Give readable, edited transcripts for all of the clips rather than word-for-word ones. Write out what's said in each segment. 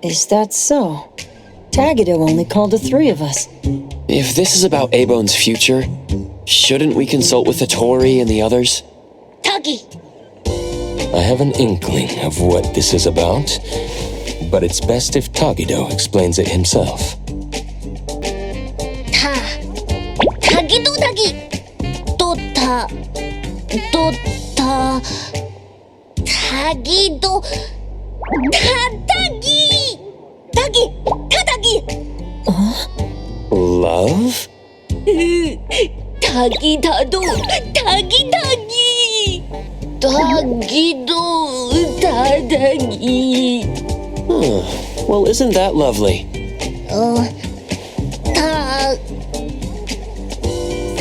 Is that so? Tagido only called the three of us. If this is about Eibon's future, shouldn't we consult with the Tori and the others? Tagi! I have an inkling of what this is about, but it's best if Tagido explains it himself. Tagido Tagi! Tagido... Tagi! Tagi! Tagi! Love? Tagi Tado! Tagi Tagi! Tagido! Tagi! Well, isn't that lovely?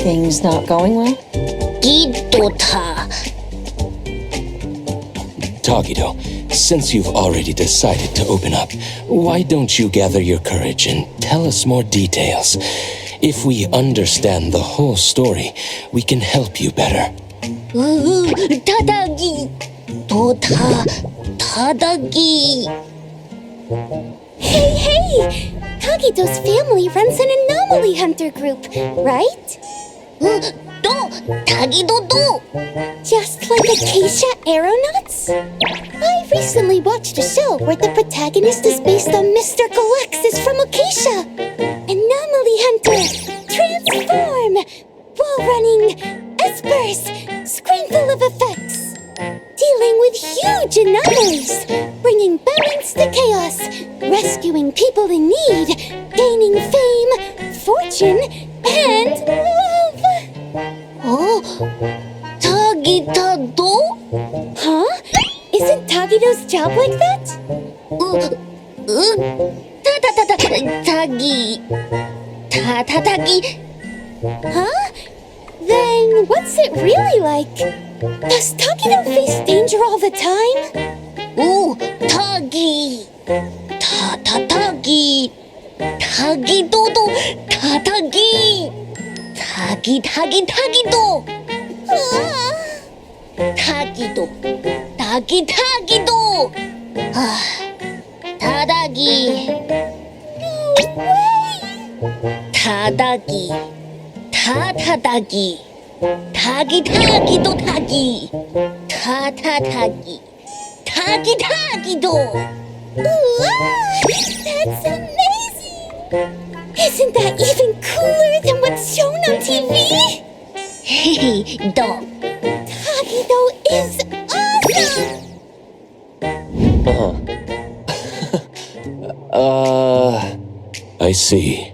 Things not going well? Tagido, since you've already decided to open up, why don't you gather your courage and tell us more details? If we understand the whole story, we can help you better. Tadagi! Tadagi! Hey! Tagido's family runs an Anomaly Hunter group, right? Tagido do! Just like Acacia Aeronauts? I recently watched a show where the protagonist is based on Mr. Galaxis from Acacia. Anomaly Hunter! Transform! Wall running! Espers! Screen full of effects! Dealing with huge anomalies! Bringing balance to chaos! Rescuing people in need! Gaining fame, fortune, and love! Tagitado? Huh? Isn't Tagido's job like that? Tagi. Huh? Then what's it really like? Does Tagido face danger all the time? Tagi. Tagi. Tagidodo. Tagi. Tagido. Tagido. Tadagi. No way! Tadagi. Tadagi. Tagido tagi. Tagi. Tagido. That's amazing! Isn't that even cooler than what's shown on TV? Hey, dog. Tagido is awesome! I see.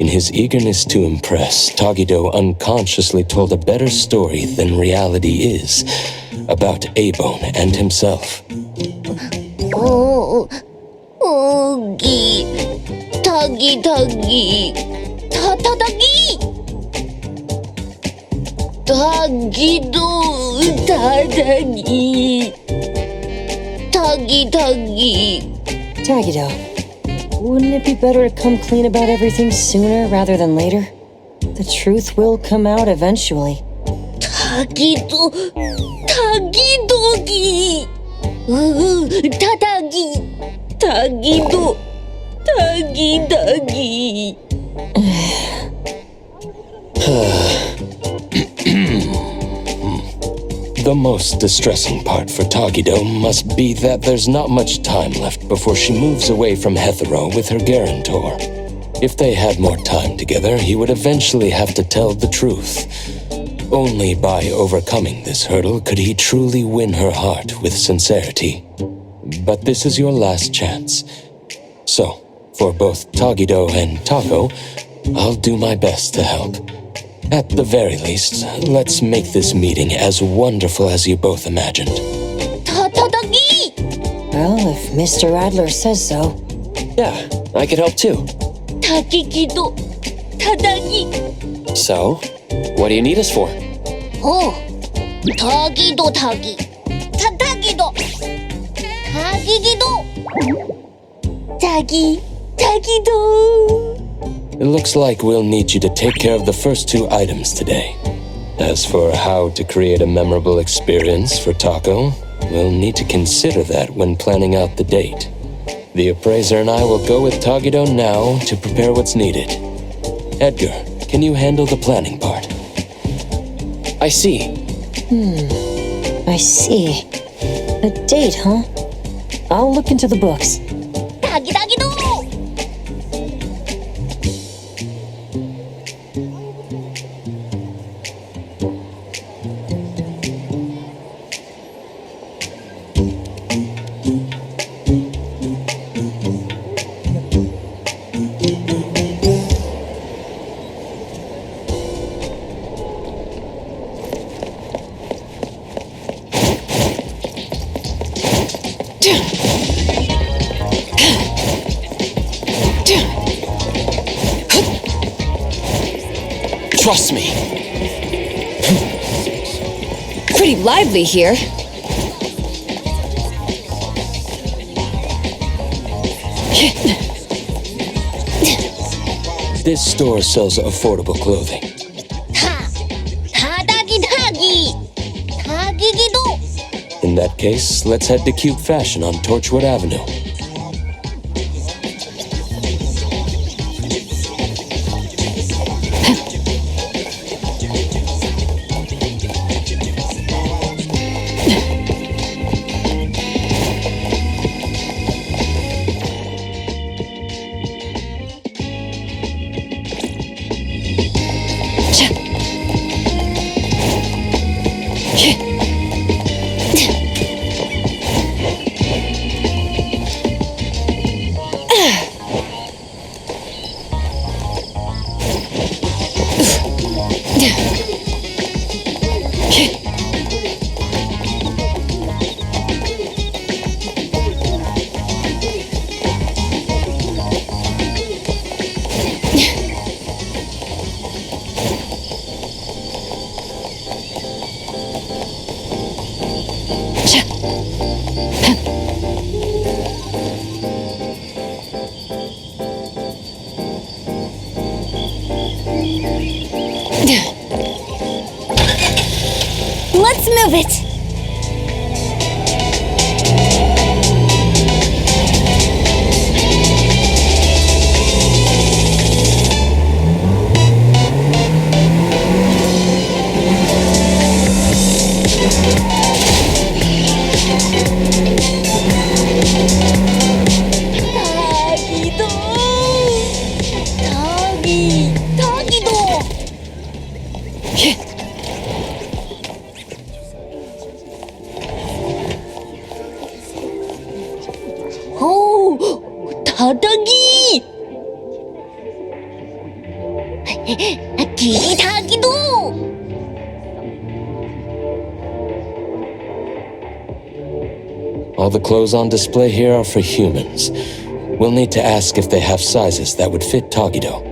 In his eagerness to impress, Tagido unconsciously told a better story than reality is about Eibon and himself. Tagi. Tagido. Tagi. Tagido, wouldn't it be better to come clean about everything sooner rather than later? The truth will come out eventually. Tagidogi. Tagido. Tagi. The most distressing part for Tagido must be that there's not much time left before she moves away from Hethereau with her guarantor. If they had more time together, he would eventually have to tell the truth. Only by overcoming this hurdle could he truly win her heart with sincerity. But this is your last chance. So, for both Tagido and Taco, I'll do my best to help. At the very least, let's make this meeting as wonderful as you both imagined. Tagi. Well, if Mr. Adler says so. Yeah, I could help too. たきぎとただぎ So, what do you need us for? おうたぎどたぎただぎどたぎぎどたぎたぎど It looks like we'll need you to take care of the first two items today. As for how to create a memorable experience for Taco, we'll need to consider that when planning out the date. The appraiser and I will go with Tagido now to prepare what's needed. Edgar, can you handle the planning part? I see. I see. A date, huh? I'll look into the books. たぎたぎど Trust me. Pretty lively here. This store sells affordable clothing. ただぎたぎたぎぎど In that case, let's head to Cute Fashion on Torchwood Avenue. Let's move it! All the clothes on display here are for humans. We'll need to ask if they have sizes that would fit Tagido.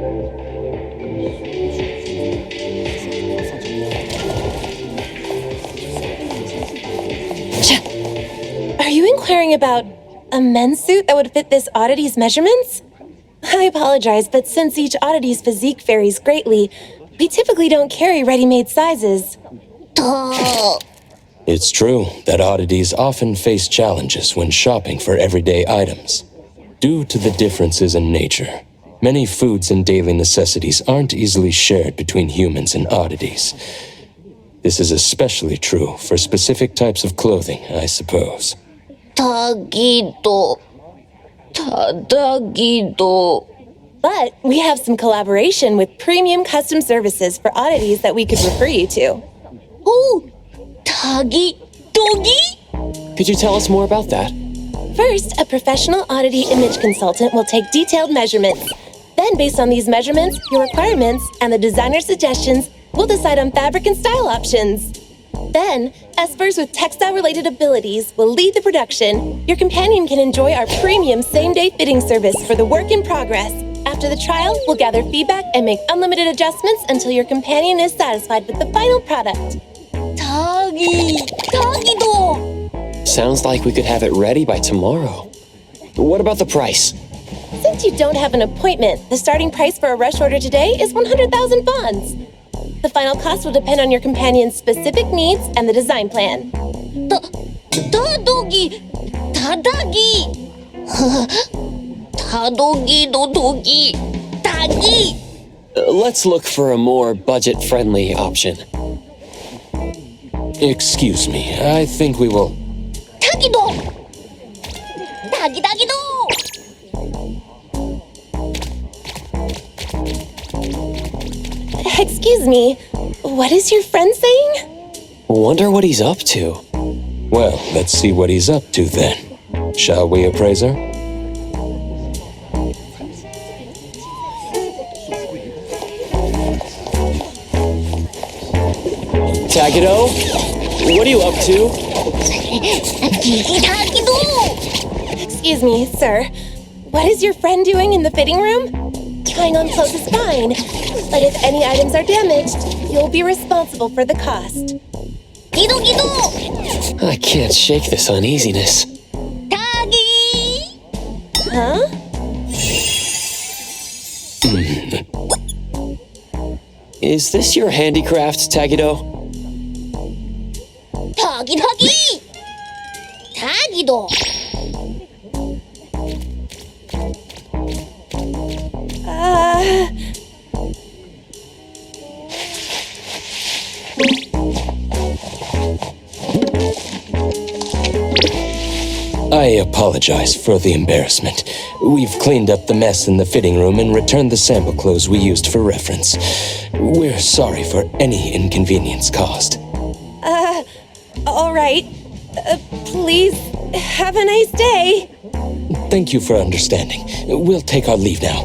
Are you inquiring about a men's suit that would fit this oddity's measurements? I apologize, but since each oddity's physique varies greatly, we typically don't carry ready-made sizes. It's true that oddities often face challenges when shopping for everyday items. Due to the differences in nature, many foods and daily necessities aren't easily shared between humans and oddities. This is especially true for specific types of clothing, I suppose. たぎどただぎど But we have some collaboration with premium custom services for oddities that we could refer you to. おうたぎどぎ Could you tell us more about that? First, a professional oddity image consultant will take detailed measurements. Then, based on these measurements, your requirements, and the designer's suggestions, we'll decide on fabric and style options. Then, espers with textile-related abilities will lead the production. Your companion can enjoy our premium same-day fitting service for the work in progress. After the trial, we'll gather feedback and make unlimited adjustments until your companion is satisfied with the final product. 타기도. Sounds like we could have it ready by tomorrow. What about the price? Since you don't have an appointment, the starting price for a rush order today is 100,000 bonds. The final cost will depend on your companion's specific needs and the design plan. 다독이. 다다기. 다독이도 독이. 다기. Let's look for a more budget-friendly option. Excuse me, I think we will... 타기도. 다기도. Excuse me, what is your friend saying? Wonder what he's up to. Well, let's see what he's up to then. Shall we, appraiser? Tagido, what are you up to? 타기도. Excuse me, sir. What is your friend doing in the fitting room? Trying on clothes is fine, but if any items are damaged, you'll be responsible for the cost. 기도. I can't shake this uneasiness. 타기. Huh? Is this your handicraft, Tagido? 타기. 타기도. I apologize for the embarrassment. We've cleaned up the mess in the fitting room and returned the sample clothes we used for reference. We're sorry for any inconvenience caused. All right. Please, have a nice day. Thank you for understanding. We'll take our leave now.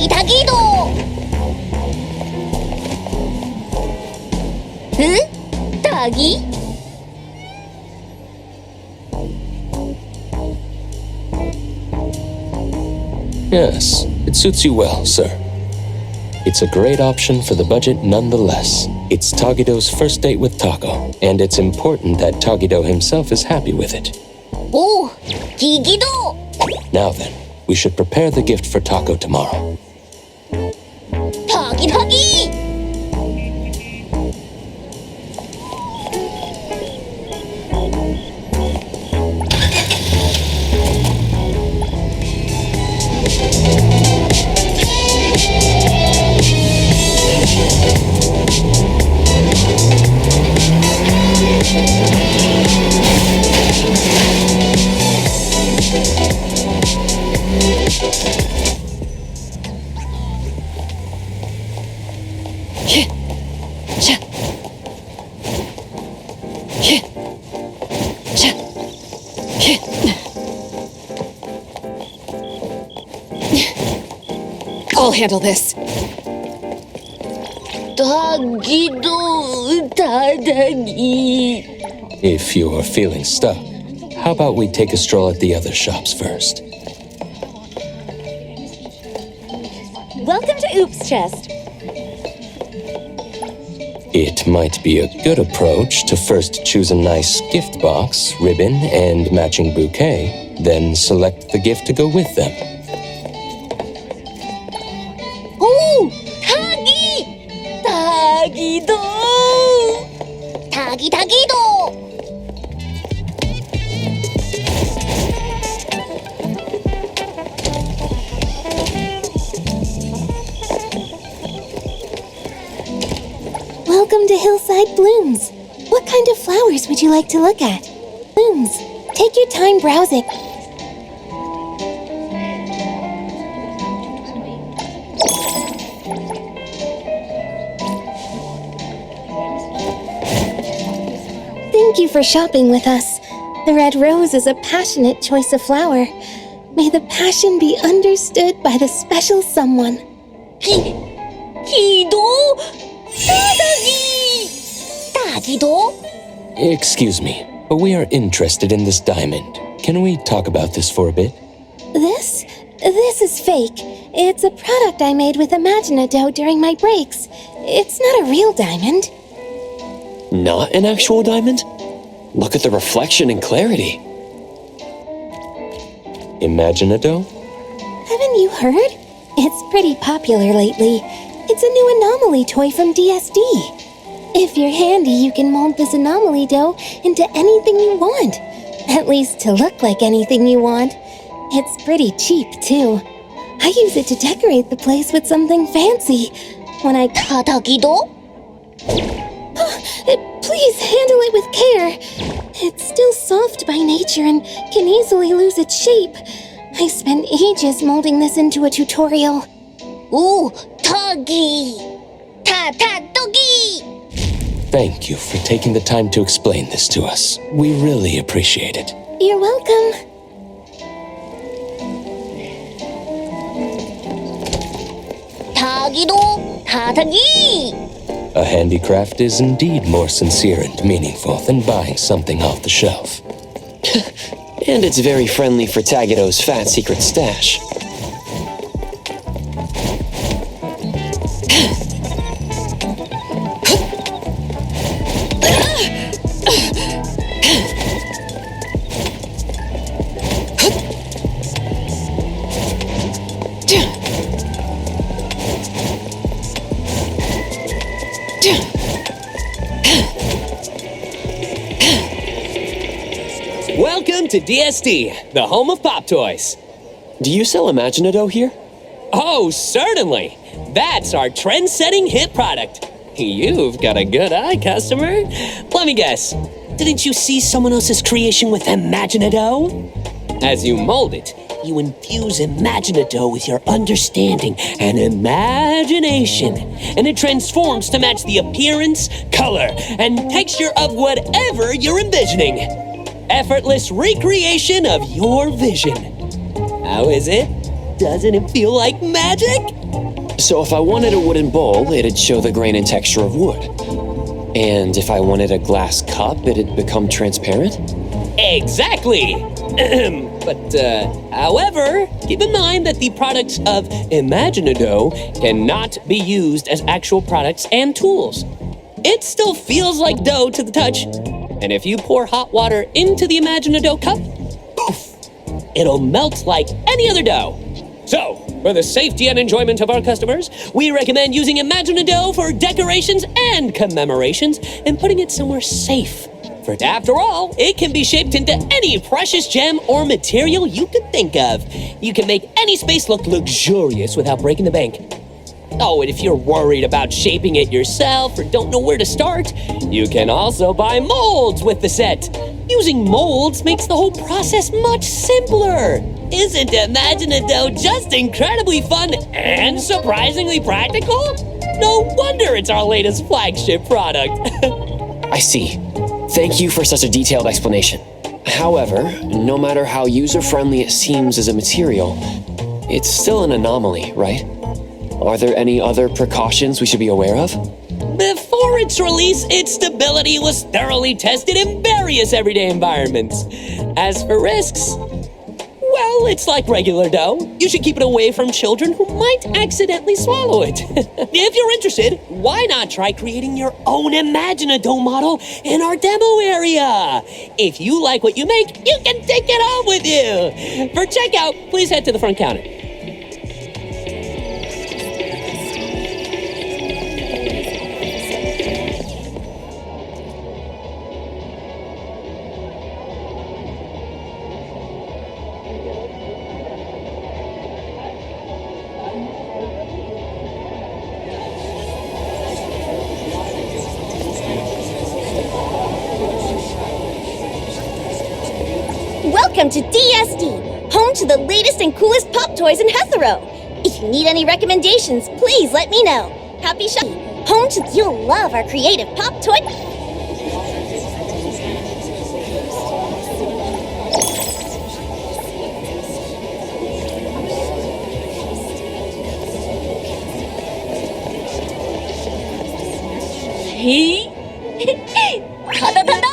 타기도. 응? 타기? Yes, it suits you well, sir. It's a great option for the budget nonetheless. It's Tagido's first date with Taco, and it's important that Tagido himself is happy with it. 오, 기기도. Now then, we should prepare the gift for Taco tomorrow. 타기. I'll handle this. 타기도. 타다기. If you're feeling stuck, how about we take a stroll at the other shops first? Welcome to Oops Chest. It might be a good approach to first choose a nice gift box, ribbon, and matching bouquet, then select the gift to go with them. 오, 타기. 타기도. 타기도. Welcome to Hillside Blooms. What kind of flowers would you like to look at? Blooms. Take your time browsing. Thank you for shopping with us. The red rose is a passionate choice of flower. May the passion be understood by the special someone. Tagido? Tagido? Excuse me, but we are interested in this diamond. Can we talk about this for a bit? This is fake. It's a product I made with Imaginado during my breaks. It's not a real diamond. Not an actual diamond? Look at the reflection and clarity. Imaginado? Haven't you heard? It's pretty popular lately. It's a new Anomaly toy from DSD. If you're handy, you can mold this Anomaly dough into anything you want. At least to look like anything you want. It's pretty cheap, too. I use it to decorate the place with something fancy. When I... Tagido? Please handle it with care. It's still soft by nature and can easily lose its shape. I spent ages molding this into a tutorial. Ooh, Tagi! Togi! Thank you for taking the time to explain this to us. We really appreciate it. You're welcome. Tagido! Tagi! A handicraft is indeed more sincere and meaningful than buying something off the shelf. And it's very friendly for Tagido's fat secret stash. Welcome to DSD, the home of Pop Toys. Do you sell Imaginado here? Oh, certainly. That's our trend-setting hit product. You've got a good eye, customer. Let me guess. Didn't you see someone else's creation with Imaginado? As you mold it, you infuse Imaginado with your understanding and imagination, and it transforms to match the appearance, color, and texture of whatever you're envisioning. Effortless recreation of your vision. How is it? Doesn't it feel like magic? So if I wanted a wooden bowl, it'd show the grain and texture of wood. And if I wanted a glass cup, it'd become transparent? Exactly! However, keep in mind that the products of Imaginado cannot be used as actual products and tools. It still feels like dough to the touch. And if you pour hot water into the Imaginado cup, poof, it'll melt like any other dough. So, for the safety and enjoyment of our customers, we recommend using Imaginado for decorations and commemorations and putting it somewhere safe. For after all, it can be shaped into any precious gem or material you could think of. You can make any space look luxurious without breaking the bank. Oh, and if you're worried about shaping it yourself or don't know where to start, you can also buy molds with the set. Using molds makes the whole process much simpler. Isn't Imaginado just incredibly fun and surprisingly practical? No wonder it's our latest flagship product. I see. Thank you for such a detailed explanation. However, no matter how user-friendly it seems as a material, it's still an anomaly, right? Are there any other precautions we should be aware of? Before its release, its stability was thoroughly tested in various everyday environments. As for risks, well, it's like regular dough. You should keep it away from children who might accidentally swallow it. If you're interested, why not try creating your own Imaginado model in our demo area? If you like what you make, you can take it home with you. For checkout, please head to the front counter. Welcome to DSD, home to the latest and coolest pop toys in Hethereau. If you need any recommendations, please let me know. Happy shopping, home to... You'll love our creative pop toy... ただただ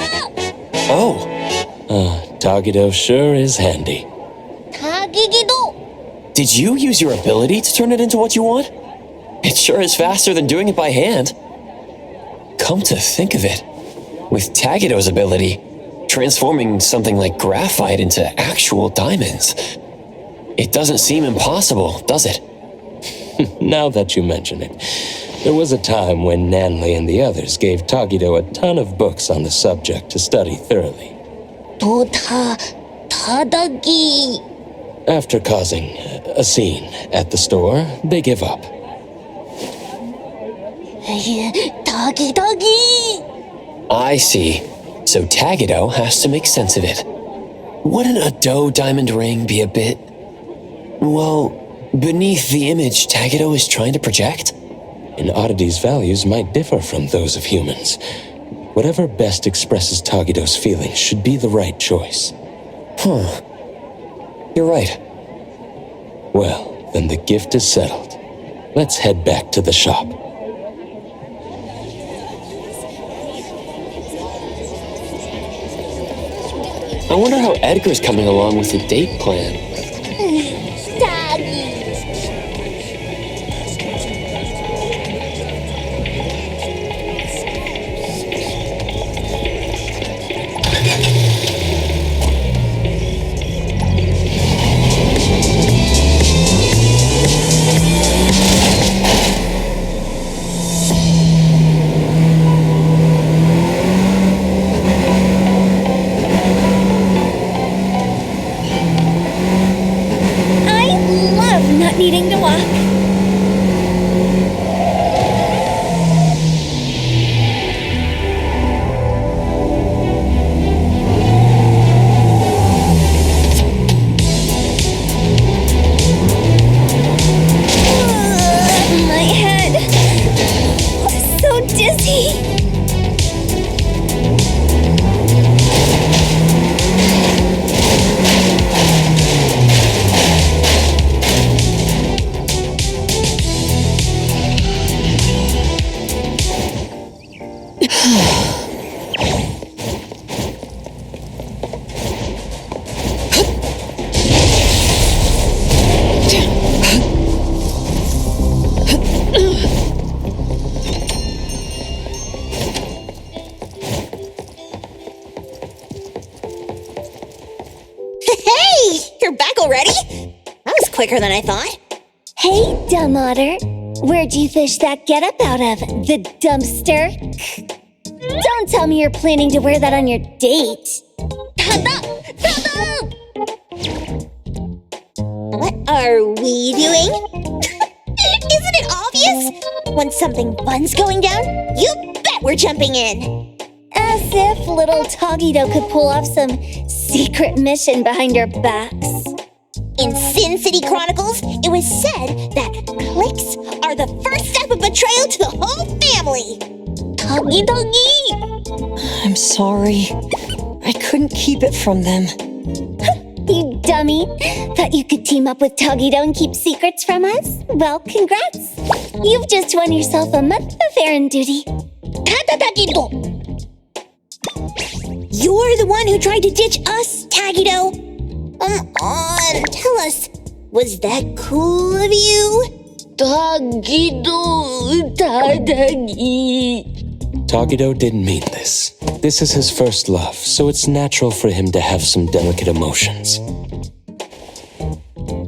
Oh, Tagido sure is handy. タギギド did you use your ability to turn it into what you want? It sure is faster than doing it by hand. Come to think of it, with Tagido's ability, transforming something like graphite into actual diamonds, it doesn't seem impossible, does it? Now that you mention it, there was a time when Nanley and the others gave Tagido a ton of books on the subject to study thoroughly. とただぎ After causing a scene at the store, they give up. タギタギ I see. So Tagido has to make sense of it. Wouldn't a doe diamond ring be a bit, well, beneath the image Tagido is trying to project? An oddity's values might differ from those of humans. Whatever best expresses Tagido's feelings should be the right choice. You're right. Well, then the gift is settled. Let's head back to the shop. I wonder how Edgar's coming along with the date plan. タギ I love not needing to walk. My head. So dizzy. Hey, you're back already? That was quicker than I thought. Hey, dumb otter. Where'd you fish that getup out of? The dumpster? Don't tell me you're planning to wear that on your date. ただ What are we doing? Isn't it obvious? When something fun's going down, you bet we're jumping in. As if little Tagido could pull off some secret mission behind our backs. In Sin City Chronicles, it was said that clicks are the first step of betrayal to the whole family. Tuggy duggy. I'm sorry. I couldn't keep it from them. You dummy. Thought you could team up with Tagido and keep secrets from us? Well, congrats. You've just won yourself a month of errand duty. Tadadagido. You're the one who tried to ditch us, Tagido. Come on, tell us. Was that cool of you? Tagido, Tadagi. Tagido didn't mean this. This is his first love, so it's natural for him to have some delicate emotions.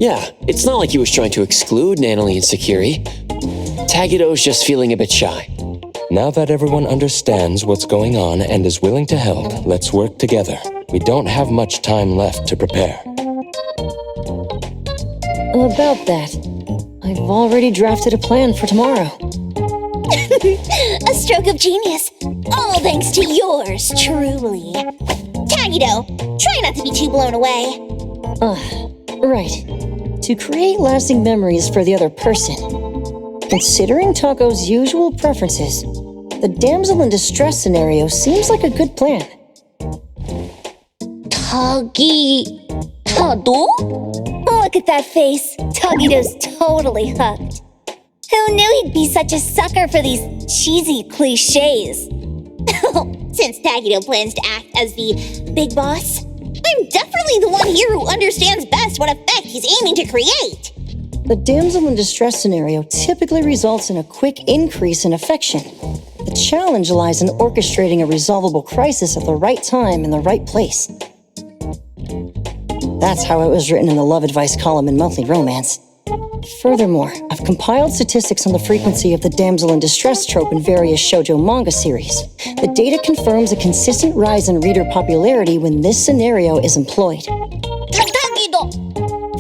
Yeah, it's not like he was trying to exclude Anomaly and Sakiri. Tagido's just feeling a bit shy. Now that everyone understands what's going on and is willing to help, let's work together. We don't have much time left to prepare. About that, I've already drafted a plan for tomorrow. A stroke of genius. All thanks to yours, truly. Tagido, try not to be too blown away. Right. To create lasting memories for the other person. Considering Taco's usual preferences, the damsel in distress scenario seems like a good plan. Tado? Look at that face. Tagido's totally hooked. Who knew he'd be such a sucker for these cheesy cliches? Since Tagido plans to act as the big boss, I'm definitely the one here who understands best what effect he's aiming to create. The damsel in distress scenario typically results in a quick increase in affection. The challenge lies in orchestrating a resolvable crisis at the right time in the right place. That's how it was written in the love advice column in Monthly Romance. Furthermore, I've compiled statistics on the frequency of the damsel in distress trope in various shoujo manga series. The data confirms a consistent rise in reader popularity when this scenario is employed. Tagido!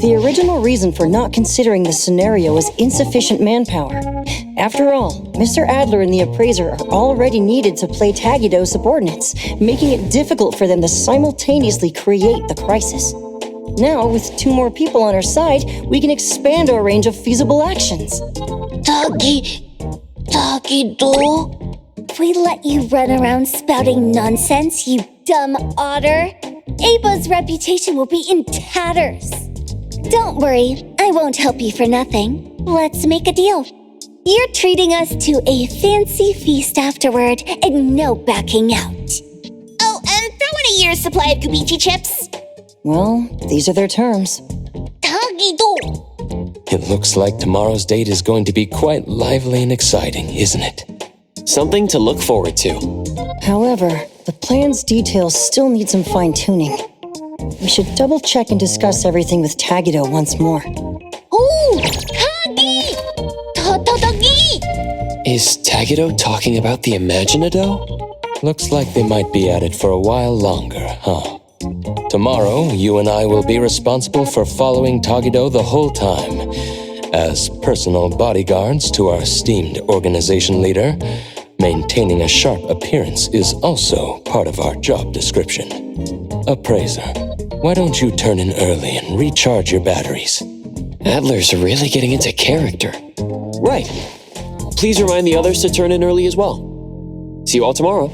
The original reason for not considering this scenario is insufficient manpower. After all, Mr. Adler and the Appraiser are already needed to play Tagido subordinates, making it difficult for them to simultaneously create the crisis. Now, with 2 more people on our side, we can expand our range of feasible actions. Tagido? If we let you run around spouting nonsense, you dumb otter, Eiba's reputation will be in tatters. Don't worry, I won't help you for nothing. Let's make a deal. You're treating us to a fancy feast afterward and no backing out. Oh, and throw in a year's supply of Kubichi chips. Well, these are their terms. Tagido! It looks like tomorrow's date is going to be quite lively and exciting, isn't it? Something to look forward to. However, the plan's details still need some fine-tuning. We should double-check and discuss everything with Tagido once more. Oh! Tagi! Tagi! Is Tagido talking about the Imaginado? Looks like they might be at it for a while longer, huh? Tomorrow, you and I will be responsible for following Tagido the whole time. As personal bodyguards to our esteemed organization leader, maintaining a sharp appearance is also part of our job description. Appraiser, why don't you turn in early and recharge your batteries? Adler's really getting into character. Right. Please remind the others to turn in early as well. See you all tomorrow.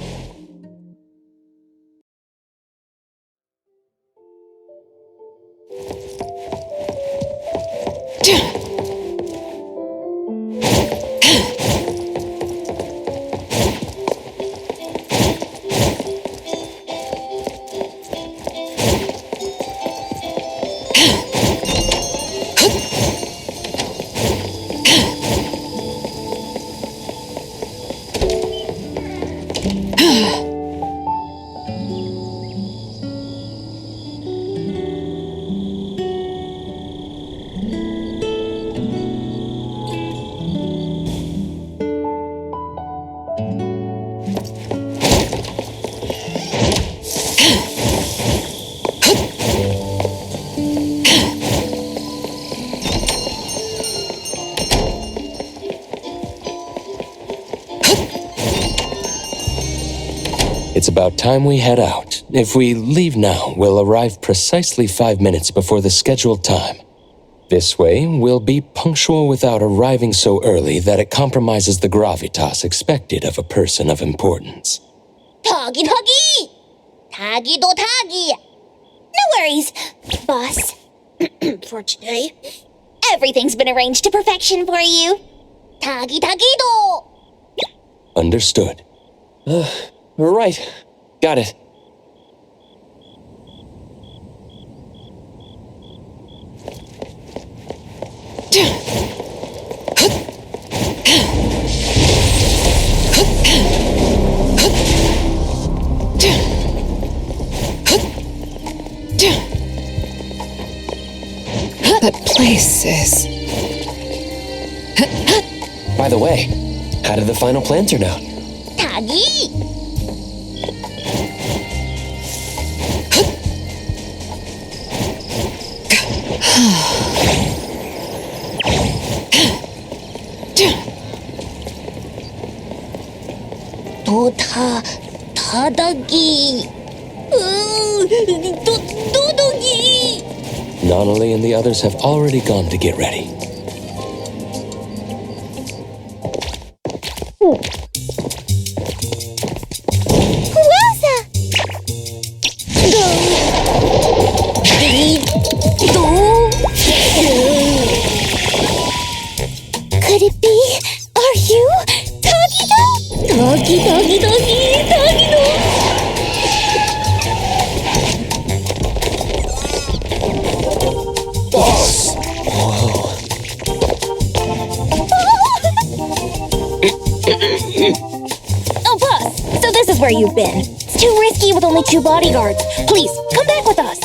It's about time we head out. If we leave now, we'll arrive precisely 5 minutes before the scheduled time. This way, we'll be punctual without arriving so early that it compromises the gravitas expected of a person of importance. Tagi! Tagido Tagi! No worries, boss. For today, everything's been arranged to perfection for you. Tagido! Understood. Right. Got it. That place is... By the way, how did the final plan turn out? Tagi! Tadagi. Dodogi. Anomaly and the others have already gone to get ready. Wowza! Could it be? doggy, doggy dog. Boss! Oh, boss. So this is where you've been. It's too risky with only 2 bodyguards. Please, come back with us.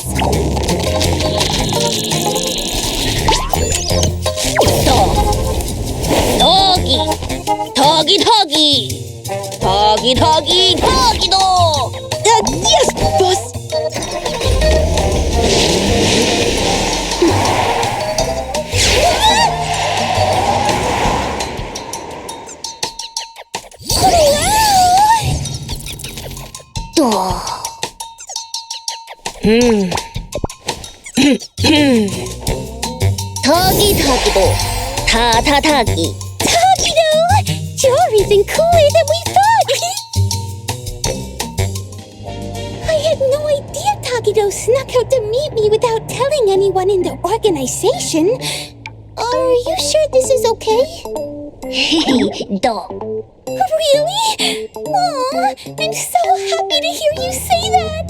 Doggy. Doggy, doggy. Doggy, doggy, doggy dog. Yes, boss. Doggy, doggy dog. Ta-ta-tagi. Tagido! You're even cooler than we thought! I had no idea Tagido snuck out to meet me without telling anyone in the organization. Are you sure this is okay? Dog. Really? Aw, I'm so happy to hear you say that!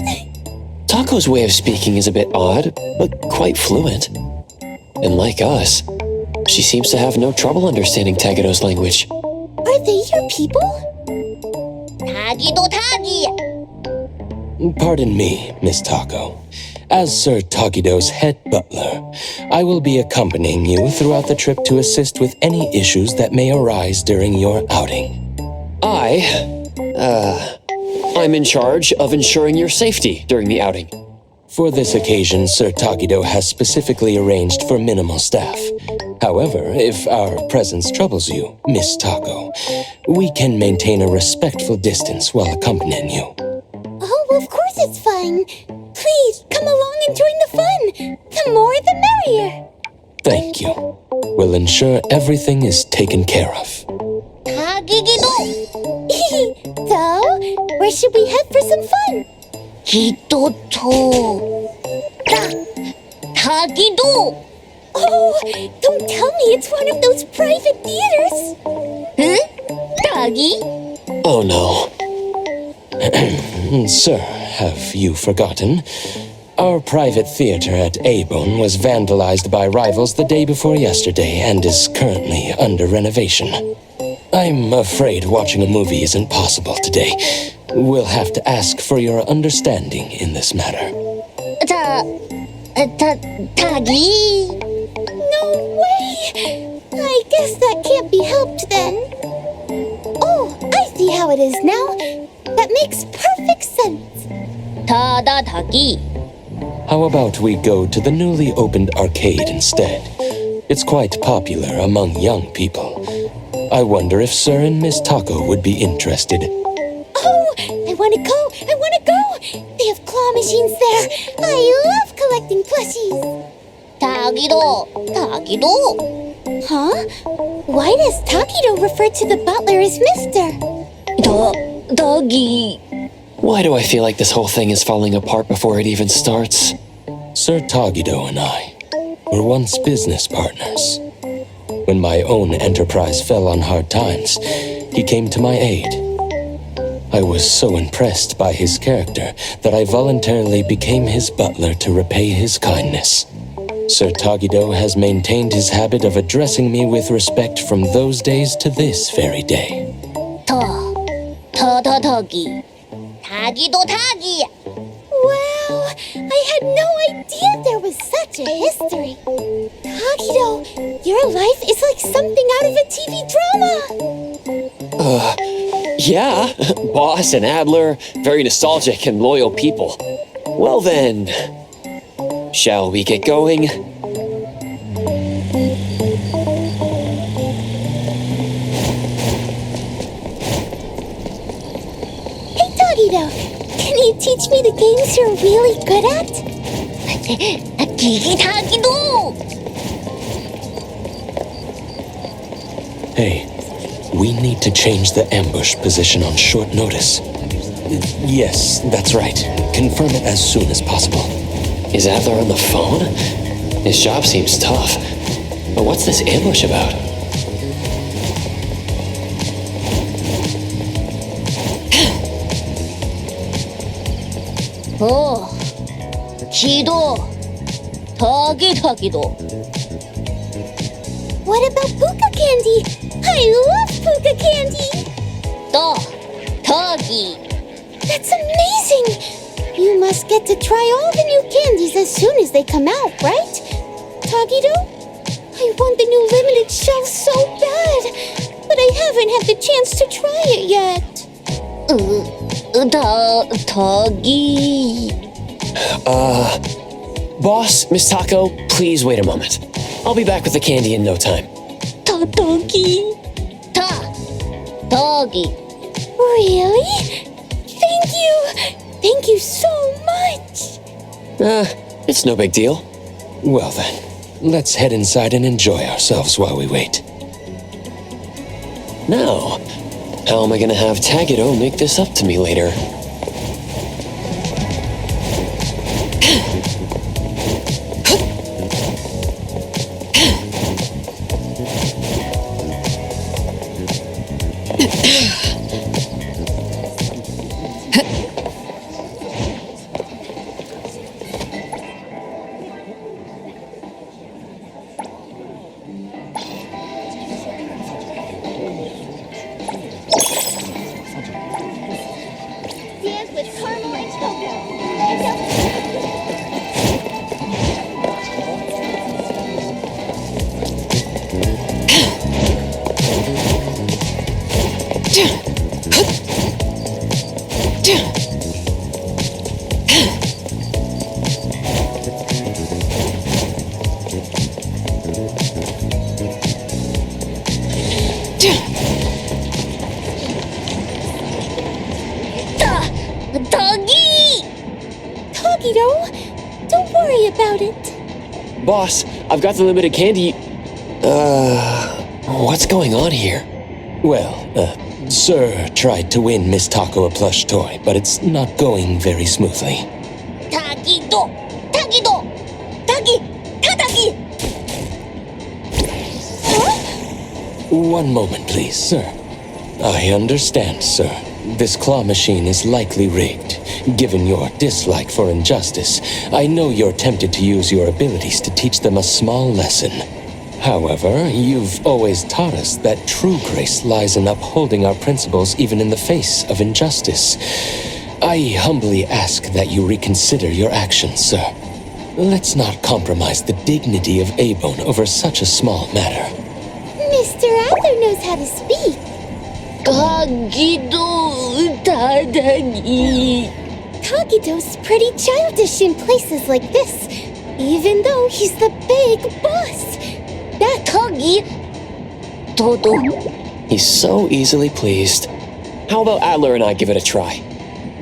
Taco's way of speaking is a bit odd, but quite fluent. And like us, she seems to have no trouble understanding Tagido's language. Are they your people? Tagido tagi. Pardon me, Miss Taco. As Sir Tagido's head butler, I will be accompanying you throughout the trip to assist with any issues that may arise during your outing. I'm in charge of ensuring your safety during the outing. For this occasion, Sir Tagido has specifically arranged for minimal staff. However, if our presence troubles you, Miss Taco, we can maintain a respectful distance while accompanying you. Oh, of course it's fine. Please, come along and join the fun. The more the merrier. Thank you. We'll ensure everything is taken care of. Tagigido. So, where should we head for some fun? Hidoto. Tagido. Oh, don't tell me it's one of those private theaters. Huh? Tagi? Oh no. Sir, have you forgotten? Our private theater at Eibon was vandalized by rivals the day before yesterday and is currently under renovation. I'm afraid watching a movie isn't possible today. We'll have to ask for your understanding in this matter. Tagi? No way! I guess that can't be helped then. Oh, I see how it is now. That makes perfect sense. Tada tagi. How about we go to the newly opened arcade instead? It's quite popular among young people. I wonder if Sir and Miss Taco would be interested. Oh, I want to go! I want to go! They have claw machines there. I love collecting plushies. Tagido. Tagido. Huh? Why does Takido refer to the butler as Mister? Doggy. Why do I feel like this whole thing is falling apart before it even starts? Sir Tagido and I were once business partners. When my own enterprise fell on hard times, he came to my aid. I was so impressed by his character that I voluntarily became his butler to repay his kindness. Sir Tagido has maintained his habit of addressing me with respect from those days to this very day. Tagi. Tagido tagi. Wow, I had no idea there was such a history. Takido, your life is like something out of a TV drama. Yeah, Boss and Adler, very nostalgic and loyal people. Well then, shall we get going? Hey, Takido, can you teach me the games you're really good at? Tagido. Hey, we need to change the ambush position on short notice. Yes, that's right. Confirm it as soon as possible. Is Adler on the phone? His job seems tough. But what's this ambush about? Oh, Kido. Tagido. What about puka candy? I love puka candy! Tagi. That's amazing! You must get to try all the new candies as soon as they come out, right? Tagido? I want the new limited shell so bad, but I haven't had the chance to try it yet. Tagi. Boss, Miss Taco, please wait a moment. I'll be back with the candy in no time. Tagi. Tagi. Really? Thank you! Thank you so much! It's no big deal. Well then, let's head inside and enjoy ourselves while we wait. Now, how am I gonna have Tagido make this up to me later? Dance with caramel and cocoa. Tagido, don't worry about it. Boss, I've got the limited candy. What's going on here? Well, Sir tried to win Miss Taco a plush toy, but it's not going very smoothly. Tagido. Tagi. Katagi. One moment, please, sir. I understand, sir. This claw machine is likely rigged. Given your dislike for injustice, I know you're tempted to use your abilities to teach them a small lesson. However, you've always taught us that true grace lies in upholding our principles even in the face of injustice. I humbly ask that you reconsider your actions, sir. Let's not compromise the dignity of Eibon over such a small matter. Mr. Adler knows how to speak. Tagido. Tadagi. Tagido's pretty childish in places like this, even though he's the big boss. That Tagi. Todo. He's so easily pleased. How about Adler and I give it a try?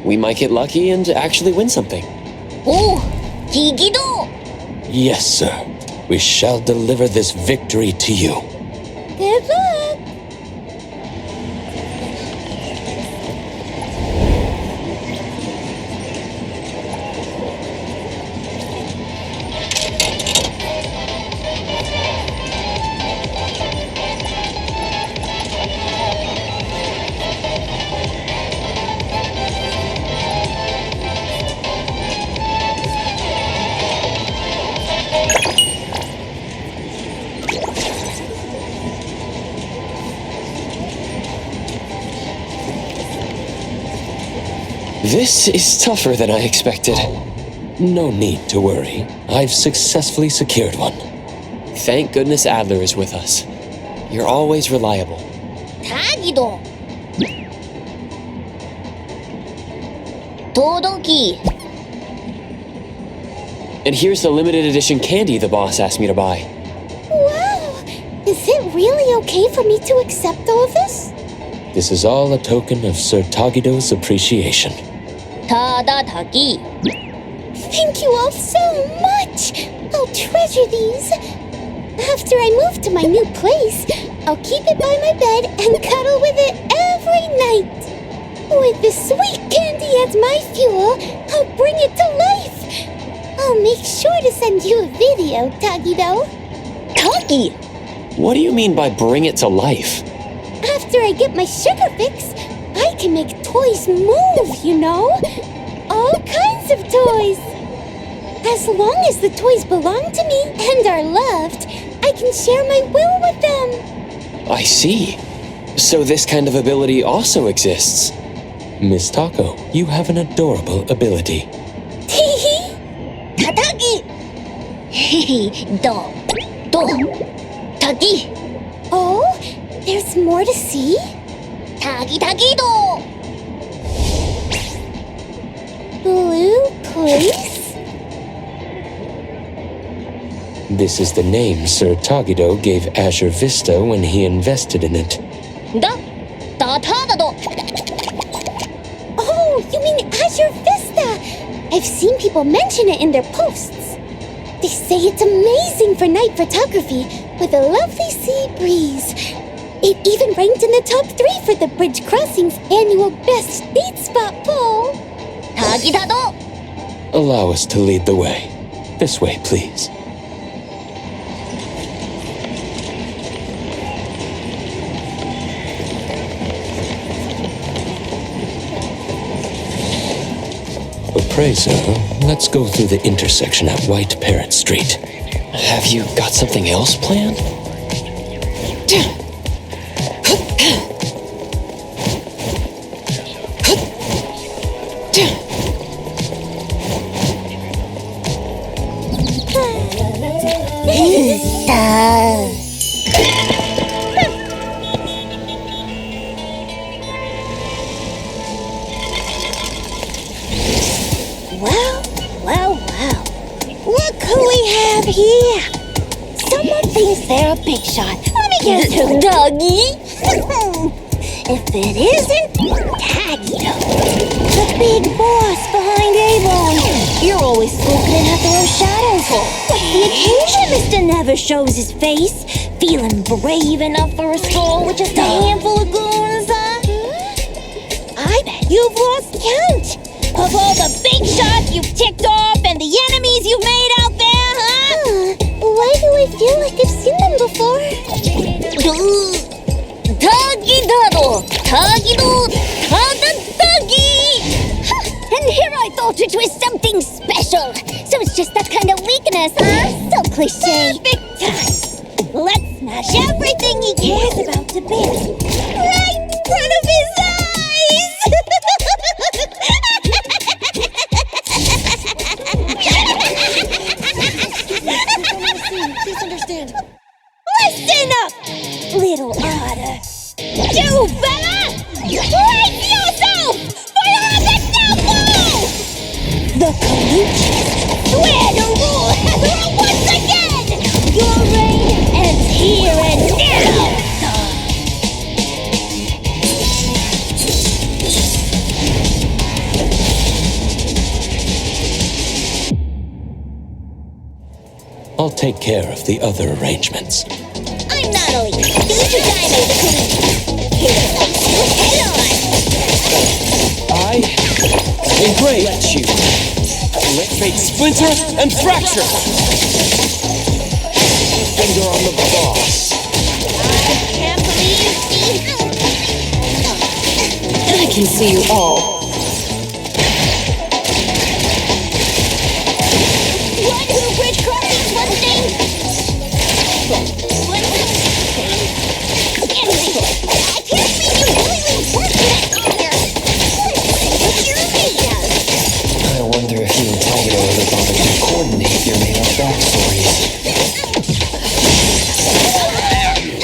We might get lucky and actually win something. Oh, Higido. Yes, sir. We shall deliver this victory to you. Good luck. This is tougher than I expected. No need to worry. I've successfully secured one. Thank goodness Adler is with us. You're always reliable. Tagido. Todoki. And here's the limited edition candy the boss asked me to buy. Wow! Is it really okay for me to accept all this? This is all a token of Sir Tagido's appreciation. Tadagi. Thank you all so much! I'll treasure these. After I move to my new place, I'll keep it by my bed and cuddle with it every night. With this sweet candy as my fuel, I'll bring it to life. I'll make sure to send you a video, Tagido. Tagi. What do you mean by bring it to life? After I get my sugar fix, I can make toys move, you know? All kinds lots of toys. As long as the toys belong to me and are loved, I can share my will with them. I see. So this kind of ability also exists. Miss Taco, you have an adorable ability. Tatagi! Tagi! Oh, there's more to see? Tagi-tagi-do! Blue place? This is the name Sir Tagido gave Azure Vista when he invested in it. Ta-ta-da-do! Oh, you mean Azure Vista? I've seen people mention it in their posts. They say it's amazing for night photography with a lovely sea breeze. It even ranked in the top 3 for the Bridge Crossing's annual Best Date Spot poll. Tagi-da-do! Allow us to lead the way. This way, please. Appraiser, let's go through the intersection at White Parrot Street. Have you got something else planned? Well. Look who we have here. Someone thinks they're a big shot. Let me guess who, Doggy? If it isn't Tagido, the big boss behind Eibon. You're always skulking in Hethereau's shadows. What's the occasion Mr. Never shows his face? Feeling brave enough for a stroll with just a handful of goons, huh? I bet you've lost count of all the big shots you've ticked off and the enemies you've made out there, huh? Why do I feel like I've seen them before? Tagi-da-do! Tagi-do! Tada-dagi! And here I thought it was something special. So it's just that kind of weakness, huh? So cliche. Perfect time. Let's smash everything he cares about to bits. Right in front of his eyes! Please understand. Listen up, little otter. You fella! Brace yourself for the devil! The Kaluchis swear to rule Hethereau once again! Your reign ends here and now! I'll take care of the other arrangements. I'm not only future Dino the Kaluchi. Here's head on! I embrace let you. Let fate splinter and fracture. Finger on the boss. I can't believe I can see you all. What who Bridge Crossing was named? Anyway, I can't believe you really worked that honor. What you're made of? I wonder if you and Tagido ever bothered to coordinate your made-up backstories.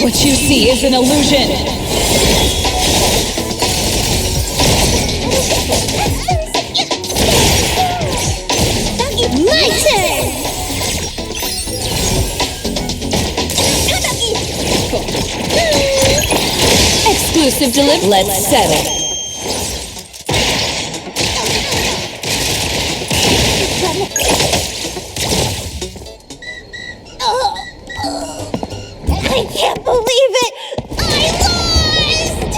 What you see is an illusion. My turn! Exclusive delivery. Let's settle. I can't believe it! I lost!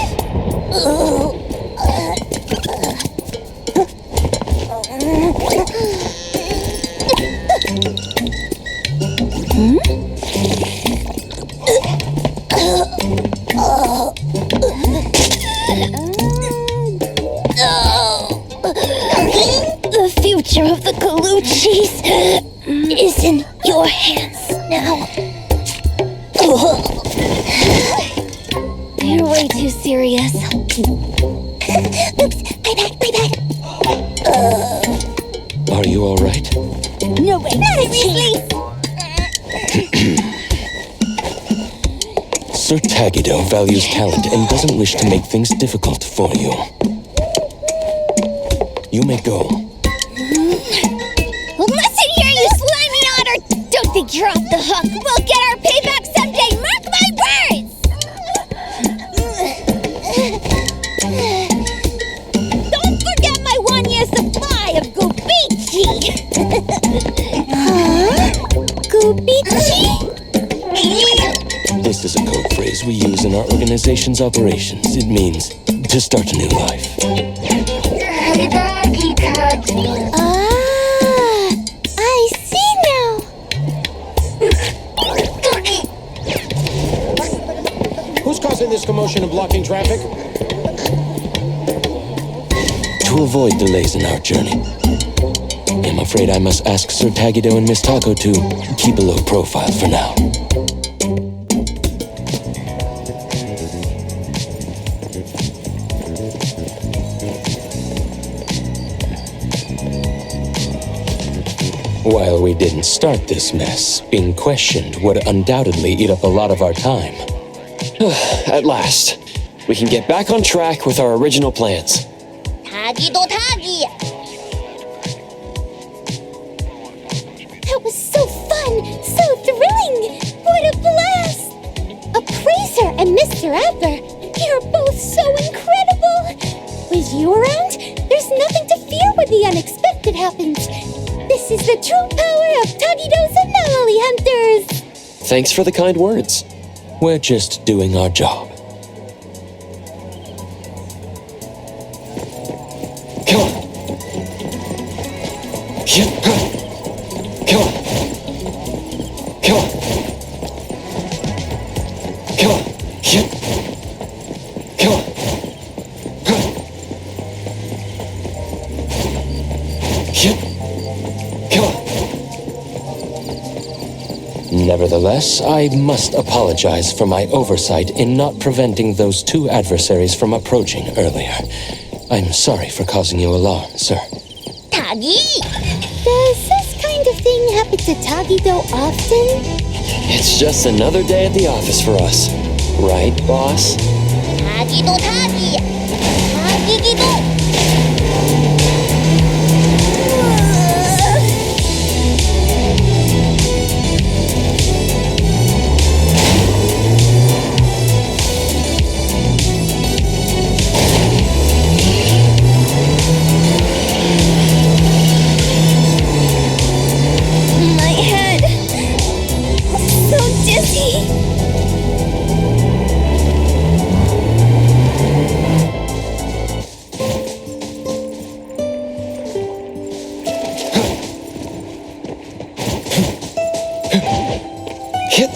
The future of the Colucci's is in your hands now. You're way too serious. Oops, my bad. Are you all right? No way, seriously. Sir Tagido values talent and doesn't wish to make things difficult for you. You may go. Listen here, you slimy otter! Don't think you're off the hook. We'll get our payback someday, mark my words! Don't forget my 1-year supply of Gubichi! Huh? Gubichi? This is a code phrase we use in our organization's operations. It means to start a new life. I see now. Who's causing this commotion and blocking traffic? To avoid delays in our journey, I'm afraid I must ask Sir Tagido and Miss Tako to keep a low profile for now. While we didn't start this mess, being questioned would undoubtedly eat up a lot of our time. At last, we can get back on track with our original plans. Tagido Tagi! That was so fun, so thrilling. What a blast! Appraiser and Mr. Adler, you're both so incredible. With you around, there's nothing to fear when the unexpected happens. This is the true power of Tagido's Anomaly Hunters! Thanks for the kind words. We're just doing our job. Come on. Come on. Come on. Come on. Come on. Nevertheless, I must apologize for my oversight in not preventing those two adversaries from approaching earlier. I'm sorry for causing you alarm, sir. Tagi! Does this kind of thing happen to Tagido often? It's just another day at the office for us. Right, boss? Tagido Tagi! Tagigido! My head. So dizzy. Hit.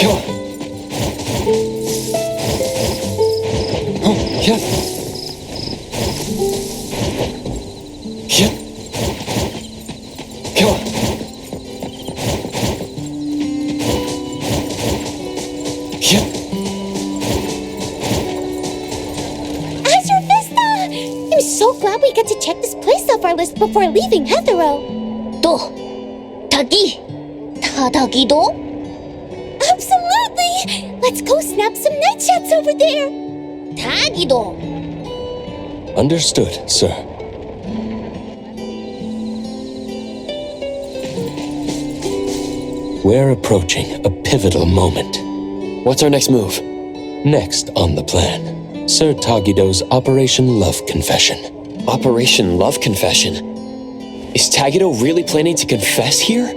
Come on. Oh, yeah. Hit. Come on. Hit. Azure Vista! I'm so glad we got to check this place off our list before leaving Hethereau. Do! Tagi! Tagido? Absolutely! Let's go snap some night shots over there. Tagido! Understood, sir. We're approaching a pivotal moment. What's our next move? Next on the plan, Sir Tagido's Operation Love Confession. Operation Love Confession? Is Tagido really planning to confess here?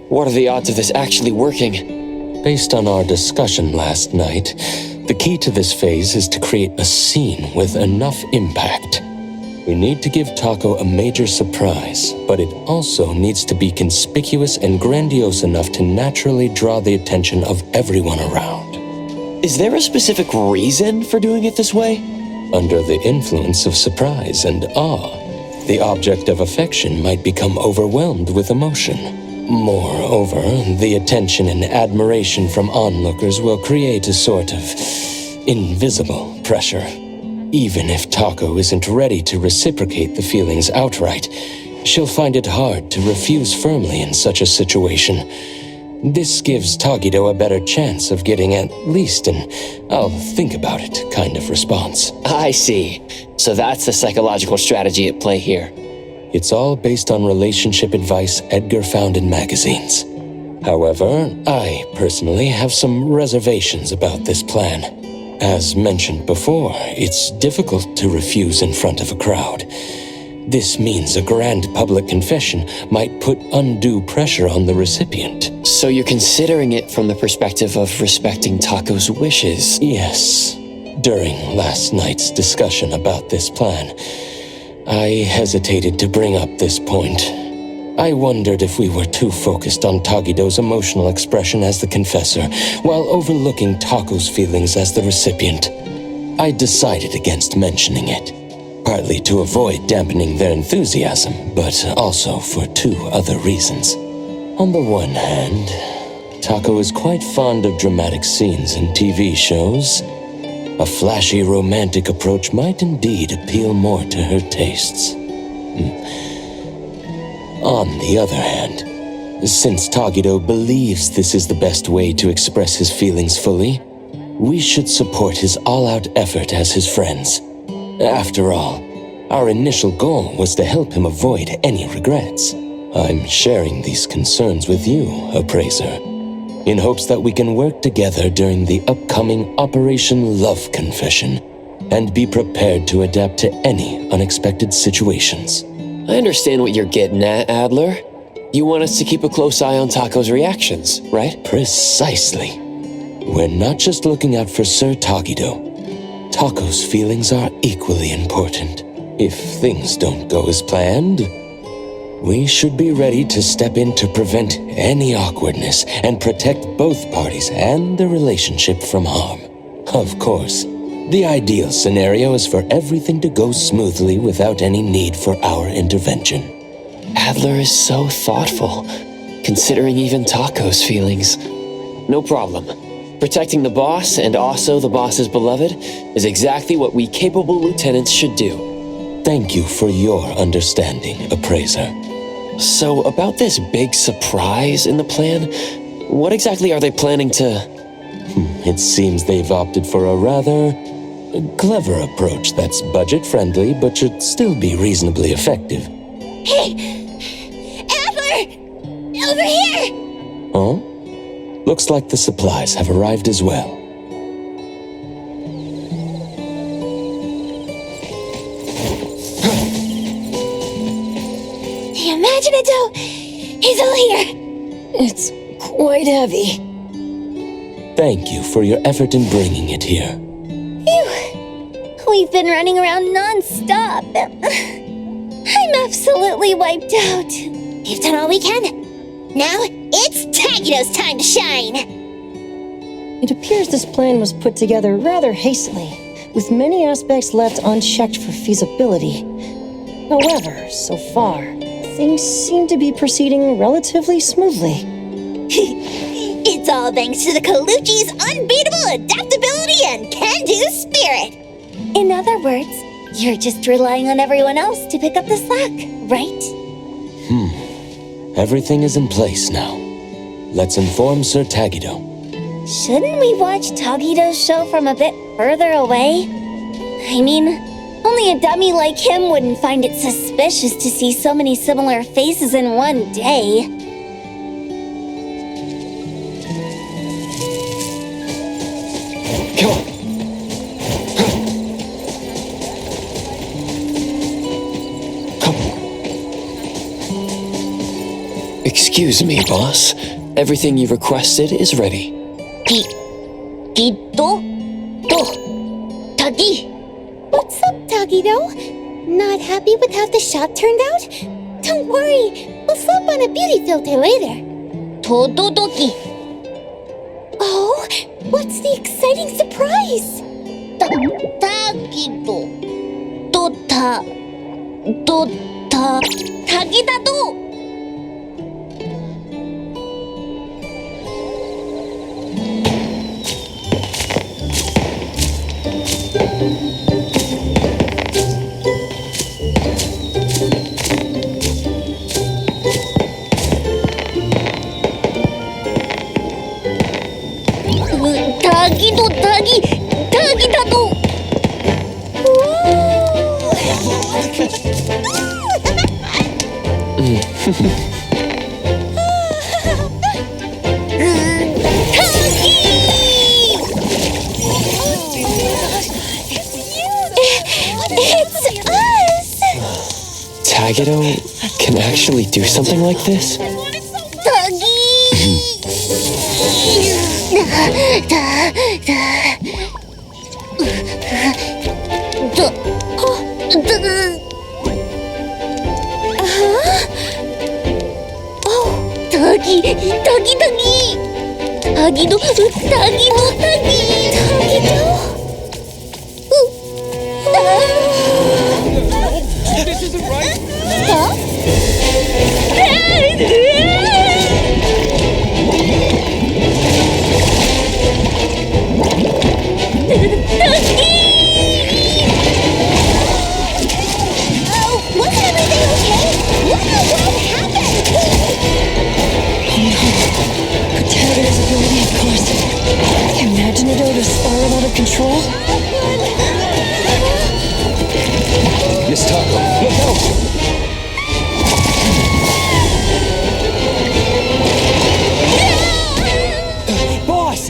What are the odds of this actually working? Based on our discussion last night, the key to this phase is to create a scene with enough impact. We need to give Taco a major surprise, but it also needs to be conspicuous and grandiose enough to naturally draw the attention of everyone around. Is there a specific reason for doing it this way? Under the influence of surprise and awe, the object of affection might become overwhelmed with emotion. Moreover, the attention and admiration from onlookers will create a sort of invisible pressure. Even if Taco isn't ready to reciprocate the feelings outright, she'll find it hard to refuse firmly in such a situation. This gives Tagido a better chance of getting at least an "I'll think about it" kind of response. I see. So that's the psychological strategy at play here. It's all based on relationship advice Edgar found in magazines. However, I personally have some reservations about this plan. As mentioned before, it's difficult to refuse in front of a crowd. This means a grand public confession might put undue pressure on the recipient. So you're considering it from the perspective of respecting Taco's wishes? Yes. During last night's discussion about this plan, I hesitated to bring up this point. I wondered if we were too focused on Tagido's emotional expression as the confessor, while overlooking Taco's feelings as the recipient. I decided against mentioning it, partly to avoid dampening their enthusiasm, but also for two other reasons. On the one hand, Taco is quite fond of dramatic scenes in TV shows. A flashy romantic approach might indeed appeal more to her tastes. On the other hand, since Tagido believes this is the best way to express his feelings fully, we should support his all-out effort as his friends. After all, our initial goal was to help him avoid any regrets. I'm sharing these concerns with you, Appraiser, in hopes that we can work together during the upcoming Operation Love Confession and be prepared to adapt to any unexpected situations. I understand what you're getting at, Adler. You want us to keep a close eye on Taco's reactions, right? Precisely. We're not just looking out for Sir Tagido. Taco's feelings are equally important. If things don't go as planned, we should be ready to step in to prevent any awkwardness and protect both parties and the relationship from harm. Of course, the ideal scenario is for everything to go smoothly without any need for our intervention. Adler is so thoughtful, considering even Taco's feelings. No problem. Protecting the boss, and also the boss's beloved, is exactly what we capable lieutenants should do. Thank you for your understanding, Appraiser. So, about this big surprise in the plan, what exactly are they planning to... It seems they've opted for a rather clever approach that's budget-friendly but should still be reasonably effective. Hey! Adler! Over here! Huh? Looks like the supplies have arrived as well. The Imaginado is all here! It's quite heavy. Thank you for your effort in bringing it here. Phew! We've been running around non-stop. I'm absolutely wiped out. We've done all we can. Now, it's Tagido's time to shine! It appears this plan was put together rather hastily, with many aspects left unchecked for feasibility. However, so far, things seem to be proceeding relatively smoothly. It's all thanks to the Colucci's unbeatable adaptability and can-do spirit! In other words, you're just relying on everyone else to pick up the slack, right? Everything is in place now. Let's inform Sir Tagido. Shouldn't we watch Tagido's show from a bit further away? I mean, only a dummy like him wouldn't find it suspicious to see so many similar faces in one day. Come on. Excuse me, boss. Everything you requested is ready. Tagi! What's up, Tagido? Not happy with how the shot turned out? Don't worry, we'll slap on a beauty filter later. Tododoki! Oh, what's the exciting surprise? タギドとタギだとタギだとTagido can actually do something like this? This isn't right! Wasn't everything okay? What in the world happened? Protagonist's ability, of course. Imagine it to spiral out of control. Miss Taco, look out! Boss!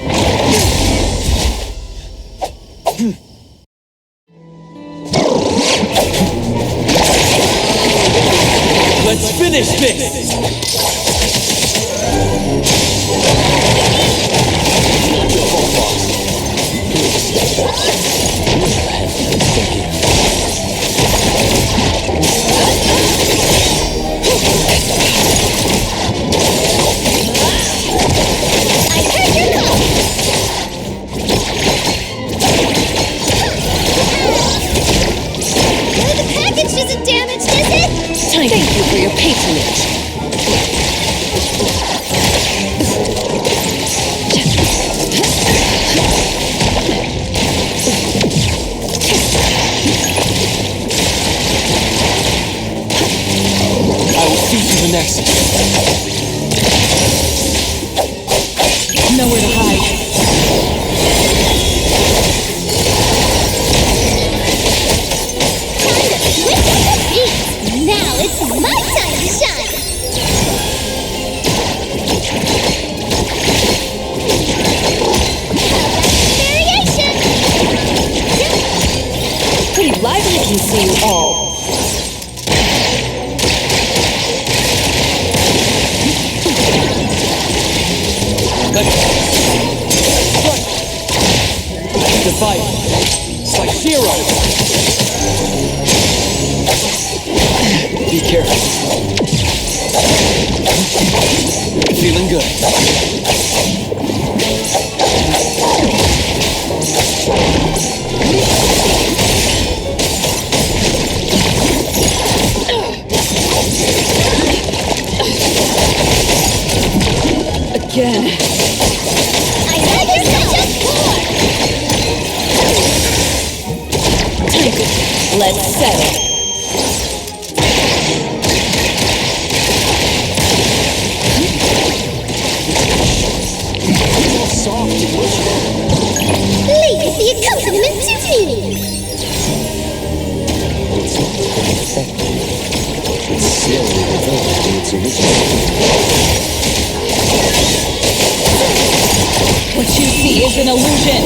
Let's finish this! The package isn't damaged, is it? Thank you for your patronage. I will see you the next. Nowhere to hide. Now it's my time to shine! Variation! Pretty lively can see you all. The fight. Like zero. Be careful. Feeling good. Again. I had yourself just Let's settle. Leave the accompaniment to me! It's not quite effective. It's slowly reverting to its original. What you see is an illusion.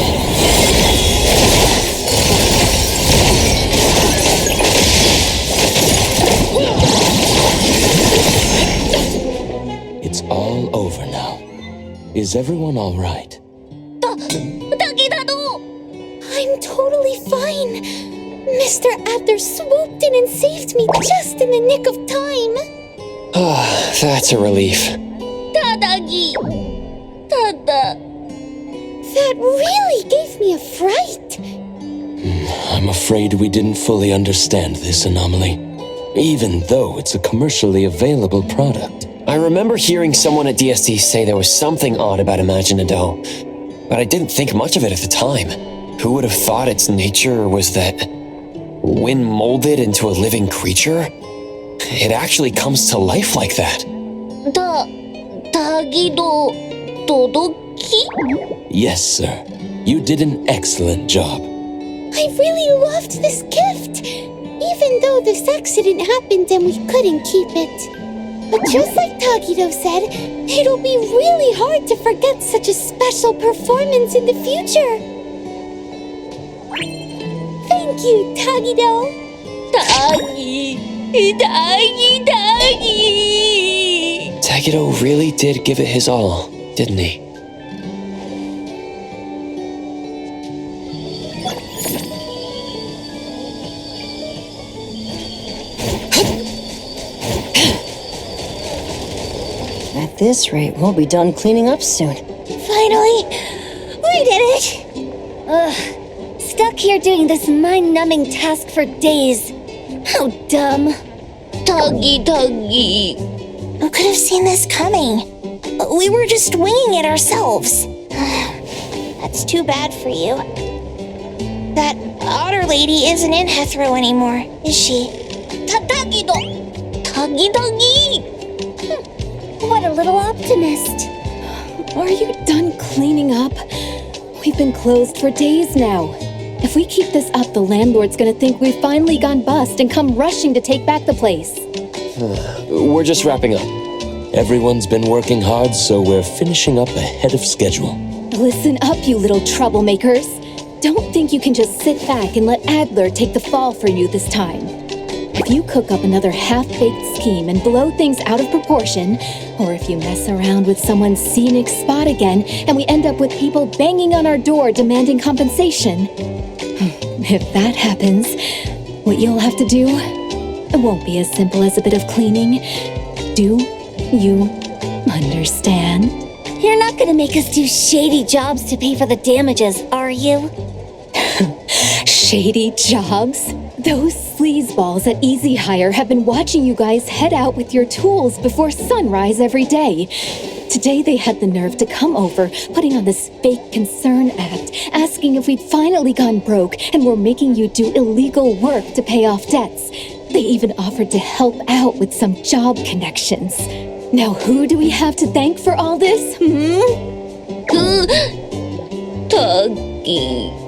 It's all over now. Is everyone all right? I'm totally fine. Mr. Adler swooped in and saved me just in the nick of time. That's a relief. That really gave me a fright. I'm afraid we didn't fully understand this anomaly, even though it's a commercially available product. I remember hearing someone at DSD say there was something odd about Imaginado, but I didn't think much of it at the time. Who would have thought its nature was that when molded into a living creature, it actually comes to life like that? Tagido Yes, sir. You did an excellent job. I really loved this gift, even though this accident happened and we couldn't keep it. But just like Tagido said, it'll be really hard to forget such a special performance in the future. Thank you, Tagido. Tagido really did give it his all, didn't he? At this rate, we'll be done cleaning up soon. Finally, we did it! Ugh, stuck here doing this mind-numbing task for days. How dumb. Tuggy. Who could have seen this coming? We were just winging it ourselves. That's too bad for you. That otter lady isn't in Hethereau anymore, is she? Tuggy. What a little optimist. Are you done cleaning up? We've been closed for days now. If we keep this up, the landlord's gonna think we've finally gone bust and come rushing to take back the place. We're just wrapping up. Everyone's been working hard, so we're finishing up ahead of schedule. Listen up, you little troublemakers. Don't think you can just sit back and let Adler take the fall for you this time. If you cook up another half-baked scheme and blow things out of proportion, or if you mess around with someone's scenic spot again and we end up with people banging on our door demanding compensation, if that happens, what you'll have to do, it won't be as simple as a bit of cleaning. Do you understand? You're not gonna make us do shady jobs to pay for the damages, are you? Shady jobs? Those sleazeballs at Easy Hire have been watching you guys head out with your tools before sunrise every day. Today they had the nerve to come over, putting on this fake concern act, asking if we'd finally gone broke and were making you do illegal work to pay off debts. They even offered to help out with some job connections. Now who do we have to thank for all this, Tuggy.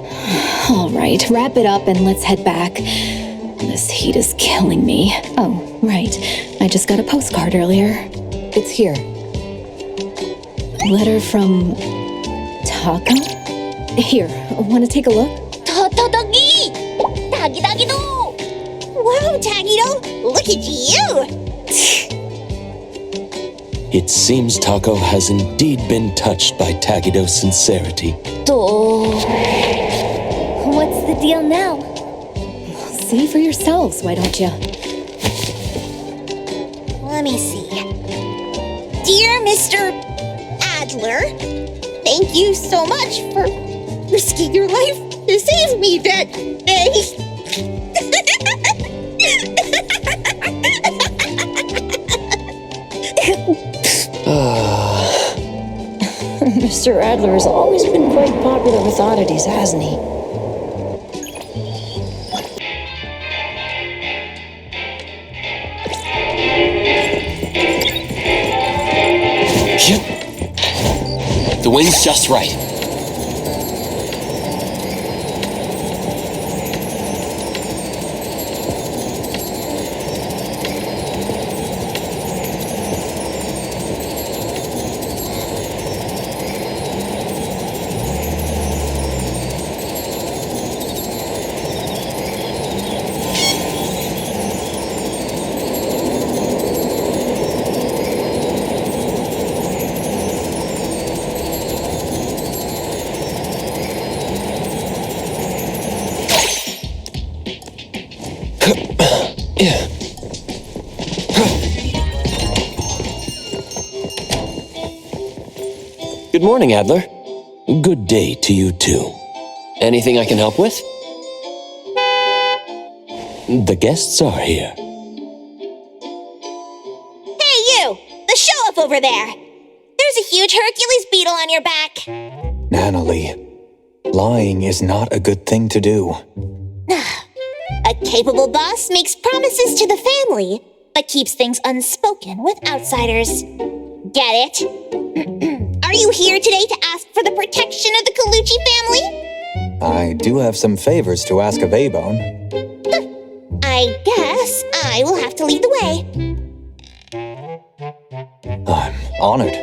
All right, wrap it up and let's head back. This heat is killing me. Oh, right. I just got a postcard earlier. It's here. Letter from Taco? Here, want to take a look? Tuggy. Tuggy-do. Wow, Tagido, look at you. It seems Taco has indeed been touched by Tagido's sincerity. What's the deal now? See for yourselves, why don't you? Let me see. Dear Mr. Adler, thank you so much for risking your life to save me that day. Mr. Adler has always been quite popular with oddities, hasn't he? The wind's just right. Good morning, Adler. Good day to you too. Anything I can help with? The guests are here. Hey, you! The show-off over there! There's a huge Hercules beetle on your back. Anomaly, lying is not a good thing to do. A capable boss makes promises to the family, but keeps things unspoken with outsiders. Get it? Are you here today to ask for the protection of the Colucci family? I do have some favors to ask of Eibon. I guess I will have to lead the way. I'm honored.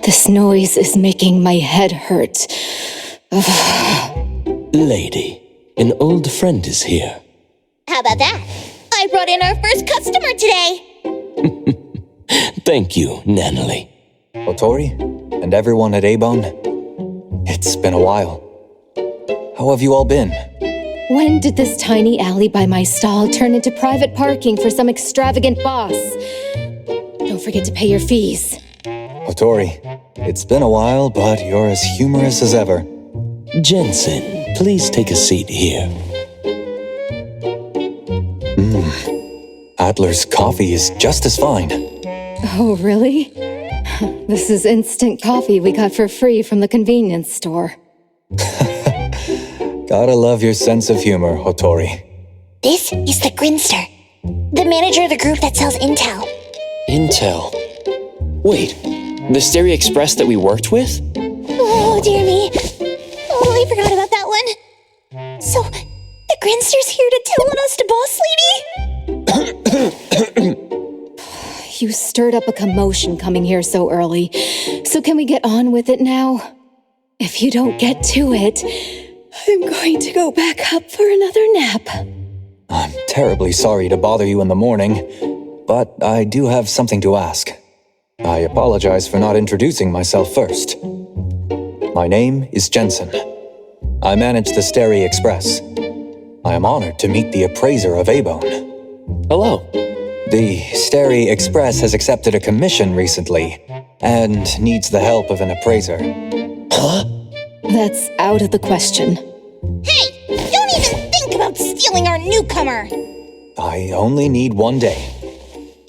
This noise is making my head hurt. Lady, an old friend is here. How about that? I brought in our first customer today. Thank you, Anomaly. Otori, and everyone at Eibon, it's been a while. How have you all been? When did this tiny alley by my stall turn into private parking for some extravagant boss? Don't forget to pay your fees. Otori, it's been a while, but you're as humorous as ever. Jensen, please take a seat here. Adler's coffee is just as fine. Oh, really? This is instant coffee we got for free from the convenience store. Gotta love your sense of humor, Otori. This is the Grinster, the manager of the group that sells Intel. Intel. Wait, the Stereo Express that we worked with? Oh, dear me. Oh, I forgot about that one. So, the Grinster's here to tell on us to Boss Lady? You stirred up a commotion coming here so early. So can we get on with it now? If you don't get to it, I'm going to go back up for another nap. I'm terribly sorry to bother you in the morning, but I do have something to ask. I apologize for not introducing myself first. My name is Jensen. I manage the Stereo Express. I am honored to meet the appraiser of Eibon. Hello. The Stereo Express has accepted a commission recently and needs the help of an appraiser. Huh? That's out of the question. Hey, don't even think about stealing our newcomer. I only need one day.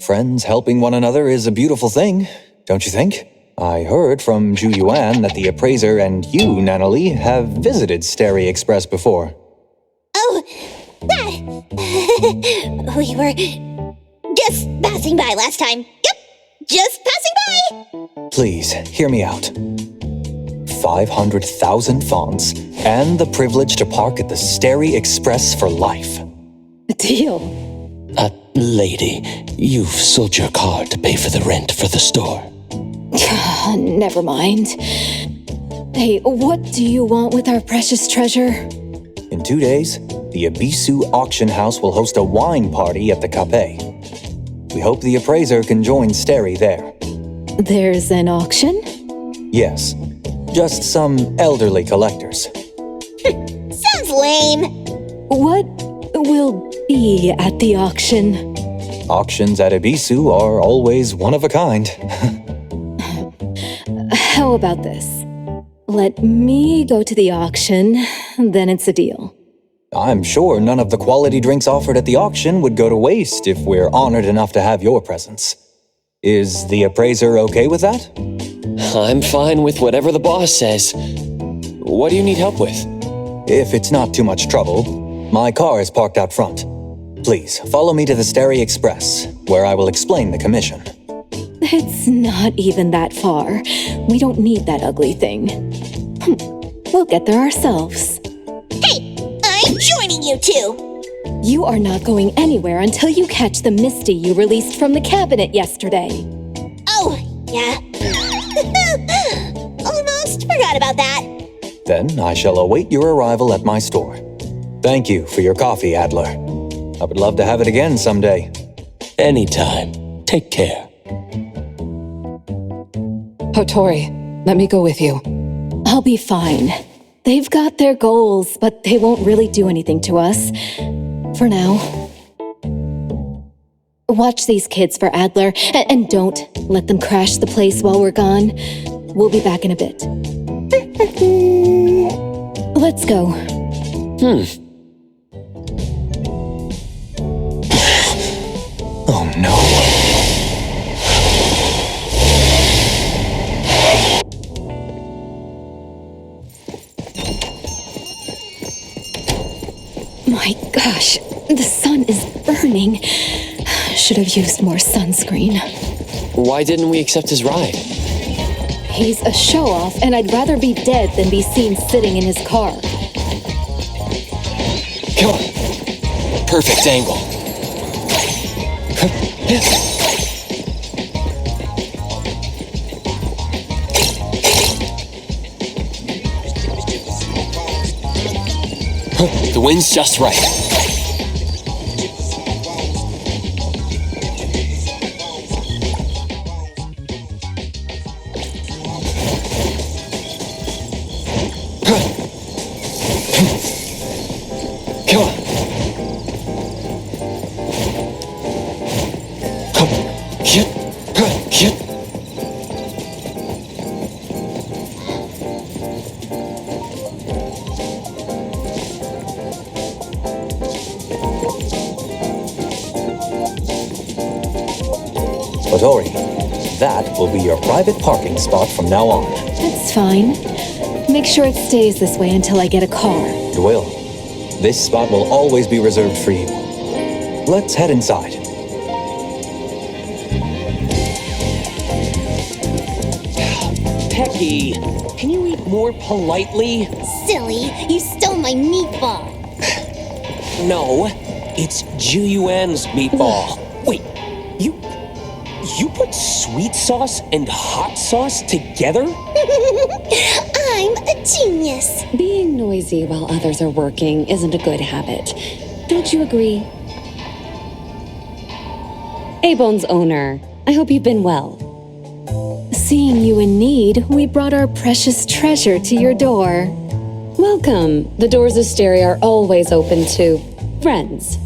Friends helping one another is a beautiful thing, don't you think? I heard from Zhu Yuan that the appraiser and you, Anomaly, have visited Stereo Express before. Oh, that... we were just passing by last time. Yep, just passing by. Please, hear me out. 500,000 fonts and the privilege to park at the Stereo Express for life. Deal. Lady, you've sold your car to pay for the rent for the store. Never mind. Hey, what do you want with our precious treasure? In 2 days, the Ebisu auction house will host a wine party at the Cafe. We hope the appraiser can join Stereo there. There's an auction? Yes, just some elderly collectors. Sounds lame. What will be at the auction? Auctions at Ebisu are always one of a kind. How about this? Let me go to the auction, then it's a deal. I'm sure none of the quality drinks offered at the auction would go to waste if we're honored enough to have your presence. Is the appraiser okay with that? I'm fine with whatever the boss says. What do you need help with? If it's not too much trouble, my car is parked out front. Please, follow me to the Stereo Express, where I will explain the commission. It's not even that far. We don't need that ugly thing. We'll get there ourselves. Hey, I'm joining you two. You are not going anywhere until you catch the Misty you released from the cabinet yesterday. Oh, yeah. Forgot about that. Then I shall await your arrival at my store. Thank you for your coffee, Adler. I would love to have it again someday. Anytime. Take care. Hotori, let me go with you. I'll be fine. They've got their goals, but they won't really do anything to us. For now. Watch these kids for Adler, and don't let them crash the place while we're gone. We'll be back in a bit. Let's go. Oh no. My gosh, the sun is burning. Should have used more sunscreen. Why didn't we accept his ride? He's a show-off, and I'd rather be dead than be seen sitting in his car. Come on. Perfect angle. The wind's just right. Come on. Get. Hotori, that will be your private parking spot from now on. That's fine. Make sure it stays this way until I get a car. It will. This spot will always be reserved for you. Let's head inside. Pecky, can you eat more politely? Silly, you stole my meatball. No, it's Juyuan's meatball. Wait, you put sweet sauce and hot sauce together? I'm a genius. Being noisy while others are working isn't a good habit. Don't you agree? Eibon's owner, I hope you've been well. Seeing you in need, we brought our precious treasure to your door. Welcome. The doors of Stereo are always open to friends.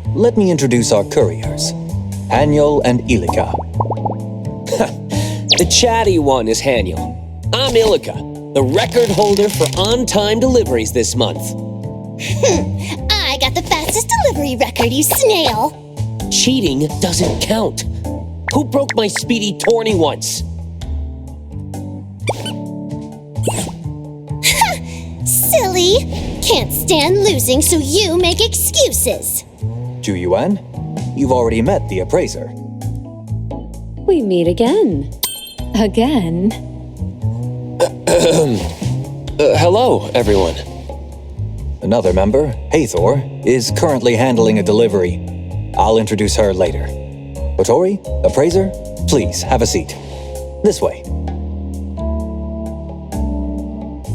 Let me introduce our couriers, Haniel and Ilika. The chatty one is Haniel. I'm Ilika, the record holder for on-time deliveries this month. I got the fastest delivery record, you snail. Cheating doesn't count. Who broke my speedy tourney once? Silly. Can't stand losing, so you make excuses. Juyuan, you've already met the appraiser. We meet again. Again? Hello, everyone. Another member, Hethereau, is currently handling a delivery. I'll introduce her later. Hotori, appraiser, please have a seat. This way.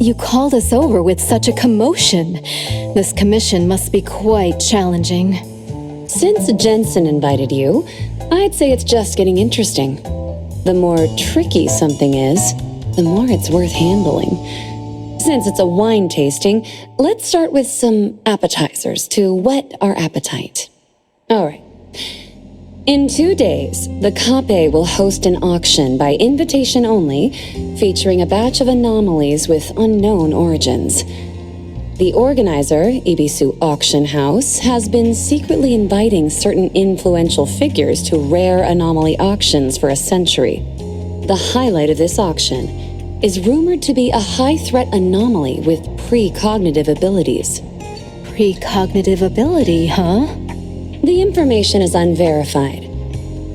You called us over with such a commotion. This commission must be quite challenging. Since Jensen invited you, I'd say it's just getting interesting. The more tricky something is, the more it's worth handling. Since it's a wine tasting, let's start with some appetizers to whet our appetite. All right. In 2 days, the Kape will host an auction by invitation only, featuring a batch of anomalies with unknown origins. The organizer, Ibisu Auction House, has been secretly inviting certain influential figures to rare anomaly auctions for a century. The highlight of this auction is rumored to be a high-threat anomaly with precognitive abilities. Precognitive ability, huh? The information is unverified.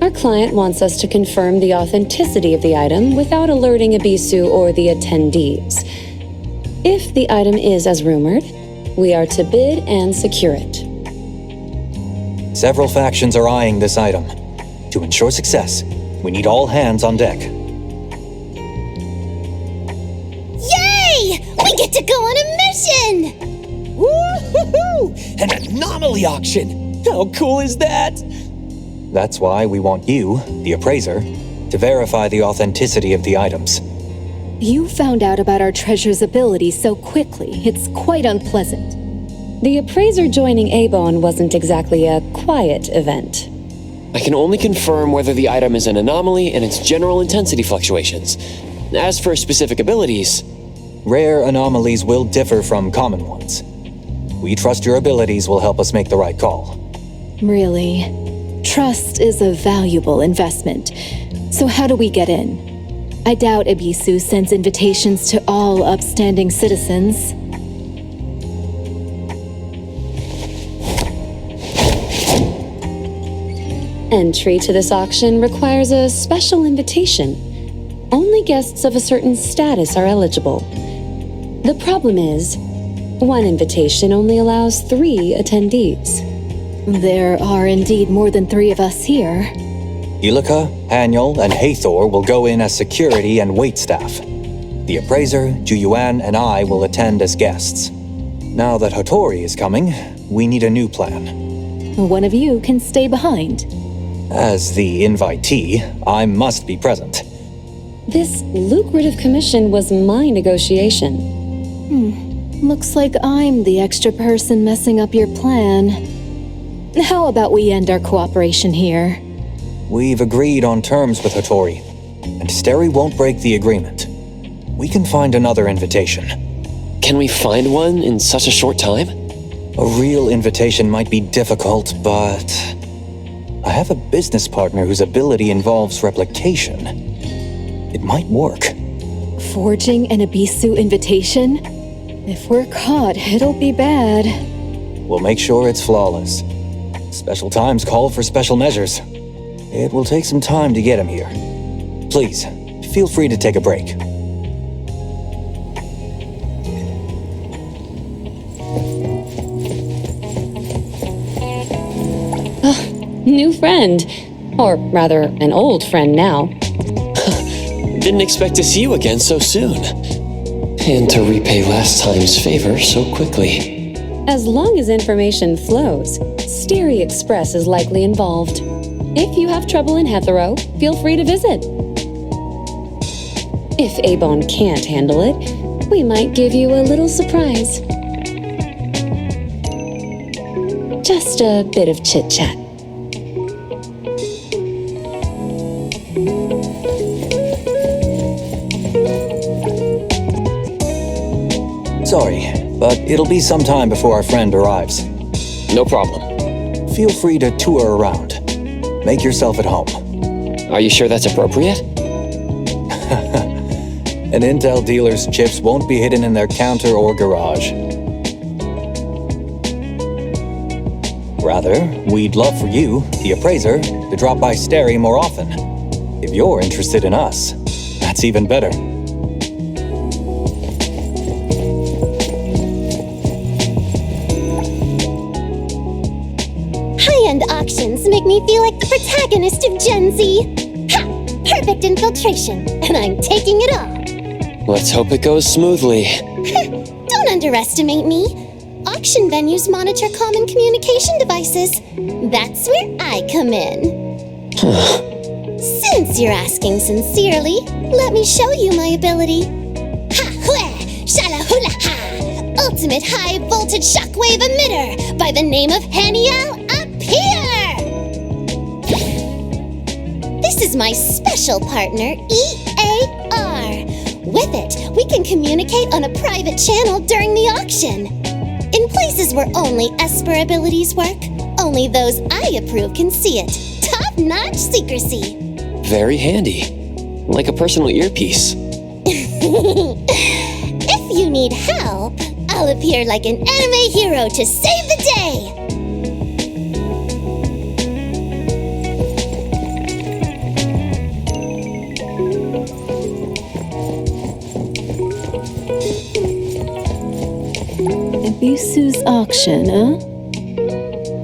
Our client wants us to confirm the authenticity of the item without alerting Ibisu or the attendees. If the item is as rumored, we are to bid and secure it. Several factions are eyeing this item. To ensure success, we need all hands on deck. Yeah! We get to go on a mission! Woo-hoo-hoo! An anomaly auction! How cool is that? That's why we want you, the appraiser, to verify the authenticity of the items. You found out about our treasure's ability so quickly, it's quite unpleasant. The appraiser joining Eibon wasn't exactly a quiet event. I can only confirm whether the item is an anomaly and its general intensity fluctuations. As for specific abilities, Rare anomalies will differ from common ones. We trust your abilities will help us make the right call. Really? Trust is a valuable investment. So how do we get in? I doubt Ebisu sends invitations to all upstanding citizens. Entry to this auction requires a special invitation. Only guests of a certain status are eligible. The problem is, one invitation only allows 3 attendees. There are indeed more than 3 of us here. Ilika, Haniel, and Hethereau will go in as security and wait staff. The appraiser, Juyuan, and I will attend as guests. Now that Hattori is coming, we need a new plan. One of you can stay behind. As the invitee, I must be present. This lucrative commission was my negotiation. Looks like I'm the extra person messing up your plan. How about we end our cooperation here? We've agreed on terms with Hattori, and Steri won't break the agreement. We can find another invitation. can we find one in such a short time? A real invitation might be difficult, but I have a business partner whose ability involves replication. It might work. Forging an Ebisu invitation? If we're caught, it'll be bad. We'll make sure it's flawless. Special times call for special measures. It will take some time to get him here. Please, feel free to take a break. New friend. Or rather, an old friend now. Didn't expect to see you again so soon. And to repay last time's favor so quickly. As long as information flows, Steri Express is likely involved. If you have trouble in Hethereau, feel free to visit. If Eibon can't handle it, we might give you a little surprise. Just a bit of chit-chat. Sorry, but it'll be some time before our friend arrives. No problem. Feel free to tour around. Make yourself at home. Are you sure that's appropriate? An intel dealer's chips won't be hidden in their counter or garage. Rather, we'd love for you, the appraiser, to drop by Steri more often. If you're interested in us, that's even better. High-end auctions make me feel like the protagonist of Gen Z. Ha! Perfect infiltration, and I'm taking it all. Let's hope it goes smoothly. Don't underestimate me. Auction venues monitor common communication devices. That's where I come in. Since you're asking sincerely, let me show you my ability. Ha-hweh! Shala-hula-ha! Ultimate high-voltage shockwave emitter by the name of Haniel Appear! This is my special partner, EAR. With it, we can communicate on a private channel during the auction. In places where only Esper abilities work, only those I approve can see it. Top-notch secrecy. Very handy. Like a personal earpiece. If you need help, I'll appear like an anime hero to save the day. Ebisu's auction, huh?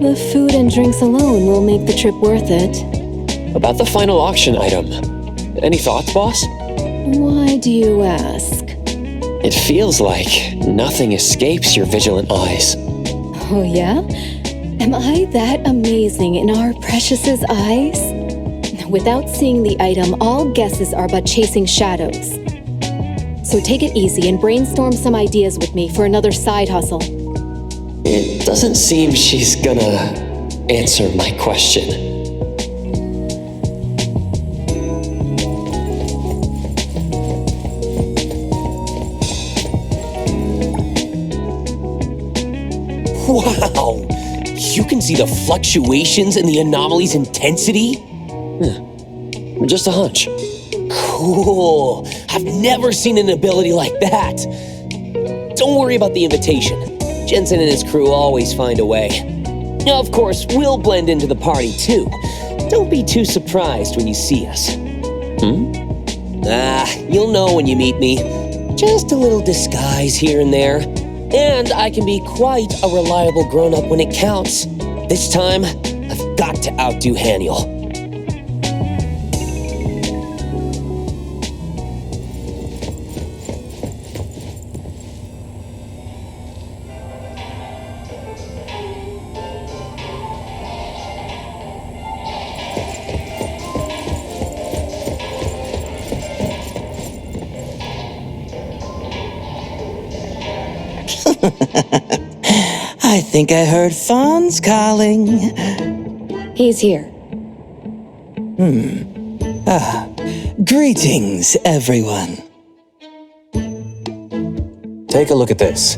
The food and drinks alone will make the trip worth it. About the final auction item. Any thoughts, boss? Why do you ask? It feels like nothing escapes your vigilant eyes. Oh, yeah? Am I that amazing in our Precious's eyes? Without seeing the item, all guesses are but chasing shadows. So take it easy and brainstorm some ideas with me for another side hustle. It doesn't seem she's gonna answer my question. Wow! You can see the fluctuations in the anomaly's intensity? Just a hunch. Cool. I've never seen an ability like that. Don't worry about the invitation. Jensen and his crew always find a way. Now, of course, we'll blend into the party too. Don't be too surprised when you see us. You'll know when you meet me. Just a little disguise here and there. And I can be quite a reliable grown-up when it counts. This time, I've got to outdo Haniel. I think I heard Fawn's calling. He's here. Greetings, everyone. Take a look at this.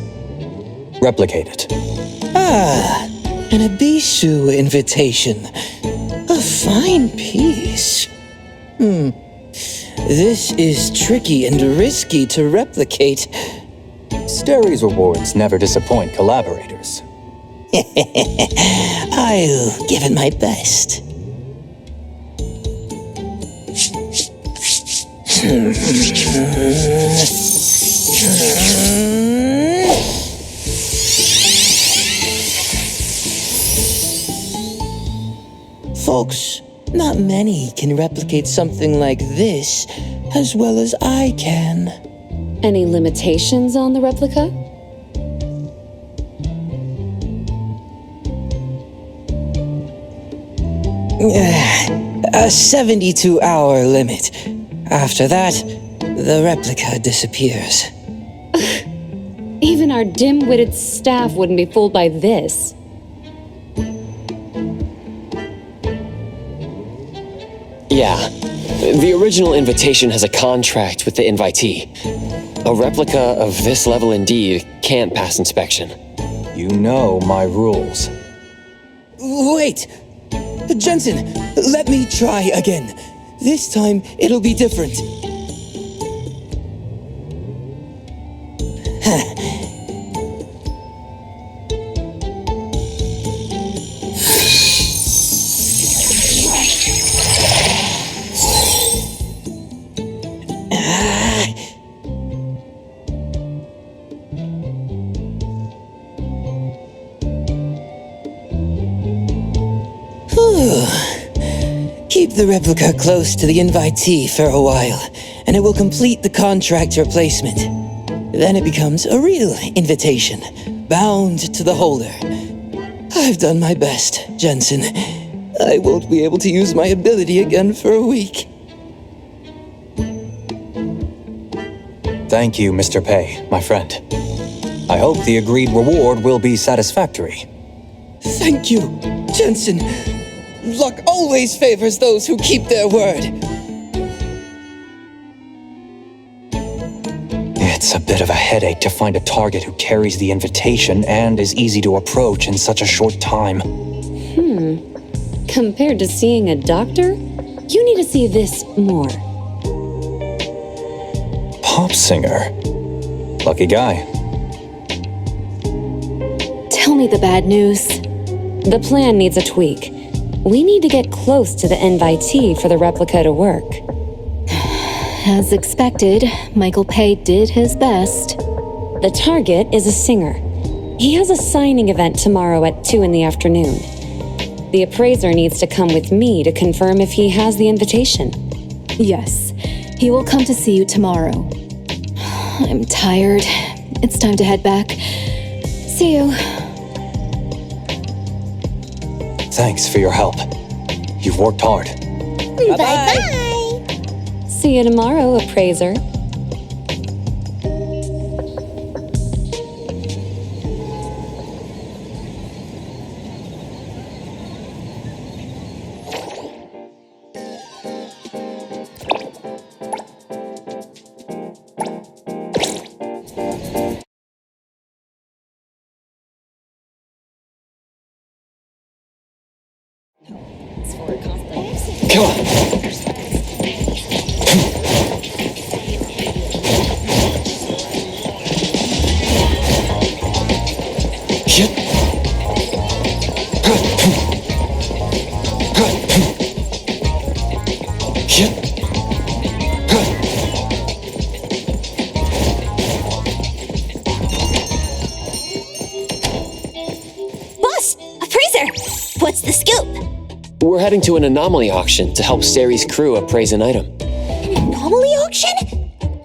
Replicate it. An Abishu invitation. A fine piece. This is tricky and risky to replicate. Steri's rewards never disappoint collaborators. I'll give it my best. Folks, not many can replicate something like this as well as I can. Any limitations on the replica? A 72-hour limit. After that, the replica disappears. Even our dim-witted staff wouldn't be fooled by this. Yeah, the original invitation has a contract with the invitee. A replica of this level indeed can't pass inspection. You know my rules. Wait! Jensen, let me try again. This time, it'll be different. Keep the replica close to the invitee for a while, and it will complete the contract replacement. Then it becomes a real invitation, bound to the holder. I've done my best, Jensen. I won't be able to use my ability again for a week. Thank you, Mr. Pei, my friend. I hope the agreed reward will be satisfactory. Thank you, Jensen. Luck always favors those who keep their word. It's a bit of a headache to find a target who carries the invitation and is easy to approach in such a short time. Compared to seeing a doctor, you need to see this more. Pop singer. Lucky guy. Tell me the bad news. The plan needs a tweak. We need to get close to the invitee for the replica to work. As expected, Michael Pei did his best. The target is a singer. He has a signing event tomorrow at 2 in the afternoon. The appraiser needs to come with me to confirm if he has the invitation. Yes, he will come to see you tomorrow. I'm tired. It's time to head back. See you. Thanks for your help. You've worked hard. Bye-bye. See you tomorrow, appraiser. Come on. Boss, appraiser, what's the scoop? We're heading to an anomaly auction to help Sari's crew appraise an item. An anomaly auction?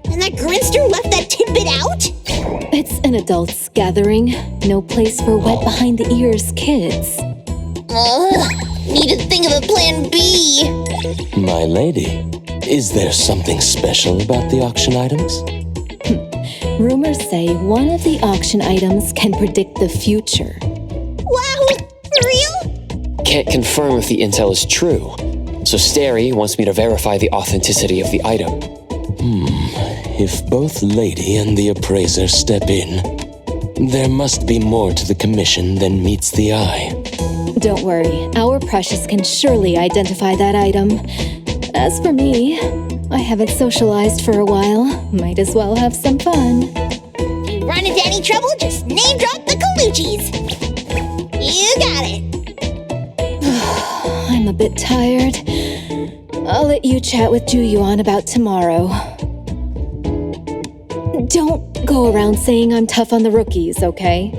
And that grinster left that tidbit out? It's an adults' gathering. No place for wet behind the ears kids. Need to think of a plan B. My lady, is there something special about the auction items? Rumors say one of the auction items can predict the future. Wow, for real? Can't confirm if the intel is true, so Stary wants me to verify the authenticity of the item. If both Lady and the appraiser step in, there must be more to the commission than meets the eye. Don't worry, our precious can surely identify that item. As for me, I haven't socialized for a while. Might as well have some fun. If you run into any trouble, just name drop the Colucci's. You got it. I'm a bit tired. I'll let you chat with Juyuan about tomorrow. Don't go around saying I'm tough on the rookies, okay?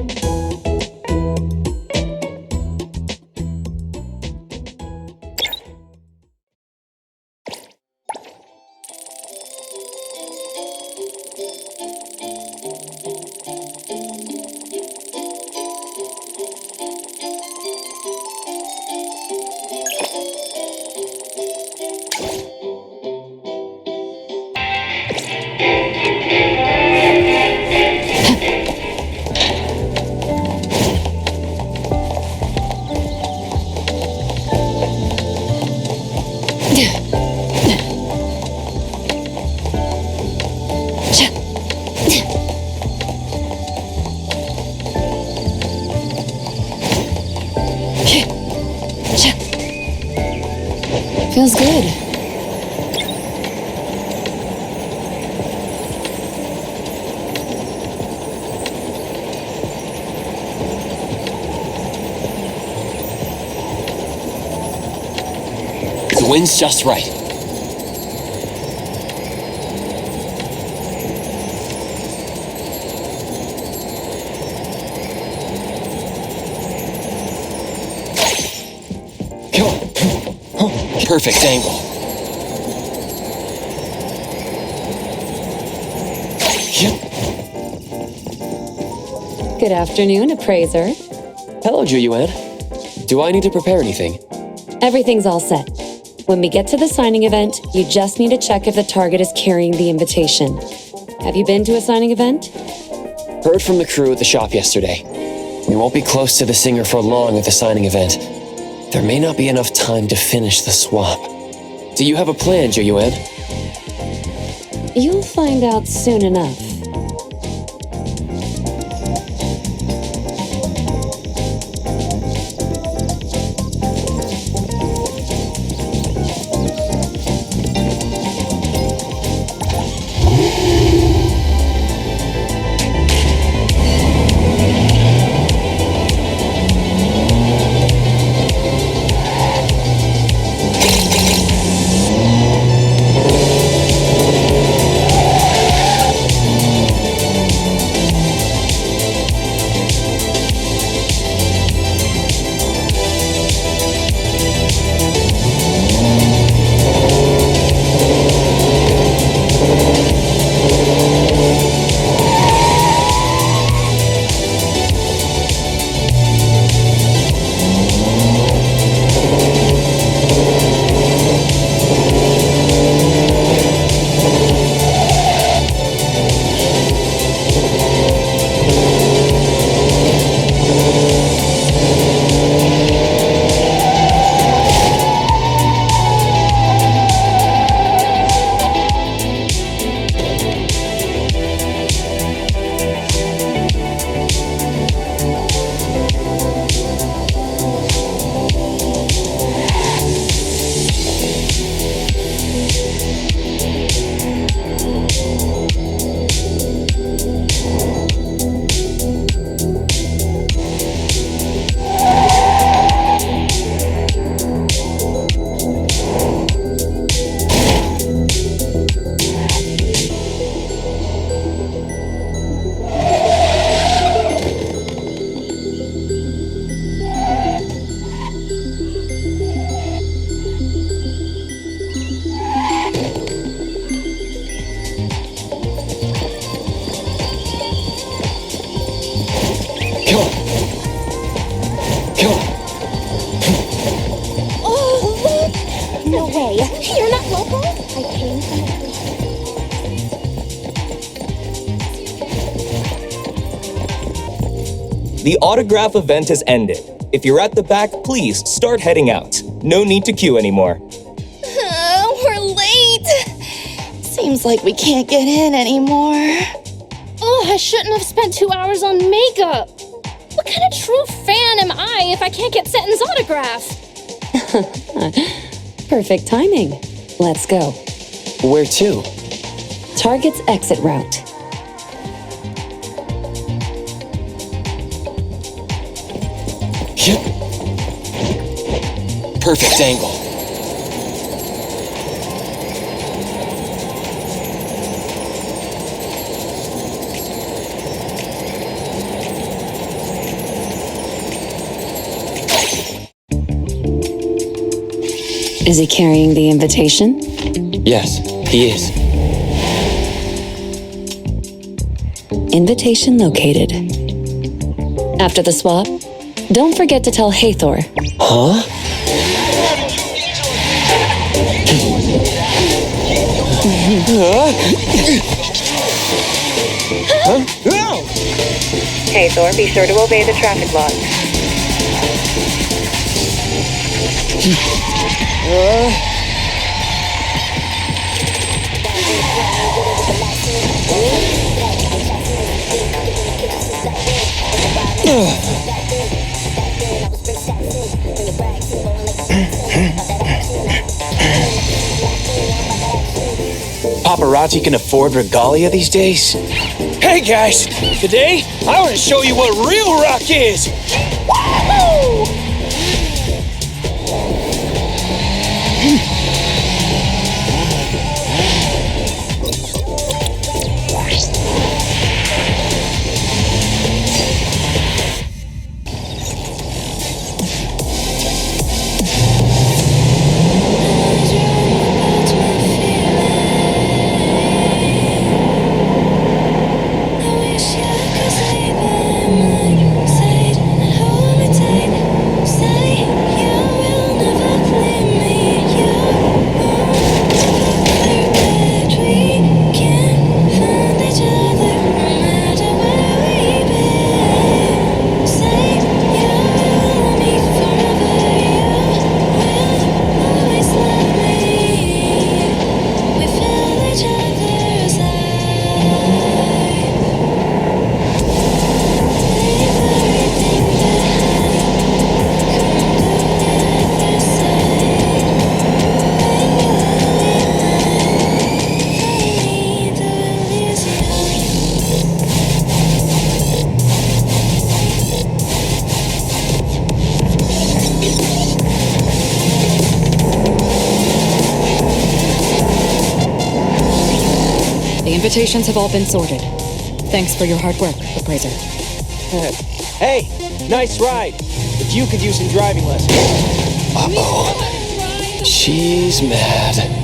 Feels good. The wind's just right. Perfect angle. Good afternoon, appraiser. Hello, Juyuan. Do I need to prepare anything? Everything's all set. When we get to the signing event, you just need to check if the target is carrying the invitation. Have you been to a signing event? Heard from the crew at the shop yesterday. We won't be close to the singer for long at the signing event. There may not be enough time to finish the swap. Do you have a plan, Juyuan? You'll find out soon enough. No way. You're not local? I came from The autograph event has ended. If you're at the back, please start heading out. No need to queue anymore. We're late. Seems like we can't get in anymore. Oh, I shouldn't have spent 2 hours on makeup. What kind of true fan am I if I can't get Seton's autograph? Perfect timing. Let's go. Where to? Target's exit route. Perfect angle. Is he carrying the invitation? Yes, he is. Invitation located. After the swap, don't forget to tell Hethereau. Huh? Hethereau, be sure to obey the traffic laws. Paparazzi can afford regalia these days? Hey guys, today I want to show you what real rock is! Woo! Invitations have all been sorted. Thanks for your hard work, Appraiser. Hey, nice ride. But you could use some driving lessons. Uh-oh. She's mad.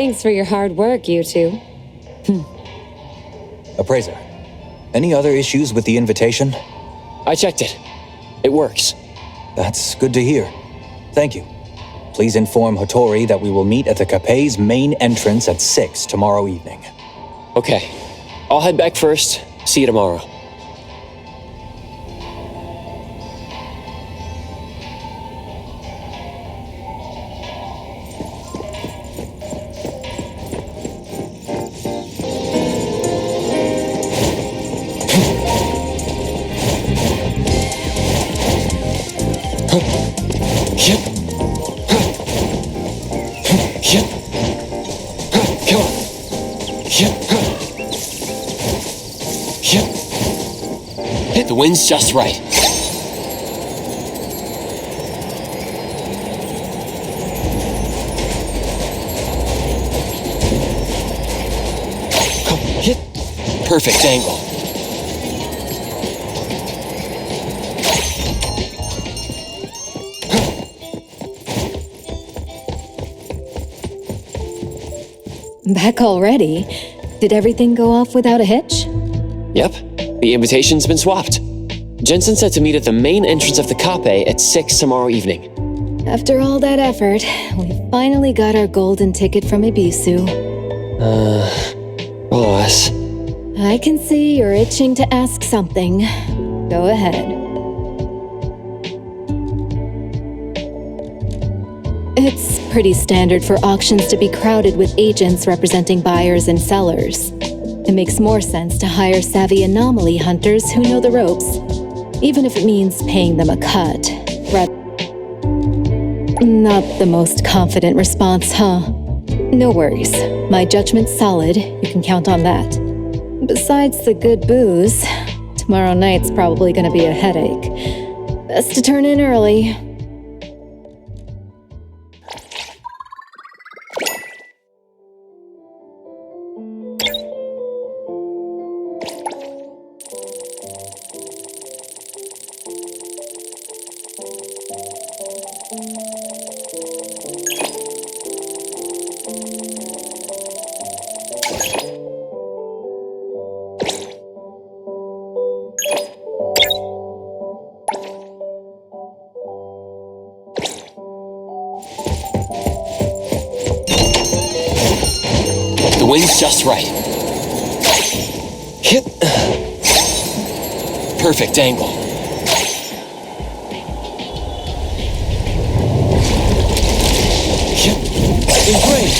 Thanks for your hard work, you two. Appraiser, any other issues with the invitation? I checked it. It works. That's good to hear. Thank you. Please inform Hattori that we will meet at the Capet's main entrance at 6 tomorrow evening. Okay. I'll head back first. See you tomorrow. The wind's just right. Hit. Perfect angle. Back already? Did everything go off without a hitch? Yep. The invitation's been swapped. Jensen said to meet at the main entrance of the Cape at 6 tomorrow evening. After all that effort, we finally got our golden ticket from Ibisu. Boss. I can see you're itching to ask something. Go ahead. It's pretty standard for auctions to be crowded with agents representing buyers and sellers. It makes more sense to hire savvy anomaly hunters who know the ropes, even if it means paying them a cut. Not the most confident response, huh? No worries. My judgment's solid. You can count on that. Besides the good booze, tomorrow night's probably gonna be a headache. Best to turn in early. The wind's just right. Hit. Perfect angle. Hit. Great.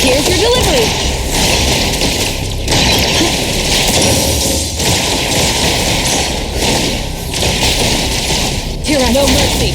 Here's your delivery. Here, no mercy.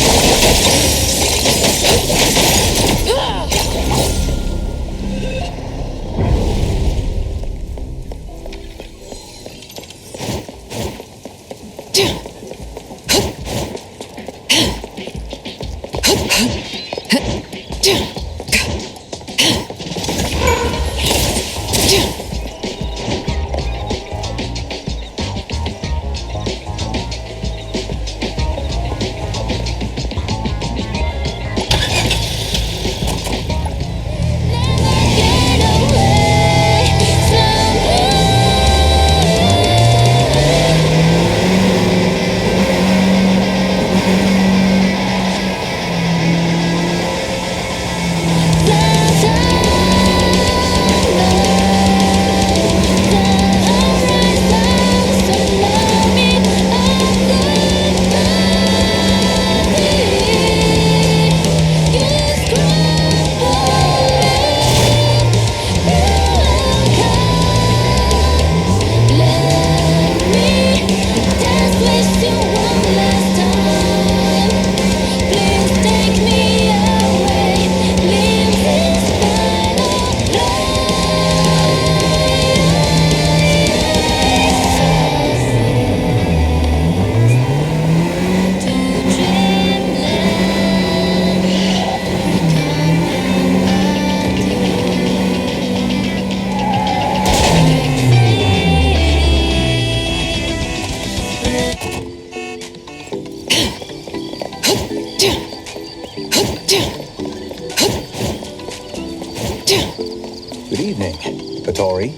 Laboratory,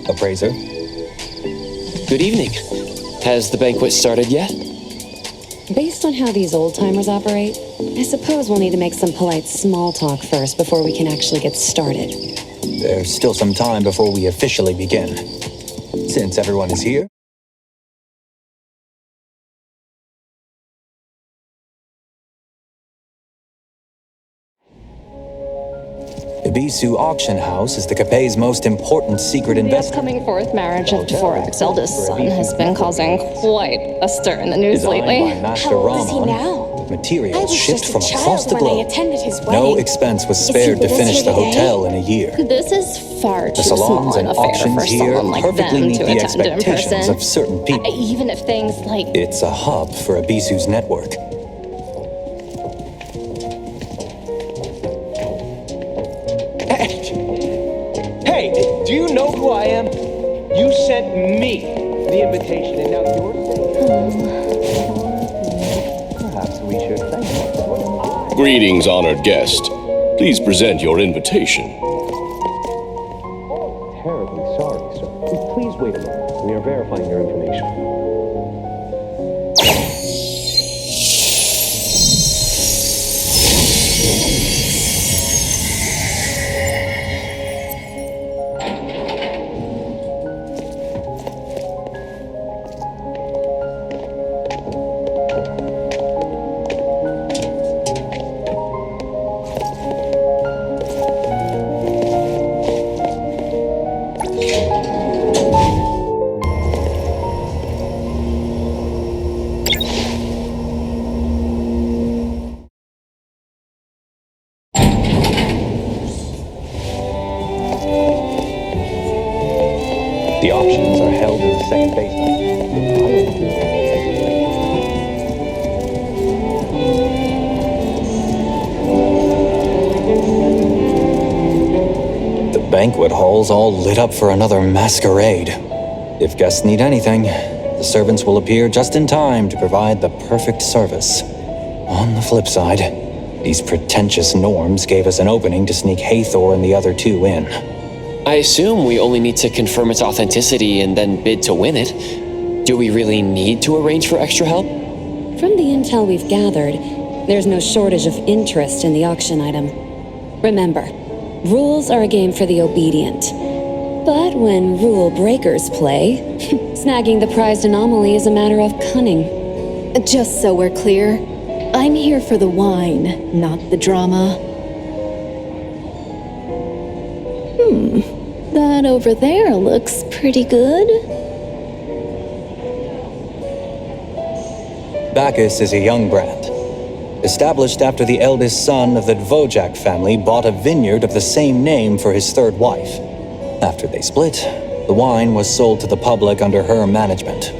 Appraiser. Good evening. Has the banquet started yet? Based on how these old-timers operate, I suppose we'll need to make some polite small talk first before we can actually get started. There's still some time before we officially begin. Since everyone is here, the Bisu Auction House is the Capet's most important secret The investment. upcoming fourth marriage of Dvorak's eldest son has been causing quite a stir in the news Designed lately. by Master How old is he Rahman, now? materials I was shipped just a from child across the when I globe. attended his No wedding. expense was Is he spared to with us finish here the today? hotel in a year. This is far The too small salons an and affair auctions for here someone like perfectly them meet to the attend in expectations person. of certain people. Even if things like It's a hub for Abisu's network. Hey, do you know who I am? You sent me the invitation, and now you're saying... Perhaps we should thank you. Greetings, honored guest. Please present your invitation. Terribly sorry, sir. Please wait a moment. We are verifying your information. The auctions are held in the second basement. The banquet hall's all lit up for another masquerade. If guests need anything, the servants will appear just in time to provide the perfect service. On the flip side, these pretentious norms gave us an opening to sneak Hethereau and the other two in. I assume we only need to confirm its authenticity and then bid to win it. Do we really need to arrange for extra help? From the intel we've gathered, there's no shortage of interest in the auction item. Remember, rules are a game for the obedient. But when rule breakers play, snagging the prized anomaly is a matter of cunning. Just so we're clear, I'm here for the wine, not the drama. That over there looks pretty good. Bacchus is a young brand, established after the eldest son of the Dvorak family bought a vineyard of the same name for his third wife. After they split, the wine was sold to the public under her management.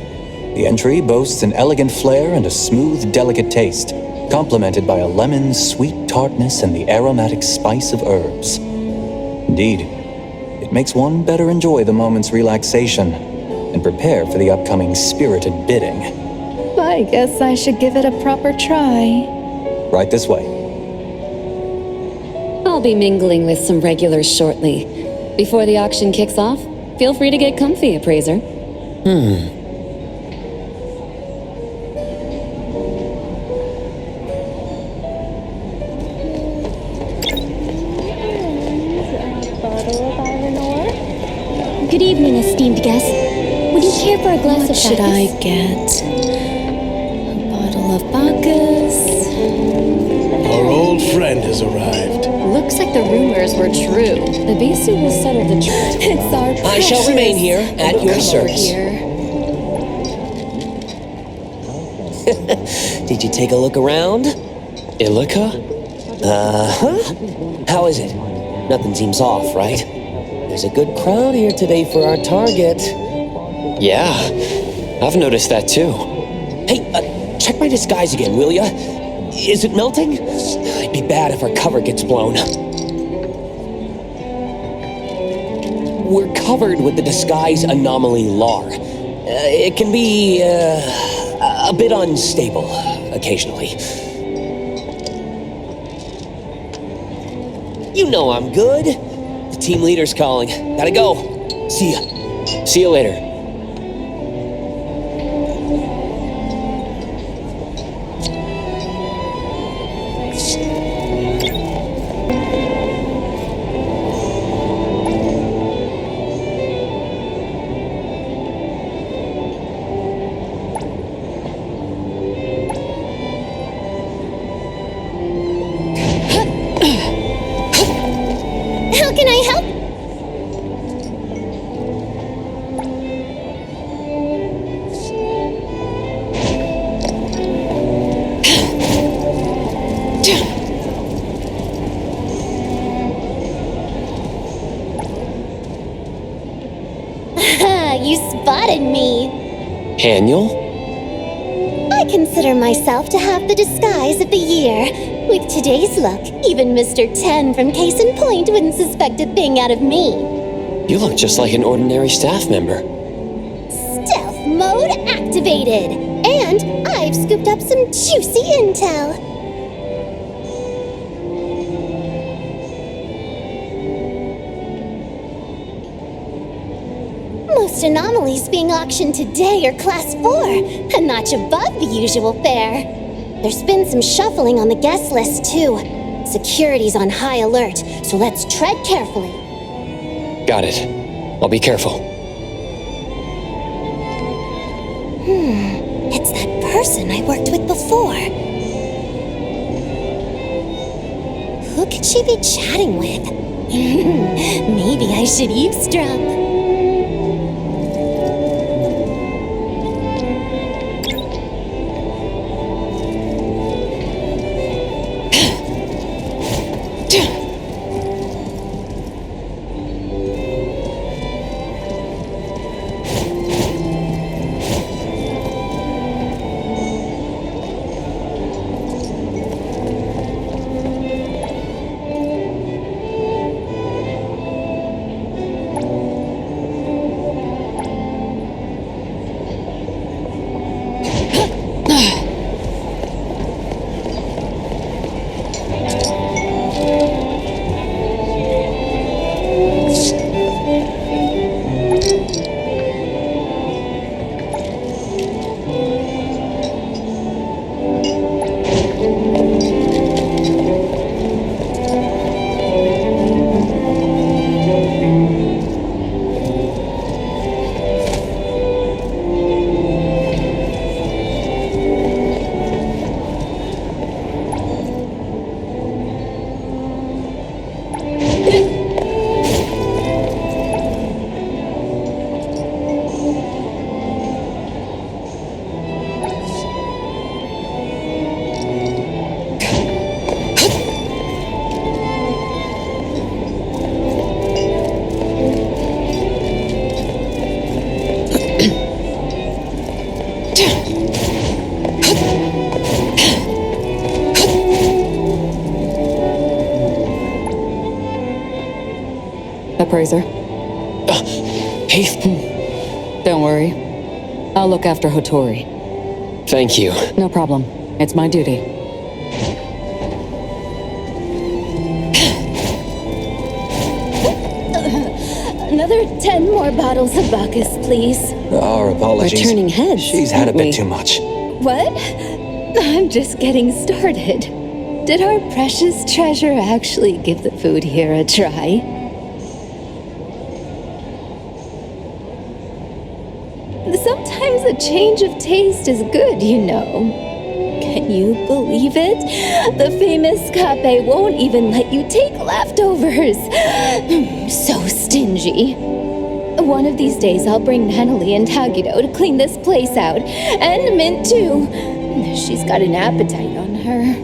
The entry boasts an elegant flair and a smooth, delicate taste, complemented by a lemon's sweet tartness and the aromatic spice of herbs. Indeed, it makes one better enjoy the moment's relaxation and prepare for the upcoming spirited bidding. I guess I should give it a proper try. Right this way. I'll be mingling with some regulars shortly. Before the auction kicks off, feel free to get comfy, Appraiser. Good evening, esteemed guest. Would you care for a glass What of should Bacchus? I get? A bottle of Bacchus. Our old friend has arrived. looks like the rumors were true. The Bisu will settle the truth. It's our precious. I shall remain here at your service. Did you take a look around? Illica? Uh-huh. How is it? Nothing seems off, right? There's a good crowd here today for our target. Yeah, I've noticed that too. Hey, check my disguise again, will ya? Is it melting? It'd be bad if our cover gets blown. We're covered with the disguise Anomaly LAR. It can be, a bit unstable, occasionally. You know I'm good. The team leader's calling. Gotta go. See ya. See you later. How can I help? You spotted me. Haniel? I consider myself to have the disguise of the year. With today's look, even Mr. 10 from Case in Point wouldn't suspect a thing out of me. You look just like an ordinary staff member. Stealth mode activated. And I've scooped up some juicy intel. Most anomalies being auctioned today are Class 4, a notch above the usual fare. There's been some shuffling on the guest list, too. Security's on high alert, so let's tread carefully. Got it. I'll be careful. It's that person I worked with before. Who could she be chatting with? Maybe I should eavesdrop. Appraiser. Hey. Don't worry. I'll look after Hattori. Thank you. No problem. It's my duty. Another 10 more bottles of Bacchus, please. Our apologies. We're turning heads. She's had a bit too much. What? I'm just getting started. Did our precious treasure actually give the food here a try? Sometimes a change of taste is good, you know. Can you believe it? The famous Cape won't even let you take leftovers. So stingy. One of these days I'll bring Anomaly and Tagido to clean this place out. And Mint too. She's got an appetite on her.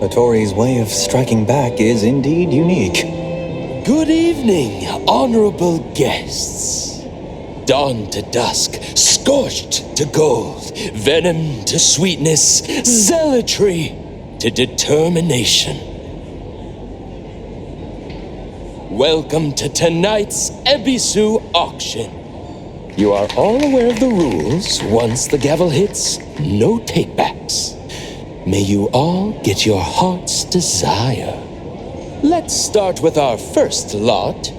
Hattori's way of striking back is indeed unique. Good evening, honorable guests. Dawn to dusk, scorched to gold, venom to sweetness, zealotry to determination. Welcome to tonight's Ebisu auction. You are all aware of the rules. Once the gavel hits, no takebacks. May you all get your heart's desire. Let's start with our first lot.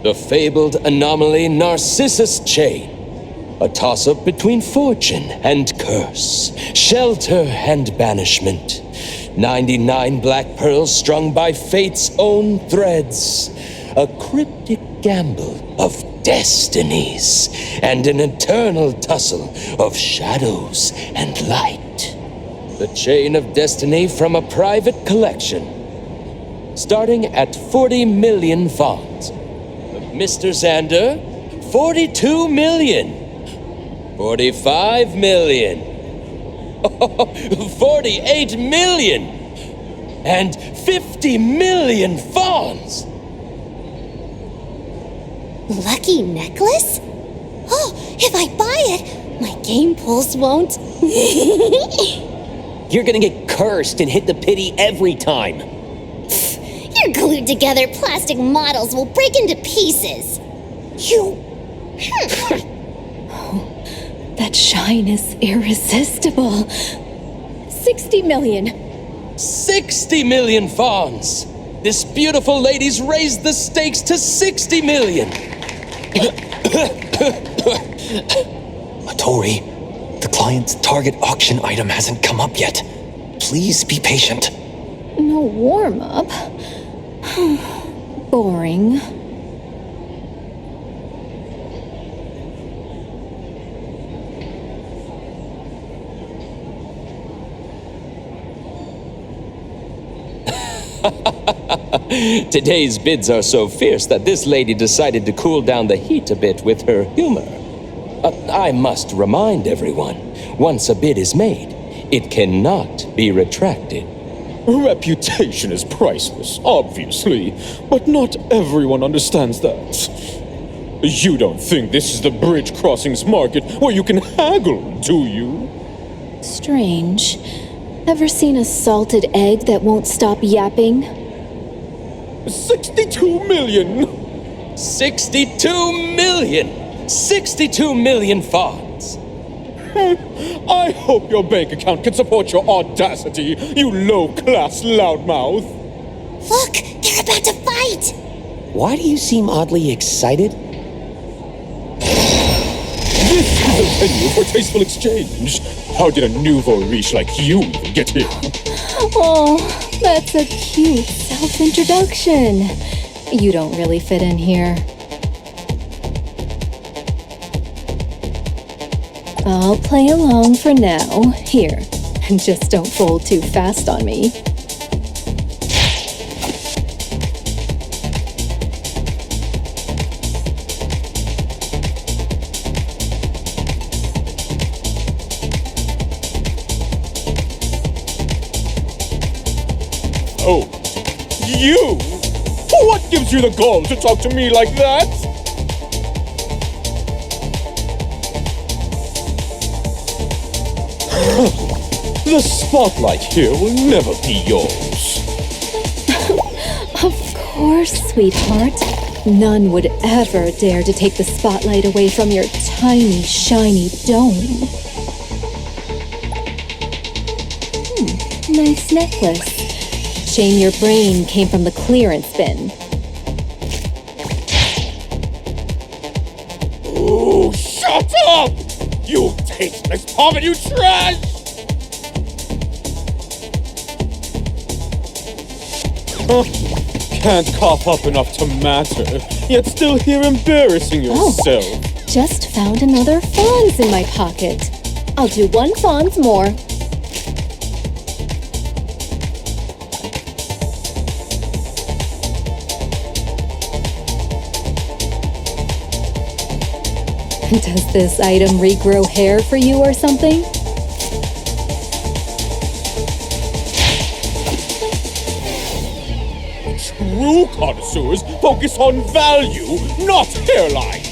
The fabled Anomaly Narcissus chain. A toss-up between fortune and curse, shelter and banishment. 99 black pearls strung by fate's own threads. A cryptic gamble of destinies, and an eternal tussle of shadows and light. The chain of destiny from a private collection. Starting at 40 million fonts. Mr. Xander, 42 million. 45 million. 48 million. And 50 million fawns. Lucky necklace? Oh, if I buy it, my game pulse won't. You're gonna get cursed and hit the pity every time. Your glued together plastic models will break into pieces. That shine is irresistible. 60 million. 60 million fawns! This beautiful lady's raised the stakes to 60 million! Tori, the client's target auction item hasn't come up yet. Please be patient. No warm-up? Boring. Today's bids are so fierce that this lady decided to cool down the heat a bit with her humor. I must remind everyone, once a bid is made, it cannot be retracted. Reputation is priceless, obviously, but not everyone understands that. You don't think this is the bridge crossings market where you can haggle, do you? Strange. Ever seen a salted egg that won't stop yapping? 62 million! 62 million! 62 million fawns! I hope your bank account can support your audacity, you low-class loudmouth! Look, they're about to fight! Why do you seem oddly excited? This is a venue for tasteful exchange. How did a nouveau riche like you even get here? Oh, that's a cute self-introduction. You don't really fit in here. I'll play along for now. Here, just don't fold too fast on me. Oh, you? What gives you the gall to talk to me like that? The spotlight here will never be yours. Of course, sweetheart. None would ever dare to take the spotlight away from your tiny, shiny dome. Nice necklace. Shame your brain came from the clearance bin. Oh, shut up! You tasteless poverty, you trash! Can't cough up enough to matter, yet still here embarrassing yourself. Oh, just found another Fonz in my pocket. I'll do one Fonz more. Does this item regrow hair for you or something? True connoisseurs focus on value, not hairlines.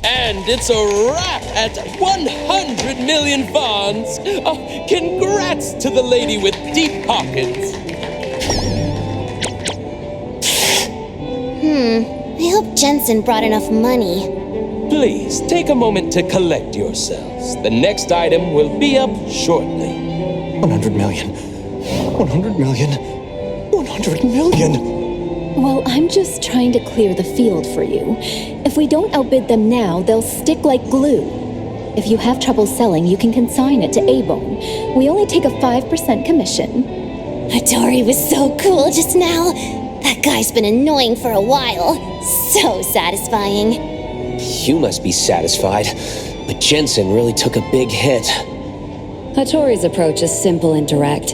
And it's a wrap at 100 million fawns. Oh, congrats to the lady with deep pockets. Jensen brought enough money. Please, take a moment to collect yourselves. The next item will be up shortly. 100 million. 100 million. 100 million. Well, I'm just trying to clear the field for you. If we don't outbid them now, they'll stick like glue. If you have trouble selling, you can consign it to Eibon. We only take a 5% commission. Hattori was so cool just now. That guy's been annoying for a while. So satisfying. You must be satisfied, but Jensen really took a big hit. Hattori's approach is simple and direct,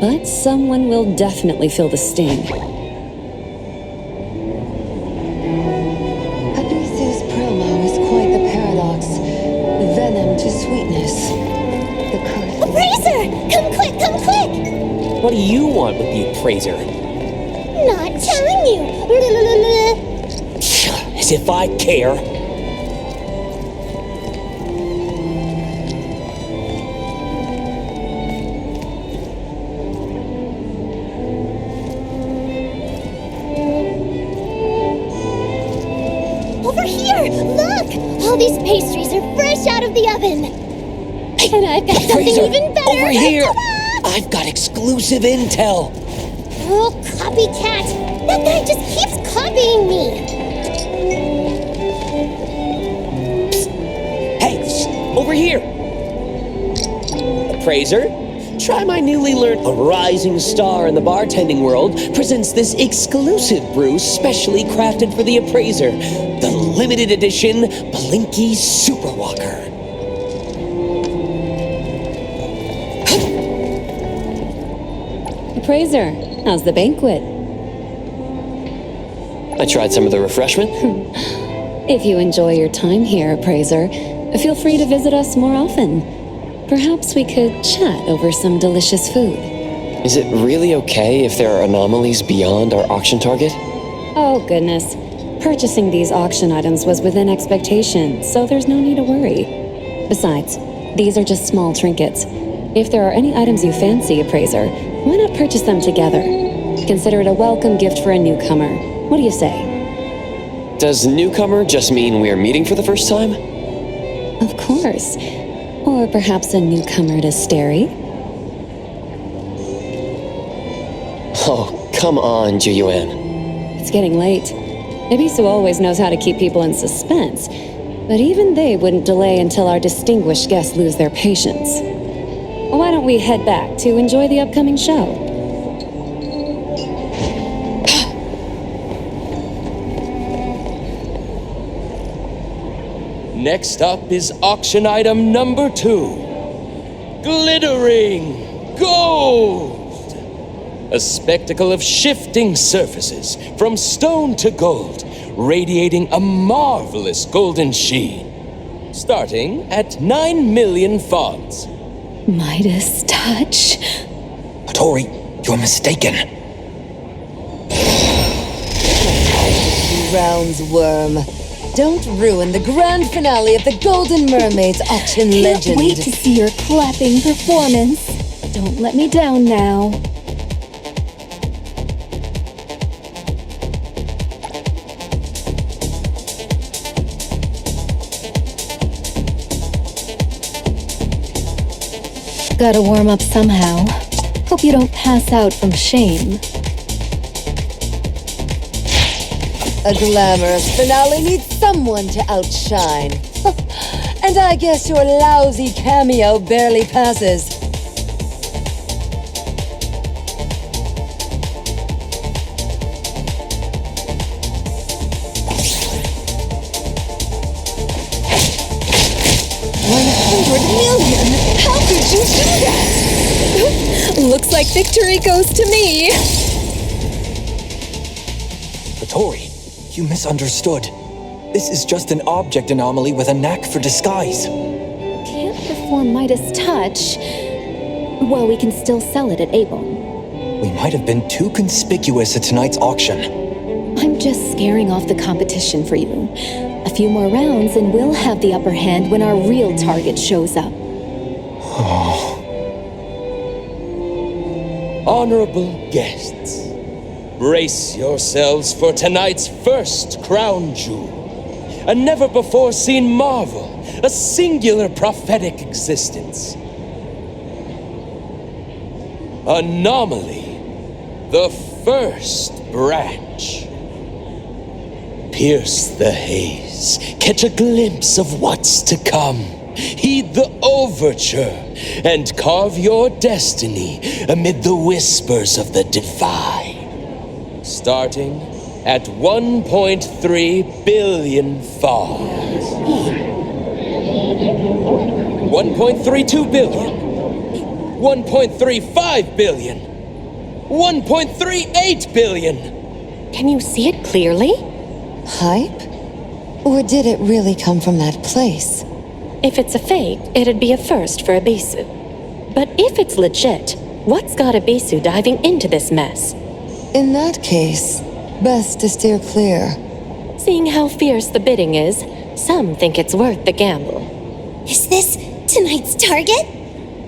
but someone will definitely feel the sting. Abusive's promo is quite the paradox. Venom to sweetness. The curse. Appraiser! Come quick, come quick! What do you want with the appraiser? Not telling you. As if I care. Over here! Look! All these pastries are fresh out of the oven. And I've got something Appraiser, even better. over here! I've got exclusive intel. Oh, copycat! That guy just keeps copying me. Hey, over here! Appraiser, try my newly learned A Rising Star in the bartending world presents this exclusive brew specially crafted for the appraiser, the limited edition Blinky Super Walker. Appraiser, how's the banquet? I tried some of the refreshment. If you enjoy your time here, Appraiser, feel free to visit us more often. Perhaps we could chat over some delicious food. Is it really okay if there are anomalies beyond our auction target? Oh, goodness. Purchasing these auction items was within expectation, so there's no need to worry. Besides, these are just small trinkets. If there are any items you fancy, Appraiser, why not purchase them together? Consider it a welcome gift for a newcomer. What do you say? Does newcomer just mean we're meeting for the first time? Of course. Or perhaps a newcomer to Steri? Oh, come on, Juyuan. It's getting late. Ebisu always knows how to keep people in suspense, but even they wouldn't delay until our distinguished guests lose their patience. Why don't we head back to enjoy the upcoming show? Next up is auction item number 2. Glittering gold! A spectacle of shifting surfaces, from stone to gold, radiating a marvelous golden sheen. Starting at 9 million fonds. Midas touch? Hattori, you're mistaken. Rounds worm. Don't ruin the grand finale of the Golden Mermaid's auction legend. Can't wait to see your clapping performance. Don't let me down now. Gotta warm up somehow. Hope you don't pass out from shame. A glamorous finale needs someone to outshine. And I guess your lousy cameo barely passes. $100 million? How could you do that? Looks like victory goes to me. Hattori, you misunderstood. This is just an object anomaly with a knack for disguise. Can't perform Midas touch. Well, we can still sell it at Eibon. We might have been too conspicuous at tonight's auction. I'm just scaring off the competition for you. A few more rounds and we'll have the upper hand when our real target shows up. Honorable guests, Brace yourselves for tonight's first crown jewel. A never-before-seen marvel, a singular prophetic existence. Anomaly, the first branch. Pierce the haze, catch a glimpse of what's to come. Heed the overture, and carve your destiny amid the whispers of the divine. Starting at 1.3 billion fars. 1.32 billion. 1.35 billion. 1.38 billion. Can you see it clearly? Hype? Or did it really come from that place? If it's a fake, it'd be a first for Ebisu. But if it's legit, what's got Ebisu diving into this mess? In that case, best to steer clear. Seeing how fierce the bidding is, some think it's worth the gamble. Is this tonight's target?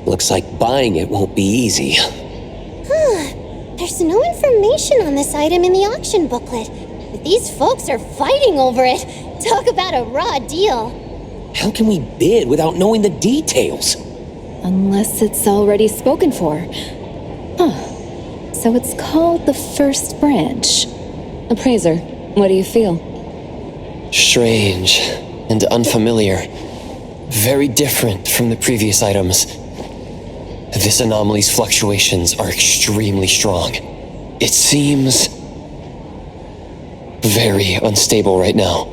Looks like buying it won't be easy. There's no information on this item in the auction booklet. But these folks are fighting over it. Talk about a raw deal. How can we bid without knowing the details? Unless it's already spoken for. Huh. So it's called the first branch. Appraiser, what do you feel? Strange and unfamiliar. Very different from the previous items. This anomaly's fluctuations are extremely strong. It seems very unstable right now.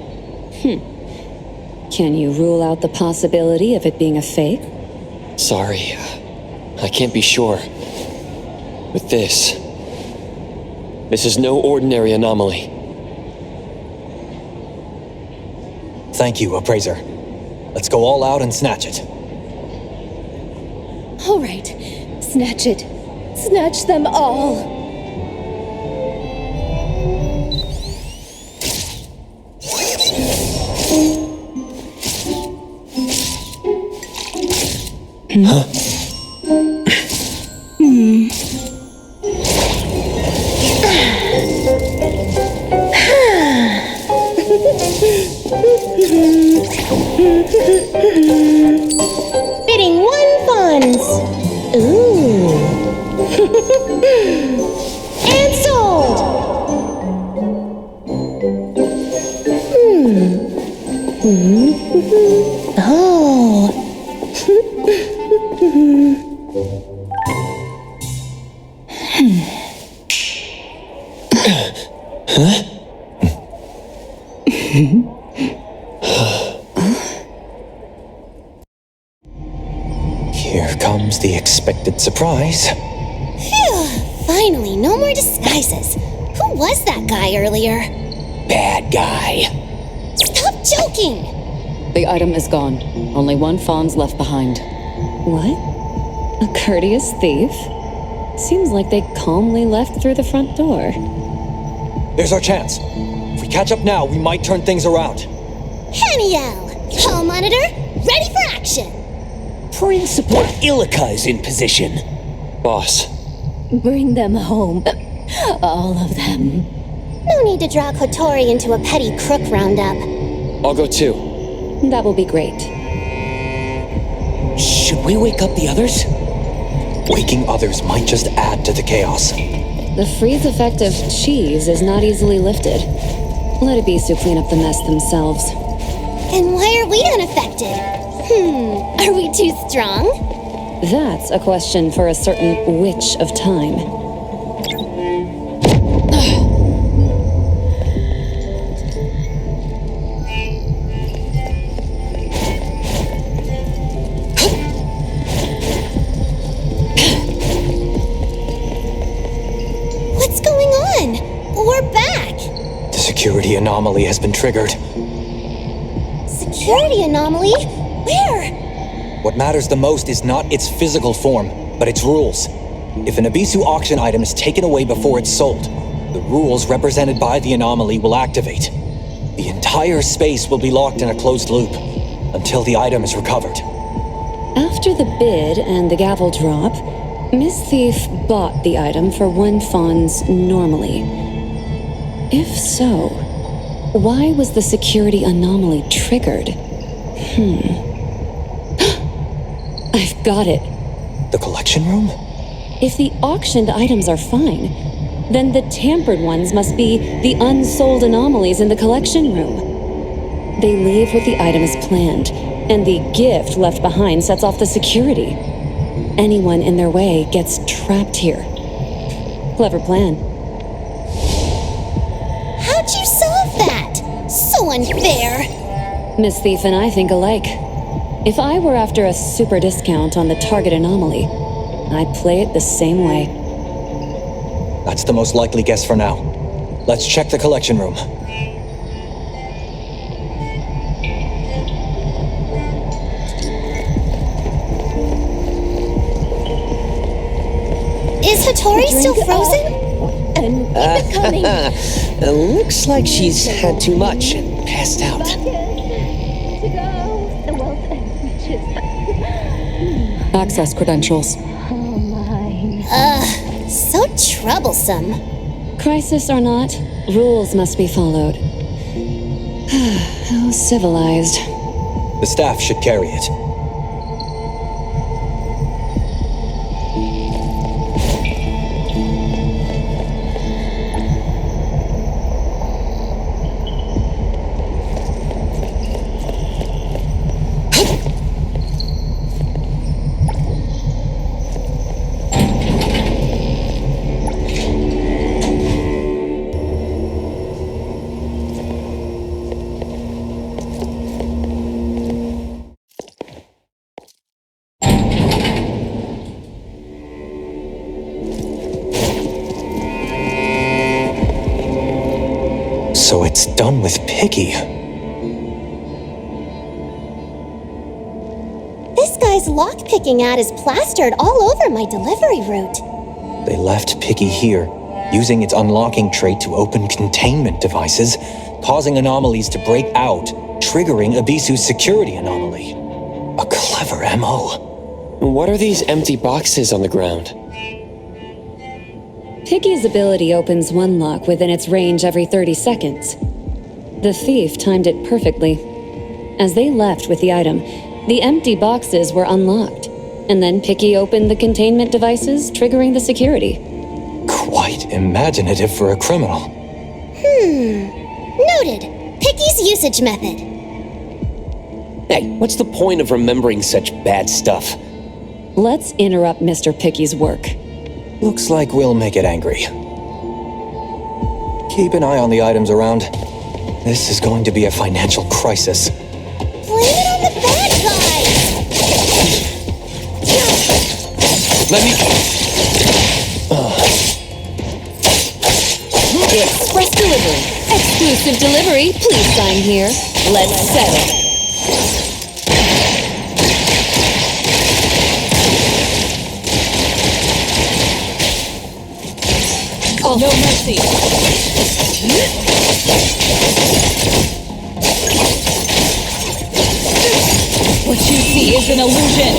Can you rule out the possibility of it being a fake? Sorry, I can't be sure. But this is no ordinary anomaly. Thank you, Appraiser. Let's go all out and snatch it. All right, snatch it. Snatch them all. Huh? Bidding 1 funds. Ooh. And sold. Oh. Here comes the expected surprise. Phew. Finally, no more disguises. Who was that guy earlier? Bad guy. Stop joking! The item is gone. Only 1 fawn's left behind. What? A courteous thief? Seems like they calmly left through the front door. There's our chance. If we catch up now, we might turn things around. Haniel! Hall monitor, ready for action! Principal Illica is in position. Boss. Bring them home. All of them. No need to draw Kotori into a petty crook roundup. I'll go too. That will be great. Should we wake up the others? Waking others might just add to the chaos. The freeze effect of cheese is not easily lifted. Let Ebisu clean up the mess themselves. And why are we unaffected? Are we too strong? That's a question for a certain witch of time. What's going on? We're back! The security anomaly has been triggered. Security anomaly? Where? What matters the most is not its physical form, but its rules. If an Ebisu auction item is taken away before it's sold, the rules represented by the anomaly will activate. The entire space will be locked in a closed loop until the item is recovered. After the bid and the gavel drop, Miss Thief bought the item for 1 fawn's normally. If so, why was the security anomaly triggered? I've got it. The collection room? If the auctioned items are fine, then the tampered ones must be the unsold anomalies in the collection room. They leave with the item as planned, and the gift left behind sets off the security. Anyone in their way gets trapped here. Clever plan. How'd you solve that? So unfair. Miss Thief and I think alike. If I were after a super discount on the target anomaly, I'd play it the same way. That's the most likely guess for now. Let's check the collection room. Is Hattori still frozen? And keep it coming. Looks like she's had too much and passed out. Access credentials. So troublesome. Crisis or not, rules must be followed. How civilized. The staff should carry it. So it's done with Picky. This guy's lockpicking ad is plastered all over my delivery route. They left Picky here, using its unlocking trait to open containment devices, causing anomalies to break out, triggering Abisu's security anomaly. A clever MO. What are these empty boxes on the ground? Piggy's ability opens one lock within its range every 30 seconds. The thief timed it perfectly. As they left with the item, the empty boxes were unlocked, and then Picky opened the containment devices, triggering the security. Quite imaginative for a criminal. Noted. Picky's usage method. Hey, what's the point of remembering such bad stuff? Let's interrupt Mr. Picky's work. Looks like we'll make it angry. Keep an eye on the items around. This is going to be a financial crisis. Blame it on the bad guys! Let me... Express delivery. Exclusive delivery. Please sign here. Let's settle. Oh, no mercy. What you see is an illusion.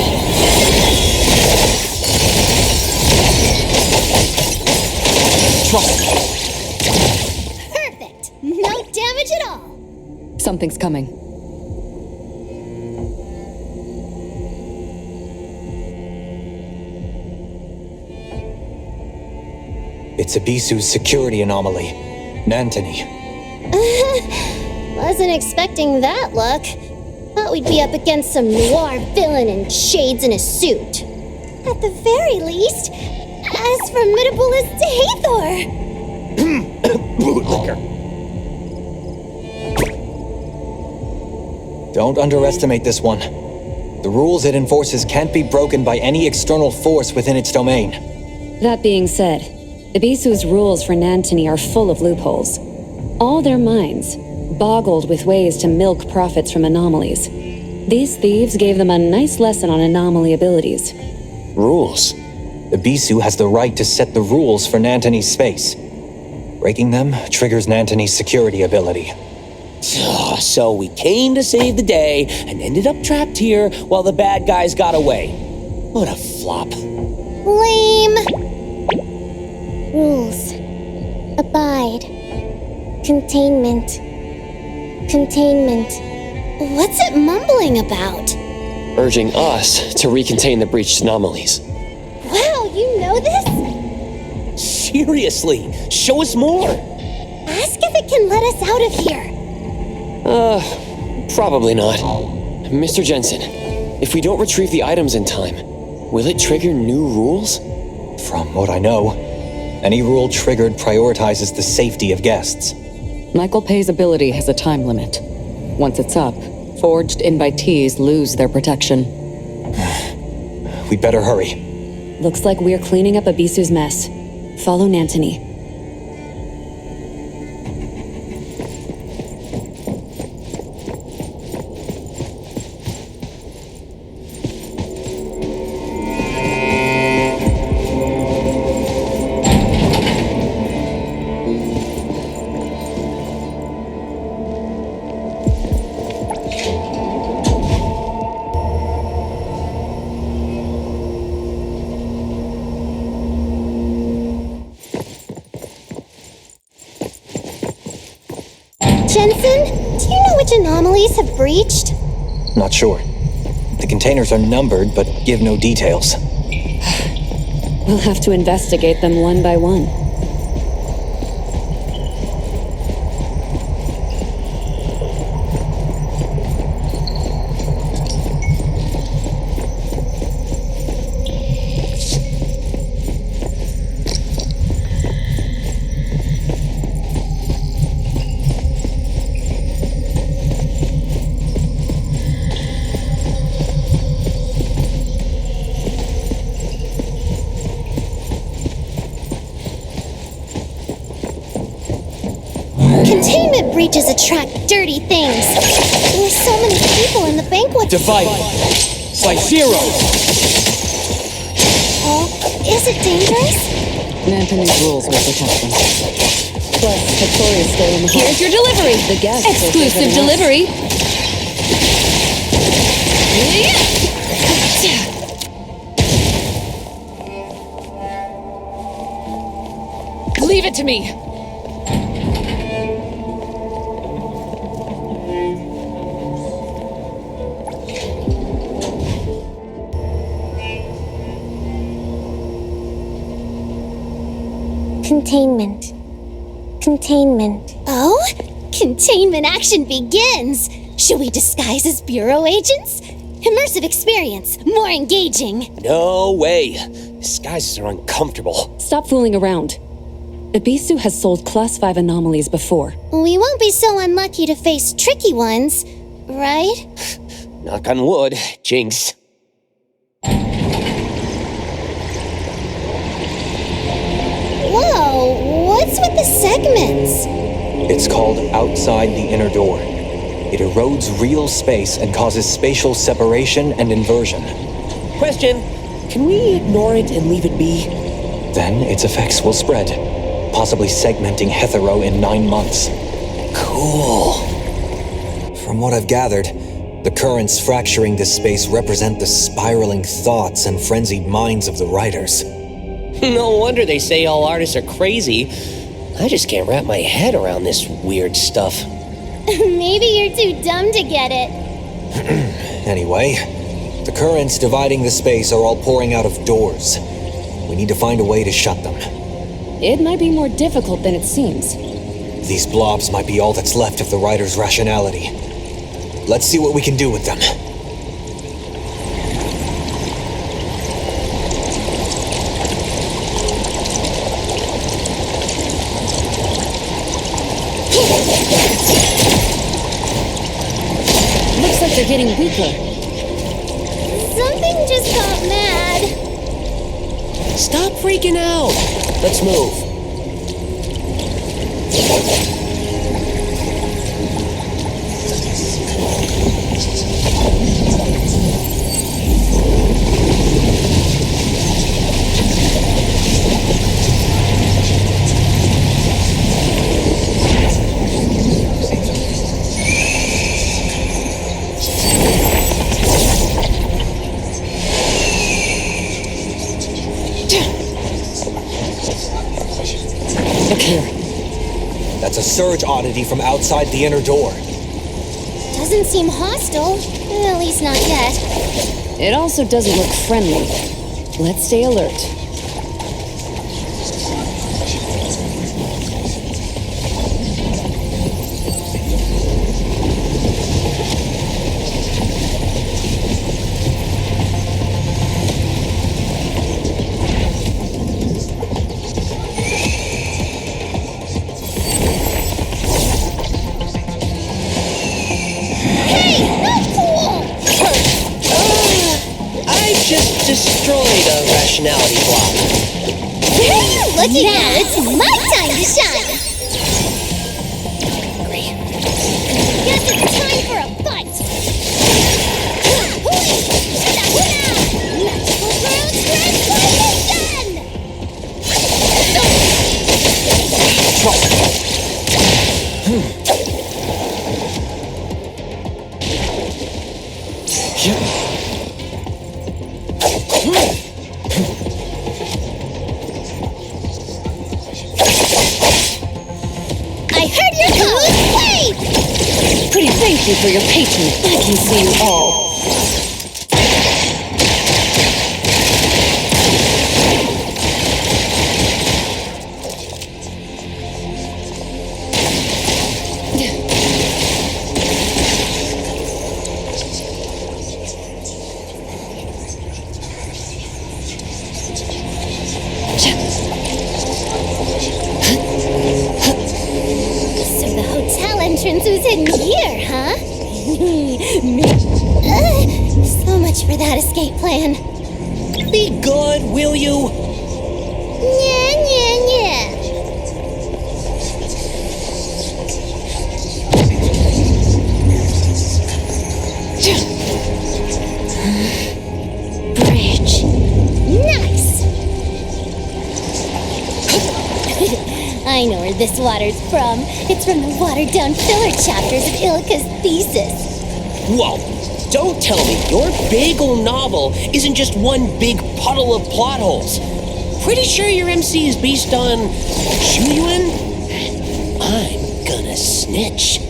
Trust me. Perfect. No damage at all. Something's coming. It's Abisu's security anomaly. Nantony. Wasn't expecting that luck. Thought we'd be up against some noir villain in shades in a suit. At the very least, as formidable as Hethereau. Bootlicker. Don't underestimate this one. The rules it enforces can't be broken by any external force within its domain. That being said, Abisu's rules for Nantony are full of loopholes. All their minds, boggled with ways to milk profits from anomalies. These thieves gave them a nice lesson on anomaly abilities. Rules? Abisu has the right to set the rules for Nantony's space. Breaking them triggers Nantony's security ability. So we came to save the day and ended up trapped here while the bad guys got away. What a flop. Lame. Rules. Abide. Containment. Containment. What's it mumbling about? Urging us to recontain the breached anomalies. Wow, you know this? Seriously, show us more. Ask if it can let us out of here. Probably not. Mr. Jensen, if we don't retrieve the items in time, will it trigger new rules? From what I know, any rule triggered prioritizes the safety of guests. Michael Pay's ability has a time limit. Once it's up, forged invitees lose their protection. We'd better hurry. Looks like we're cleaning up Abisu's mess. Follow Nantony. Jensen, do you know which anomalies have breached? Not sure. The containers are numbered, but give no details. We'll have to investigate them one by one. Containment breaches attract dirty things. There's so many people in the banquet. Divide. Zero. Oh, is it dangerous? Nantony's rules will protect them. Plus, Victoria's still in the hall. Here's your delivery. The guests will Exclusive take it delivery. Leave it to me. Containment. Containment. Oh? Containment action begins! Should we disguise as bureau agents? Immersive experience, more engaging. No way. Disguises are uncomfortable. Stop fooling around. Abisu has sold Class 5 anomalies before. We won't be so unlucky to face tricky ones, right? Knock on wood, Jinx. Whoa, what's with the segments? It's called outside the inner door. It erodes real space and causes spatial separation and inversion. Question, can we ignore it and leave it be? Then its effects will spread, possibly segmenting Hethereau in 9 months. Cool. From what I've gathered, the currents fracturing this space represent the spiraling thoughts and frenzied minds of the writers. No wonder they say all artists are crazy. I just can't wrap my head around this weird stuff. Maybe you're too dumb to get it. Anyway, the currents dividing the space are all pouring out of doors. We need to find a way to shut them. It might be more difficult than it seems. These blobs might be all that's left of the writer's rationality. Let's see what we can do with them. Looks like they're getting weaker. Something just got mad. Stop freaking out. Let's move. a surge oddity from outside the inner door. Doesn't seem hostile. At least not yet. It also doesn't look friendly. Let's stay alert. Destroyed a rationality block. Looky now, it's my time to shine! Guess it's time for a fight! Magical Ground Transformation! I heard your call! Wait! Pretty thank you for your patronage. I can see you all. Entrance was hidden here, huh? So much for that escape plan. Be good, will you? Yeah. Bridge. Nice! I know where this water's from. It's from the watered-down filler chapters of Ilika's thesis. Whoa! Don't tell me your big ol' novel isn't just one big puddle of plot holes. Pretty sure your MC is based on Chuyuan? I'm gonna snitch.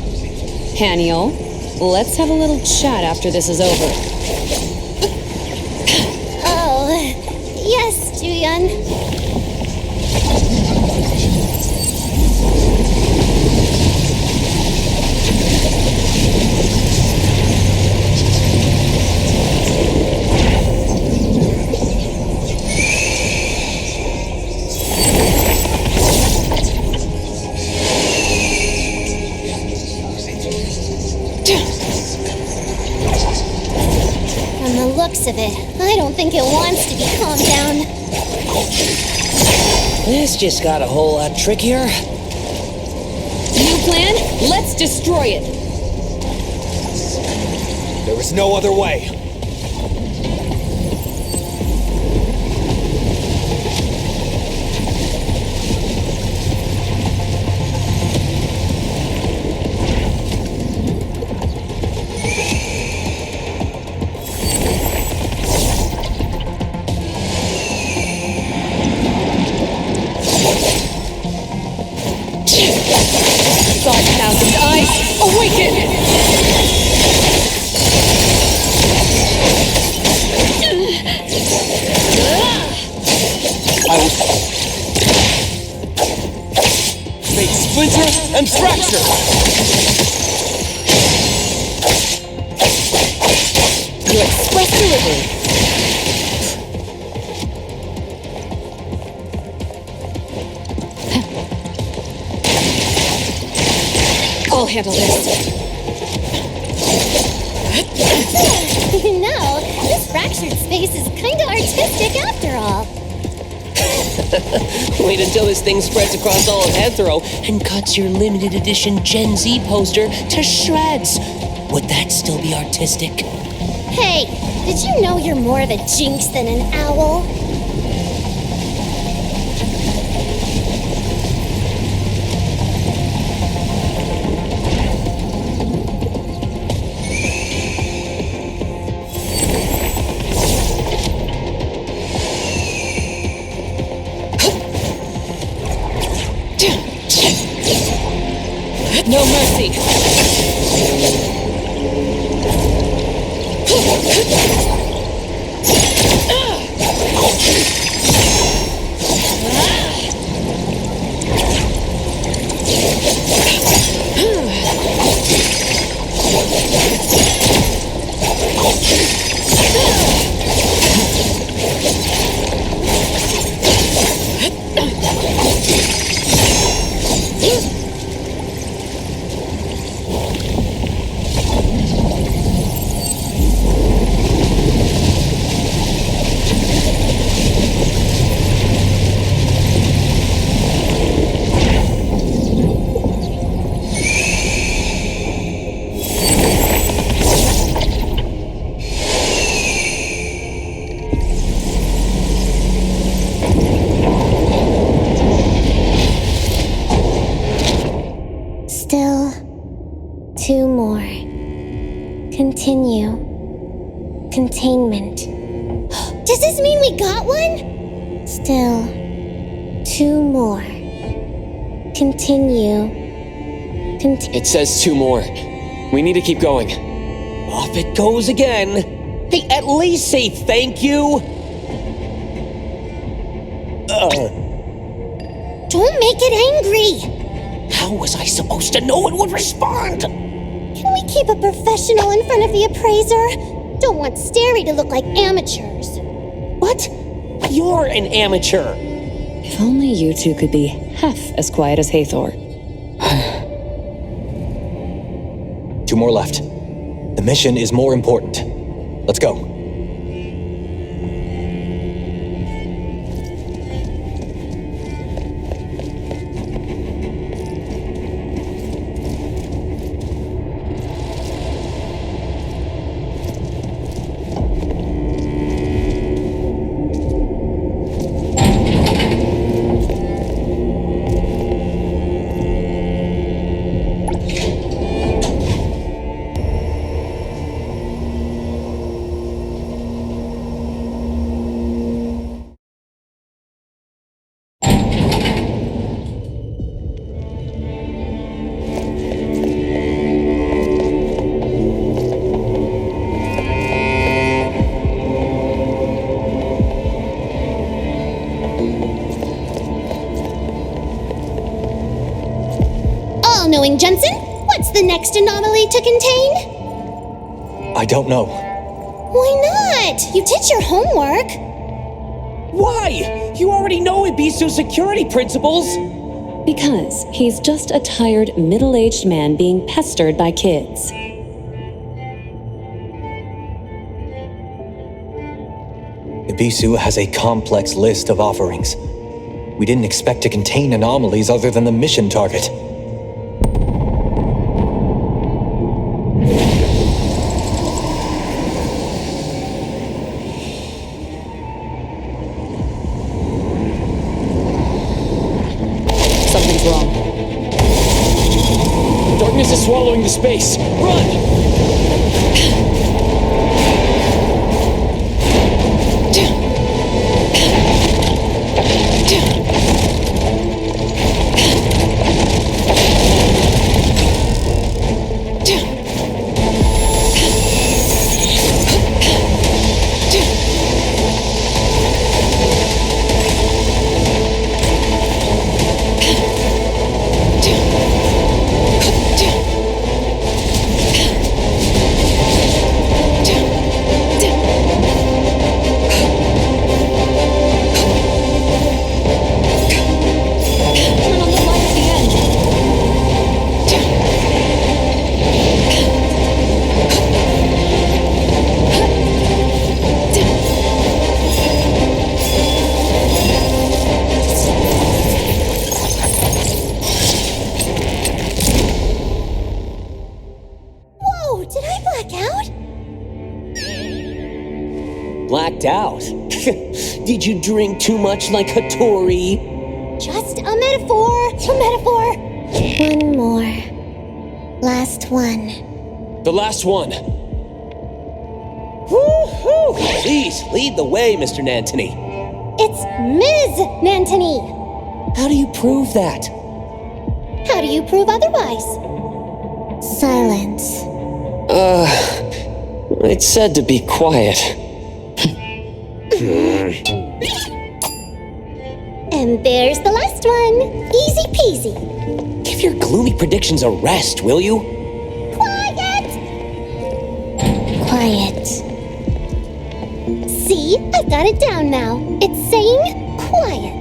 Haniel, let's have a little chat after this is over. Oh, yes, Chuyuan. Looks of it, I don't think it wants to be calmed down. This just got a whole lot trickier. New plan? Let's destroy it. There was no other way. Thousand eyes, awaken! Fate splinter and fracture! Your express delivery. I'll handle this. No, this fractured space is kinda artistic after all. Wait until this thing spreads across all of Hethereau and cuts your limited edition Gen Z poster to shreds. Would that still be artistic? Hey, did you know you're more of a jinx than an owl? No mercy. Still 2 more. Continue. Containment. Does this mean we got one? Still 2 more. Continue. It says 2 more. We need to keep going. Off it goes again. Hey, at least say thank you. Don't make it angry. How was I supposed to know it would respond? Can we keep a professional in front of the appraiser? Don't want Stary to look like amateurs. What? You're an amateur. If only you two could be half as quiet as Hethereau. 2 more left. The mission is more important. Let's go. All-knowing Jensen, what's the next anomaly to contain? I don't know. Why not? You did your homework. Why? You already know Ibizu's security principles. Because he's just a tired, middle-aged man being pestered by kids. Ibizu has a complex list of offerings. We didn't expect to contain anomalies other than the mission target. Something's wrong. Darkness is swallowing the space. Run! Blacked out? Did you drink too much like Hattori? Just a metaphor. A metaphor. 1 more. Last one. The last one. Woo-hoo! Please, lead the way, Mr. Nantony. It's Ms. Nantony. How do you prove that? How do you prove otherwise? Silence. It said to be quiet. And there's the last one. Easy peasy. Give your gloomy predictions a rest, will you? Quiet! Quiet. See? I've got it down now. It's saying quiet.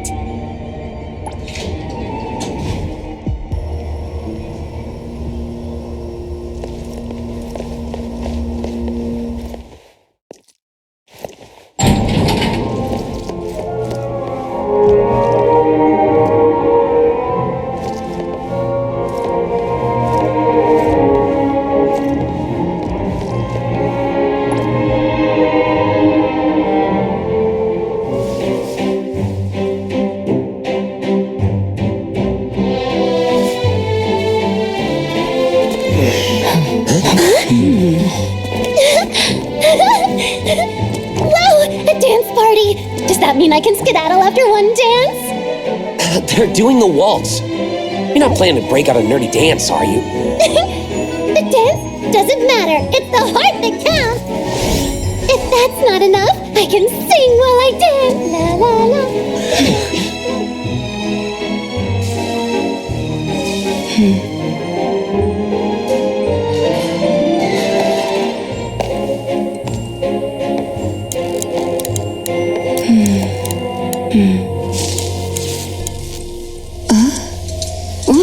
I can skedaddle after one dance? They're doing the waltz. You're not planning to break out a nerdy dance, are you? The dance doesn't matter. It's the heart that counts. If that's not enough, I can sing while I dance. La la la.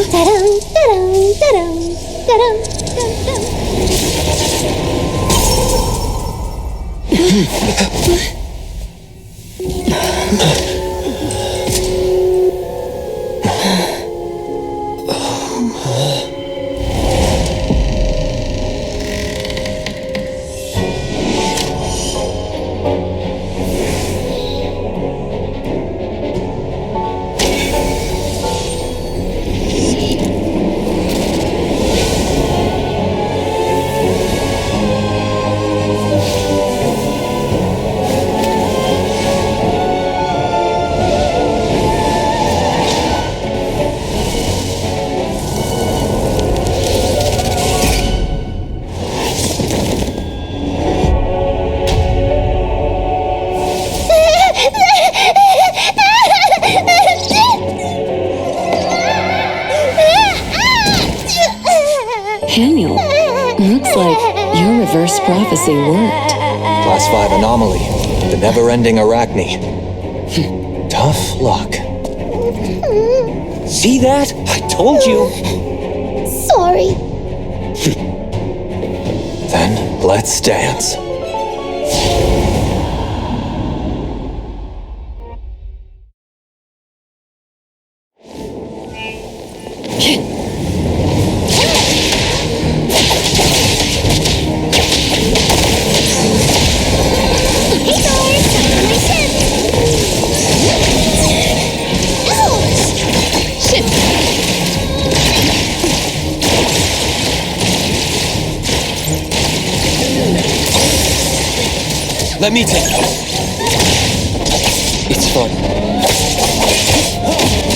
Da-dum, da-dum, da-dum, da-dum, da-dum. Haniel, looks like your reverse prophecy worked. Class 5 Anomaly, the never-ending Arachne. Tough luck. See that? I told you. Sorry. Then let's dance. Let me take it. It's fun.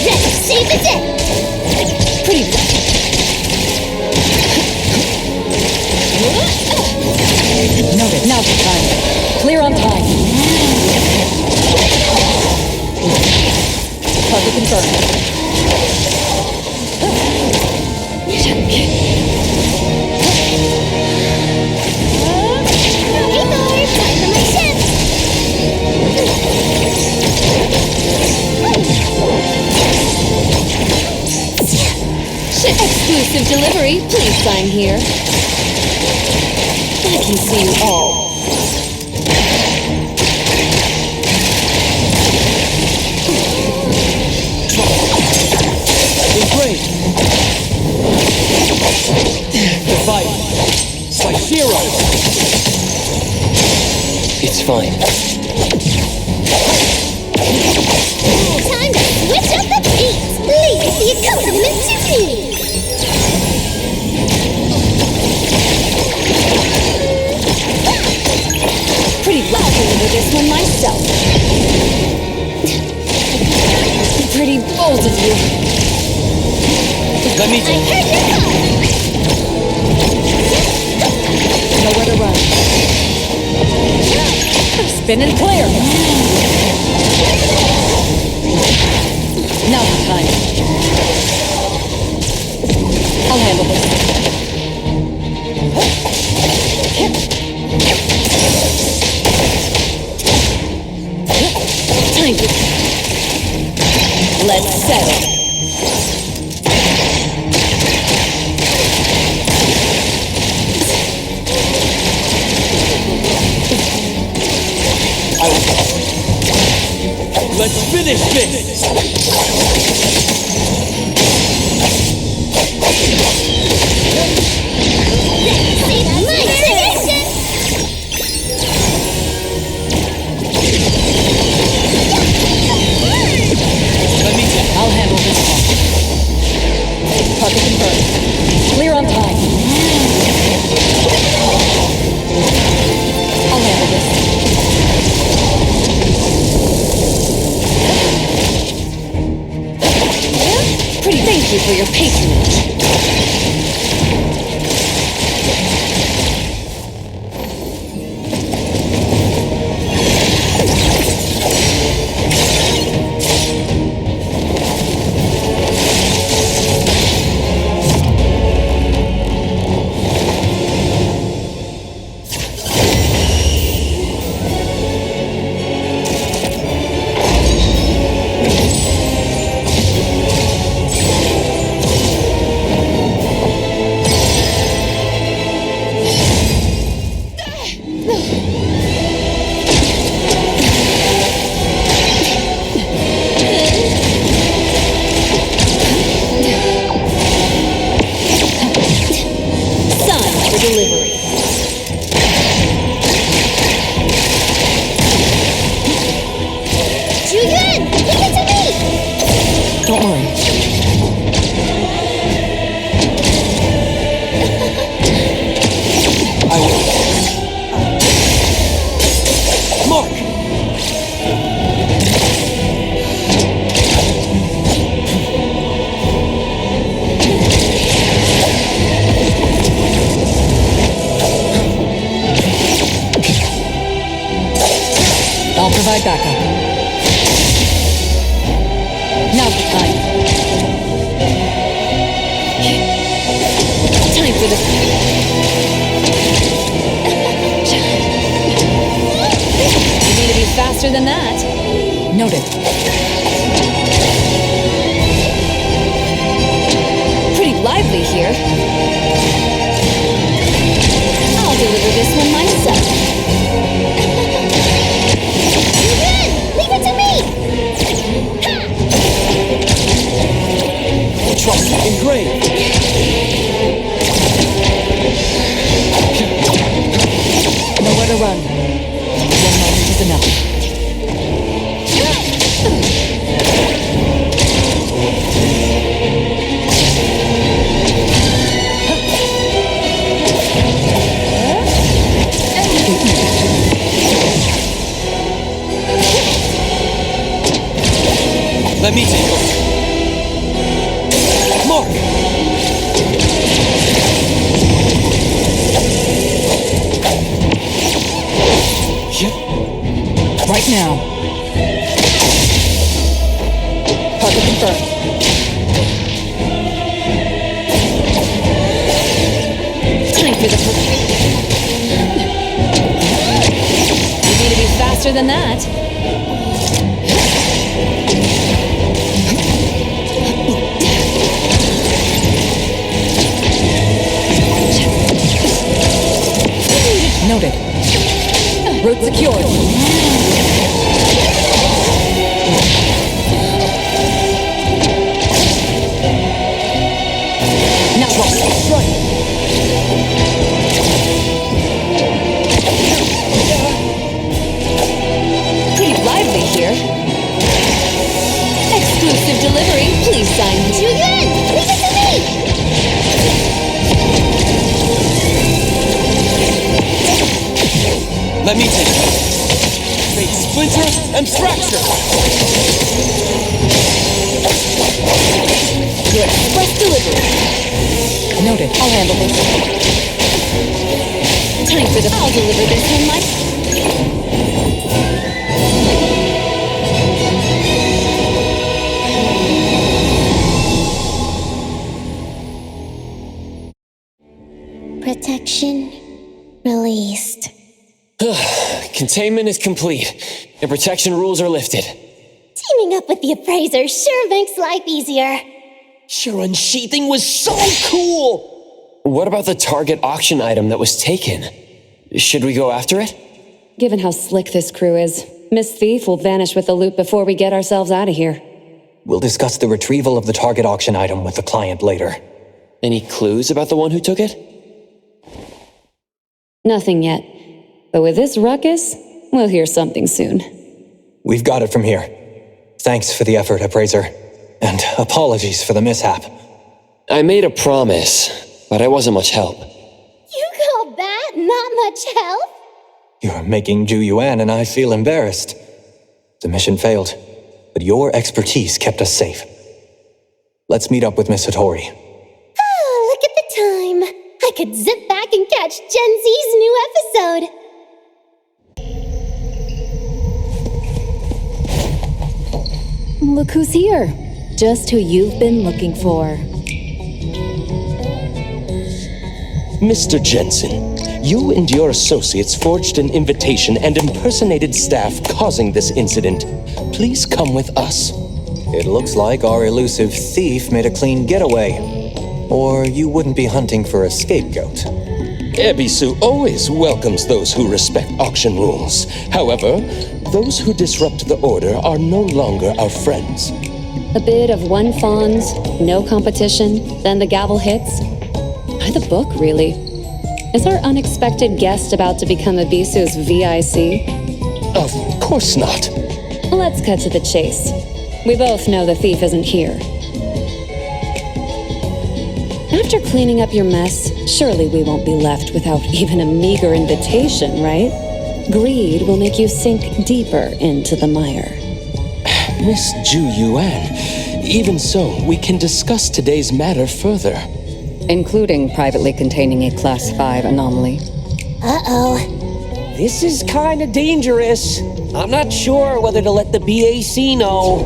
Let's save the day. Pretty. Noted. Now's the time. Clear on time. Target confirmed. Exclusive delivery. Please sign here. I can see you all. Great. The fight. It's like zero. It's fine. Time to switch up the beat. Leave the accompaniment to me. Pretty well deliver this one myself. Pretty bold of you. Let me I heard your call. Spin and clear. Now's the time. I'll handle this. Time to... Let's settle. Let's finish this! I'll handle this one. Target confirmed. Clear on time. I'll handle this. Pretty thank you for your patronage. Provide backup. Now's the time. Time for the... You need to be faster than that. Noted. Pretty lively here. I'll deliver this one myself. Leave it to me! Trust engraved. Nowhere to run. One moment is enough. Let me take over. Mark! Right now. Target confirmed. Time for the... You need to be faster than that. Noted. Route secured. Now roll. Right. Pretty lively here. Exclusive delivery. Please sign. Julian! Leave it to me! Let me take it. Fate splinter and fracture. Your express delivery. Noted. I'll handle this. Time for the... I'll deliver this one myself. Protection released. Containment is complete, and protection rules are lifted. Teaming up with the appraiser sure makes life easier. Your unsheathing was so cool! What about the target auction item that was taken? Should we go after it? Given how slick this crew is, Miss Thief will vanish with the loot before we get ourselves out of here. We'll discuss the retrieval of the target auction item with the client later. Any clues about the one who took it? Nothing yet. But with this ruckus, we'll hear something soon. We've got it from here. Thanks for the effort, appraiser. And apologies for the mishap. I made a promise, but I wasn't much help. You call that not much help? You're making Zhu Yuan and I feel embarrassed. The mission failed, but your expertise kept us safe. Let's meet up with Miss Hethereau. Oh, look at the time. I could zip back and catch Gen Z's new episode. Look who's here. Just who you've been looking for. Mr. Jensen, you and your associates forged an invitation and impersonated staff causing this incident. Please come with us. It looks like our elusive thief made a clean getaway. Or you wouldn't be hunting for a scapegoat. Ebisu always welcomes those who respect auction rules. However, those who disrupt the order are no longer our friends. A bit of one fawns, no competition, then the gavel hits. By the book, really. Is our unexpected guest about to become Ebisu's VIC? Of course not. Let's cut to the chase. We both know the thief isn't here. After cleaning up your mess, surely we won't be left without even a meager invitation, right? Greed will make you sink deeper into the mire. Miss Zhu Yuan, even so, we can discuss today's matter further. Including privately containing a Class 5 anomaly. Uh-oh. This is kinda dangerous. I'm not sure whether to let the BAC know.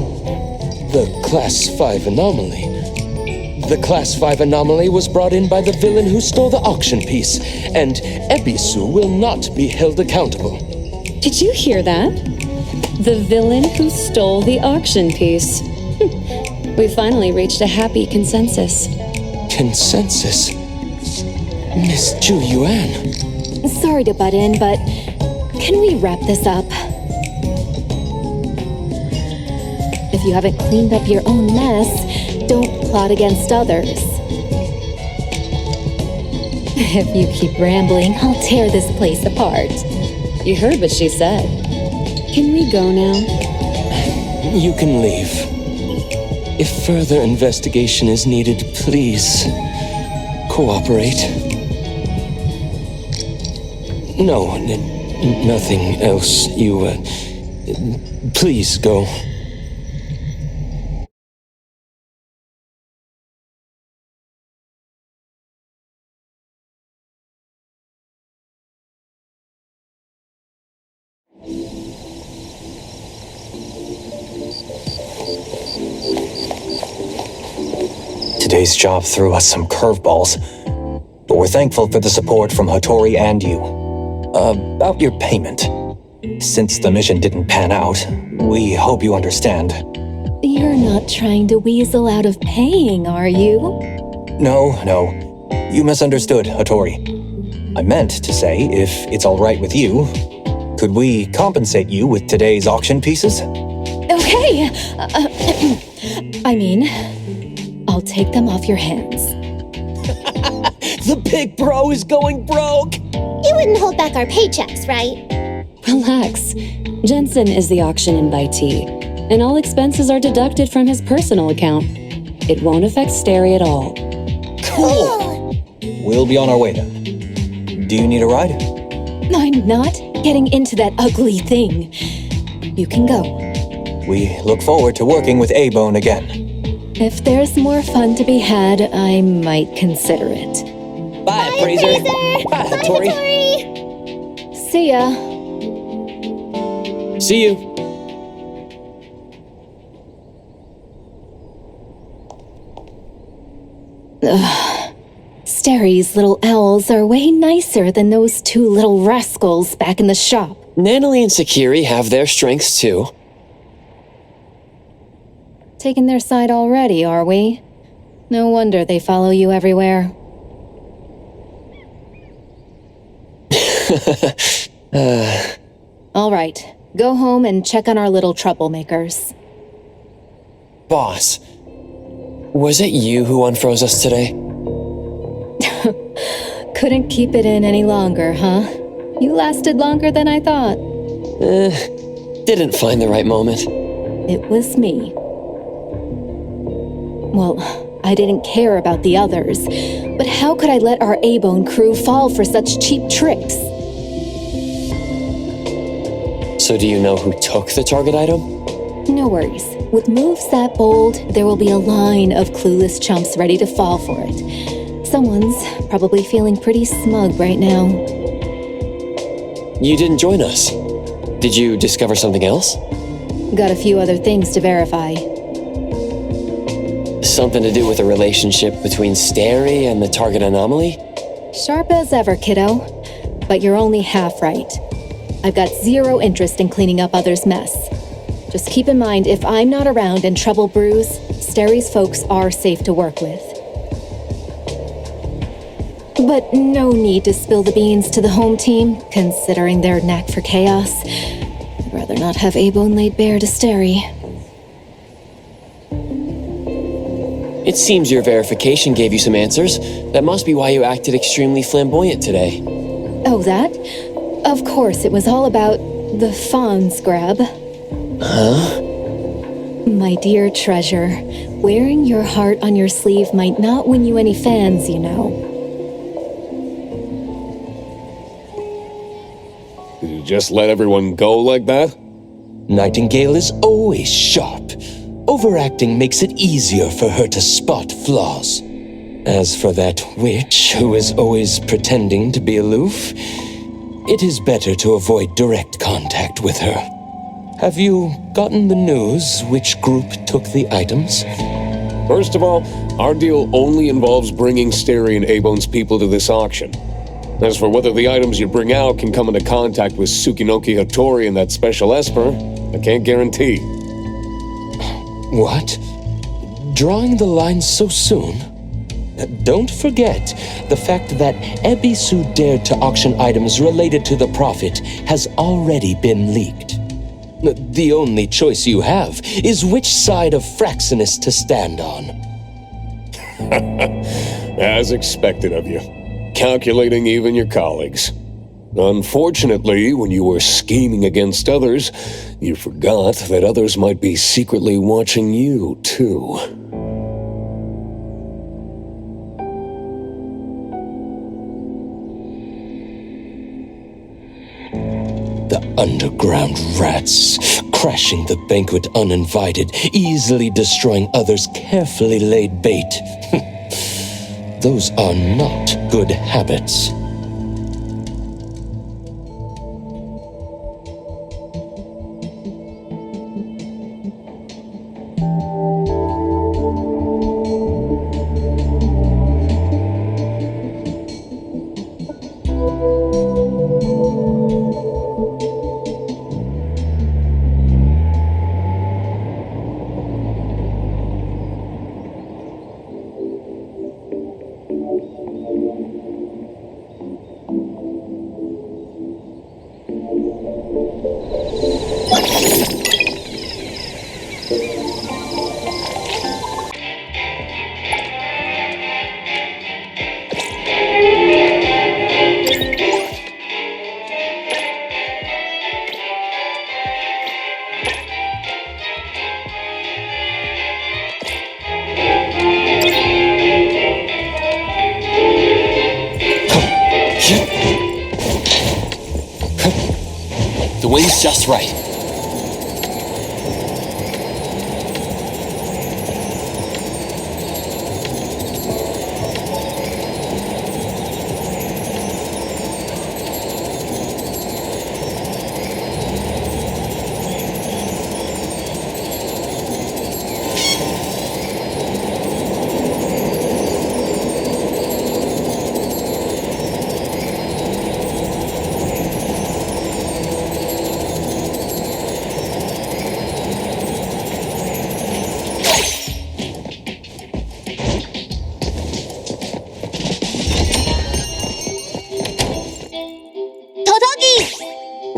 The Class 5 anomaly. The Class 5 anomaly was brought in by the villain who stole the auction piece, and Ebisu will not be held accountable. Did you hear that? The villain who stole the auction piece. We finally reached a happy consensus. Consensus? Miss Zhu Yuan. Sorry to butt in, but can we wrap this up? If you haven't cleaned up your own mess, don't plot against others. If you keep rambling, I'll tear this place apart. You heard what she said. Can we go now? You can leave. If further investigation is needed, please cooperate. No, nothing else. Please go. Today's job threw us some curveballs, but we're thankful for the support from Hethereau and you. About your payment. Since the mission didn't pan out, we hope you understand. You're not trying to weasel out of paying, are you? No. You misunderstood, Hethereau. I meant to say, if it's all right with you, could we compensate you with today's auction pieces? Okay. I mean, I'll take them off your hands. The big bro is going broke! You wouldn't hold back our paychecks, right? Relax. Jensen is the auction invitee, and all expenses are deducted from his personal account. It won't affect Stary at all. Cool! We'll be on our way then. Do you need a ride? I'm not getting into that ugly thing. You can go. We look forward to working with Eibon again. If there's more fun to be had, I might consider it. Bye, appraiser. Bye, Hethereau. See ya. See you. Ugh. Sterry's little owls are way nicer than those two little rascals back in the shop. Nanalie and Sakiri have their strengths too. Taking their side already, are we? No wonder they follow you everywhere. All right, go home and check on our little troublemakers. Boss, was it you who unfroze us today? Couldn't keep it in any longer, huh? You lasted longer than I thought. Didn't find the right moment. It was me. Well, I didn't care about the others, but how could I let our Eibon crew fall for such cheap tricks? So do you know who took the target item? No worries. With moves that bold, there will be a line of clueless chumps ready to fall for it. Someone's probably feeling pretty smug right now. You didn't join us. Did you discover something else? Got a few other things to verify. Something to do with the relationship between Sterry and the target anomaly? Sharp as ever, kiddo. But you're only half right. I've got zero interest in cleaning up others' mess. Just keep in mind, if I'm not around and trouble brews, Sterry's folks are safe to work with. But no need to spill the beans to the home team, considering their knack for chaos. I'd rather not have Eibon laid bare to Sterry. It seems your verification gave you some answers. That must be why you acted extremely flamboyant today. Oh, that? Of course, it was all about the Fawn's grab. Huh? My dear treasure, wearing your heart on your sleeve might not win you any fans, you know. Did you just let everyone go like that? Nightingale is always sharp. Overacting makes it easier for her to spot flaws. As for that witch who is always pretending to be aloof, it is better to avoid direct contact with her. Have you gotten the news which group took the items? First of all, our deal only involves bringing Sterry and Eibon's people to this auction. As for whether the items you bring out can come into contact with Tsukinoki Hattori and that special Esper, I can't guarantee. What? Drawing the line so soon? Don't forget the fact that Ebisu dared to auction items related to the Prophet has already been leaked. The only choice you have is which side of Fraxinus to stand on. As expected of you. Calculating even your colleagues. Unfortunately, when you were scheming against others, you forgot that others might be secretly watching you, too. The underground rats, crashing the banquet uninvited, easily destroying others' carefully laid bait. Those are not good habits. The wind's just right.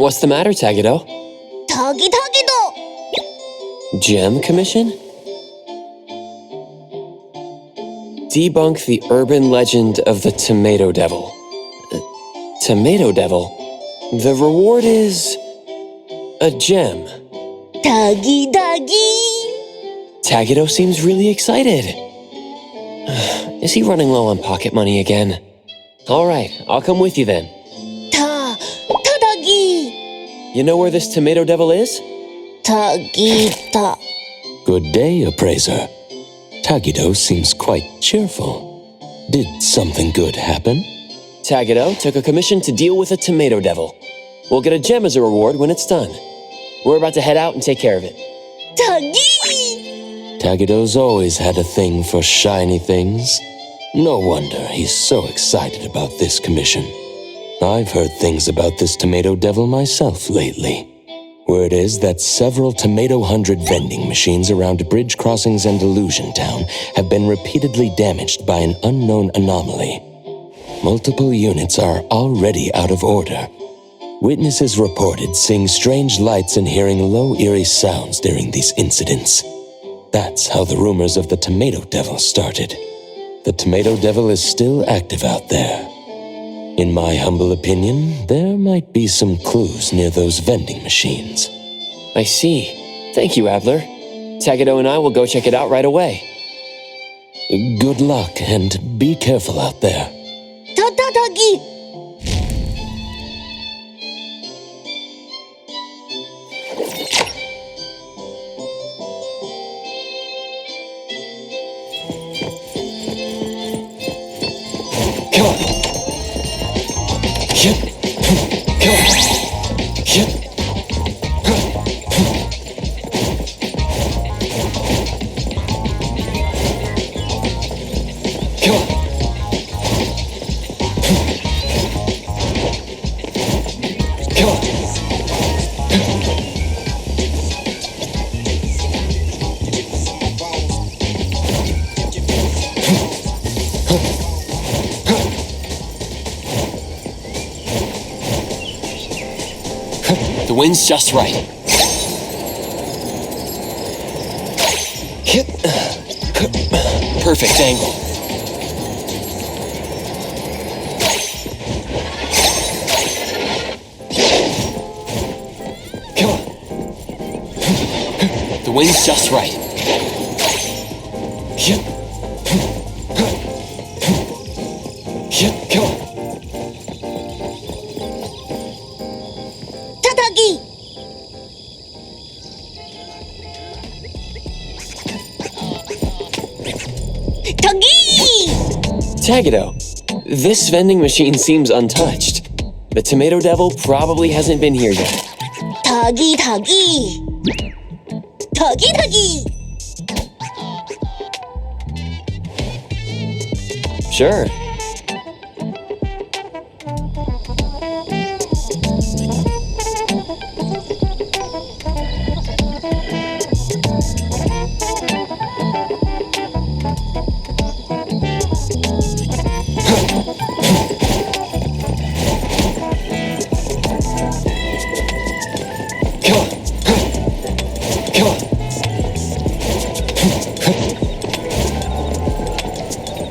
What's the matter, Tagido? Gem commission? Debunk the urban legend of the Tomato Devil. Tomato Devil? The reward is... a gem. Tagido seems really excited. Is he running low on pocket money again? Alright, I'll come with you then. You know where this Tomato Devil is? Good day, appraiser. Tagido seems quite cheerful. Did something good happen? Tagido took a commission to deal with a Tomato Devil. We'll get a gem as a reward when it's done. We're about to head out and take care of it. Tagido's always had a thing for shiny things. No wonder he's so excited about this commission. I've heard things about this Tomato Devil myself lately. Word is that several Tomato 100 vending machines around bridge crossings and Illusion Town have been repeatedly damaged by an unknown anomaly. Multiple units are already out of order. Witnesses reported seeing strange lights and hearing low, eerie sounds during these incidents. That's how the rumors of the Tomato Devil started. The Tomato Devil is still active out there. In my humble opinion, there might be some clues near those vending machines. I see. Thank you, Adler. Tagido and I will go check it out right away. Good luck, and be careful out there. The wind's just right. Perfect angle. The wind's just right. Tagido, this vending machine seems untouched. The Tomato Devil probably hasn't been here yet. Sure.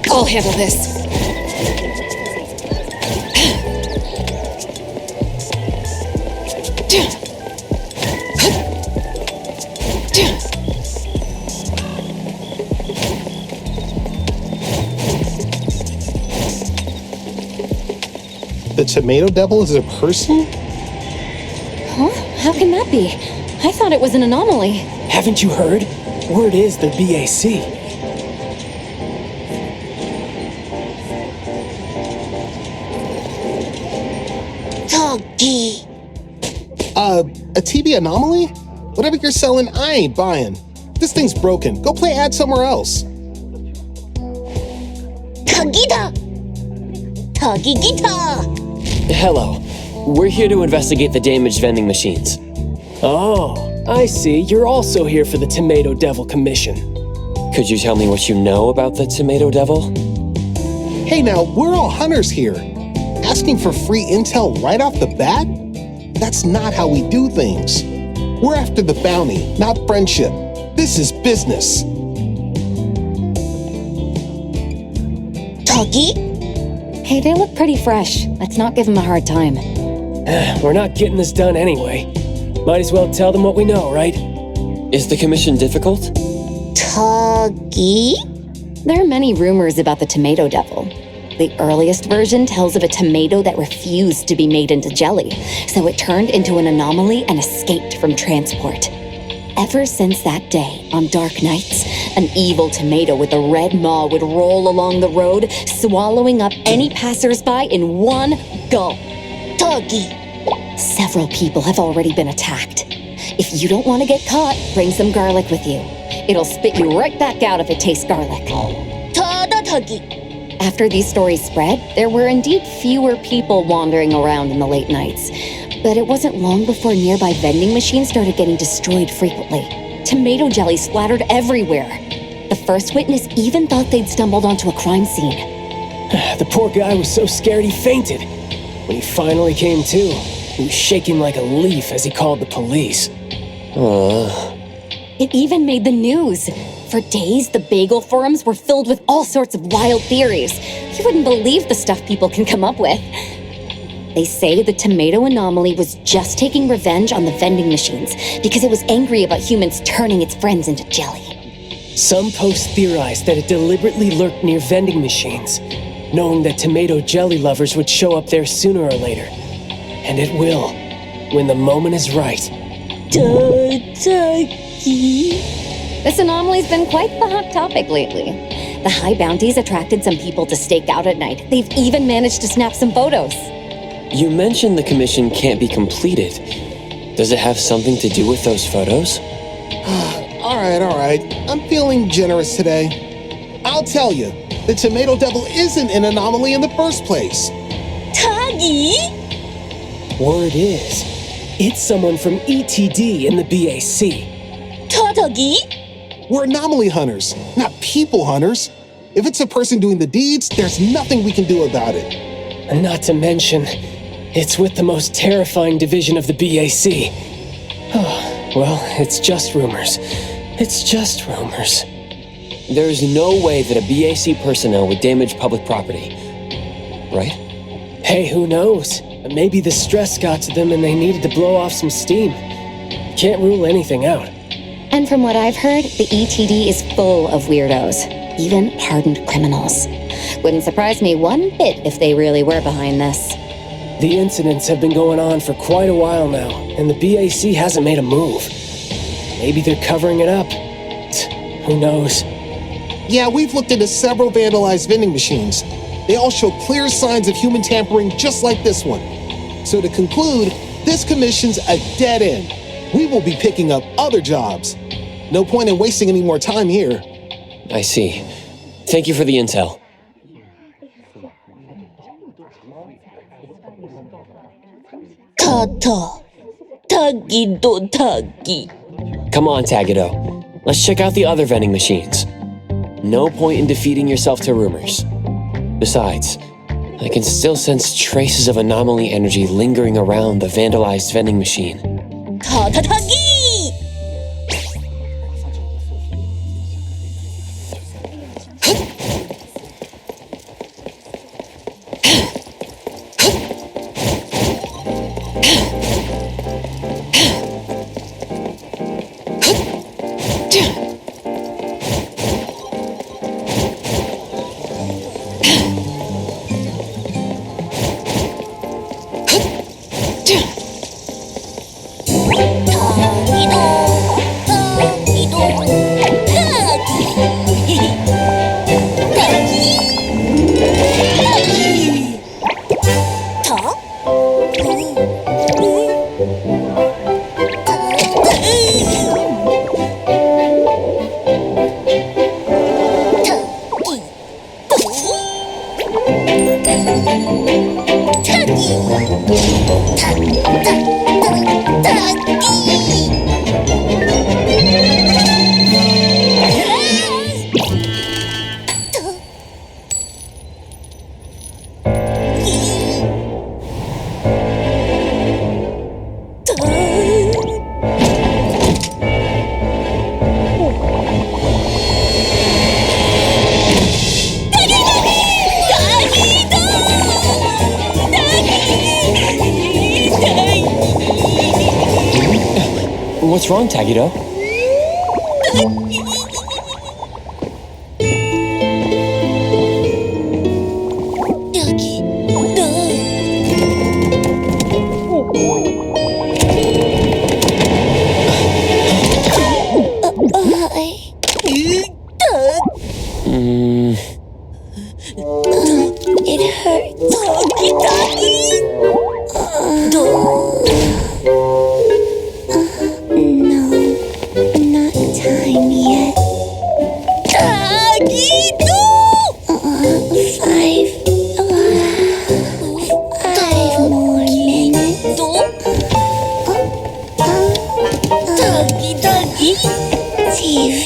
I'll handle this. The Tomato Devil is a person? Huh? How can that be? I thought it was an anomaly. Haven't you heard? Word is they're BAC. A TV anomaly? Whatever you're selling, I ain't buying. This thing's broken. Go play ad somewhere else. Hello. We're here to investigate the damaged vending machines. Oh, I see. You're also here for the Tomato Devil commission. Could you tell me what you know about the Tomato Devil? Hey now, we're all hunters here. Asking for free intel right off the bat? That's not how we do things. We're after the bounty, not friendship. This is business. Tuggy? Hey, they look pretty fresh. Let's not give them a hard time. We're not getting this done anyway. Might as well tell them what we know, right? Is the commission difficult? Tuggy? There are many rumors about the tomato devil. The earliest version tells of a tomato that refused to be made into jelly, so it turned into an anomaly and escaped from transport. Ever since that day, on dark nights, an evil tomato with a red maw would roll along the road, swallowing up any passersby in one gulp. Tuggy! Several people have already been attacked. If you don't want to get caught, bring some garlic with you. It'll spit you right back out if it tastes garlic. Tada Tuggy! After these stories spread, there were indeed fewer people wandering around in the late nights. But it wasn't long before nearby vending machines started getting destroyed frequently. Tomato jelly splattered everywhere. The first witness even thought they'd stumbled onto a crime scene. The poor guy was so scared he fainted. When he finally came to, he was shaking like a leaf as he called the police. It even made the news. For days, the bagel forums were filled with all sorts of wild theories. You wouldn't believe the stuff people can come up with. They say the tomato anomaly was just taking revenge on the vending machines because it was angry about humans turning its friends into jelly. Some posts theorized that it deliberately lurked near vending machines, knowing that tomato jelly lovers would show up there sooner or later. And it will, when the moment is right. This anomaly's been quite the hot topic lately. The high bounties attracted some people to stake out at night. They've even managed to snap some photos. You mentioned the commission can't be completed. Does it have something to do with those photos? All right. I'm feeling generous today. I'll tell you, the tomato devil isn't an anomaly in the first place. Tuggy? Word is, it's someone from ETD in the BAC. Tuggy? We're anomaly hunters, not people hunters. If it's a person doing the deeds, there's nothing we can do about it. And not to mention, it's with the most terrifying division of the BAC. Well, it's just rumors. It's just rumors. There's no way that a BAC personnel would damage public property, right? Hey, who knows? Maybe the stress got to them and they needed to blow off some steam. Can't rule anything out. And from what I've heard, the ETD is full of weirdos, even hardened criminals. Wouldn't surprise me one bit if they really were behind this. The incidents have been going on for quite a while now, and the BAC hasn't made a move. Maybe they're covering it up. Who knows? Yeah, we've looked into several vandalized vending machines. They all show clear signs of human tampering just like this one. So to conclude, this commission's a dead end. We will be picking up other jobs. No point in wasting any more time here. I see. Thank you for the intel. Tuggy. Come on, Tagido. Let's check out the other vending machines. No point in defeating yourself to rumors. Besides, I can still sense traces of anomaly energy lingering around the vandalized vending machine. Tuggy! What's wrong, Tagido? It hurts. No, not time yet. 5 more minutes. TV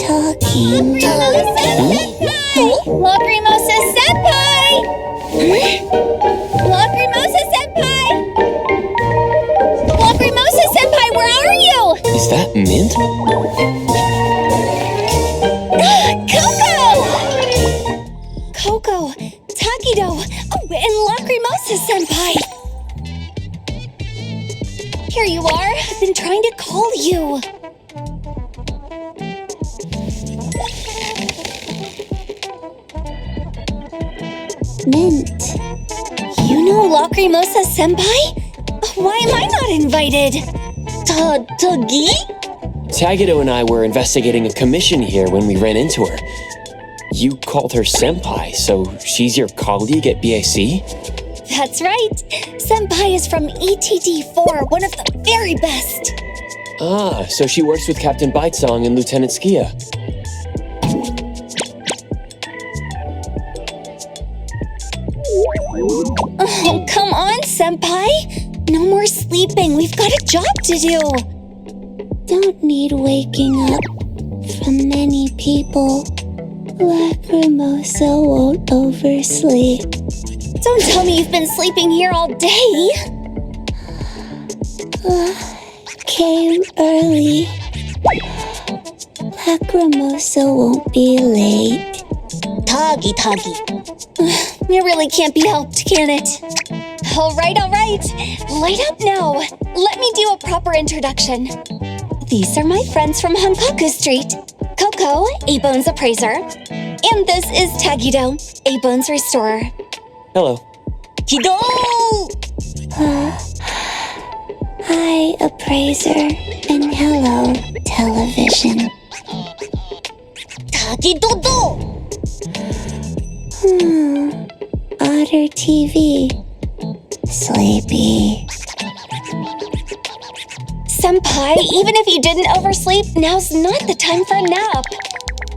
talking. Lacrimosa Senpai! Lacrimosa Senpai! Lacrimosa Senpai, where are you? Is that Mint? Coco! Tagido! Oh, and Lacrimosa Senpai! Here you are. I've been trying to call you. Mint. You know Lacrimosa Senpai? Why am I not invited? Tagi? Tagido and I were investigating a commission here when we ran into her. You called her Senpai, so she's your colleague at BAC? That's right. Senpai is from ETD4, one of the very best. Ah, so she works with Captain Bitesong and Lieutenant Skia. Oh, come on, Senpai. No more sleeping. We've got a job to do. Don't need waking up from many people. Lacrimosa won't oversleep. Don't tell me you've been sleeping here all day. Came early. Lacrimosa won't be late. Tagi. It really can't be helped, can it? All right. Light up now. Let me do a proper introduction. These are my friends from Hankaku Street. Coco, Eibon's appraiser. And this is Tagido, Eibon's restorer. Hello. Kido! Hi, appraiser. And hello, television. Tagidodo! Otter TV. Sleepy. Senpai, even if you didn't oversleep, now's not the time for a nap.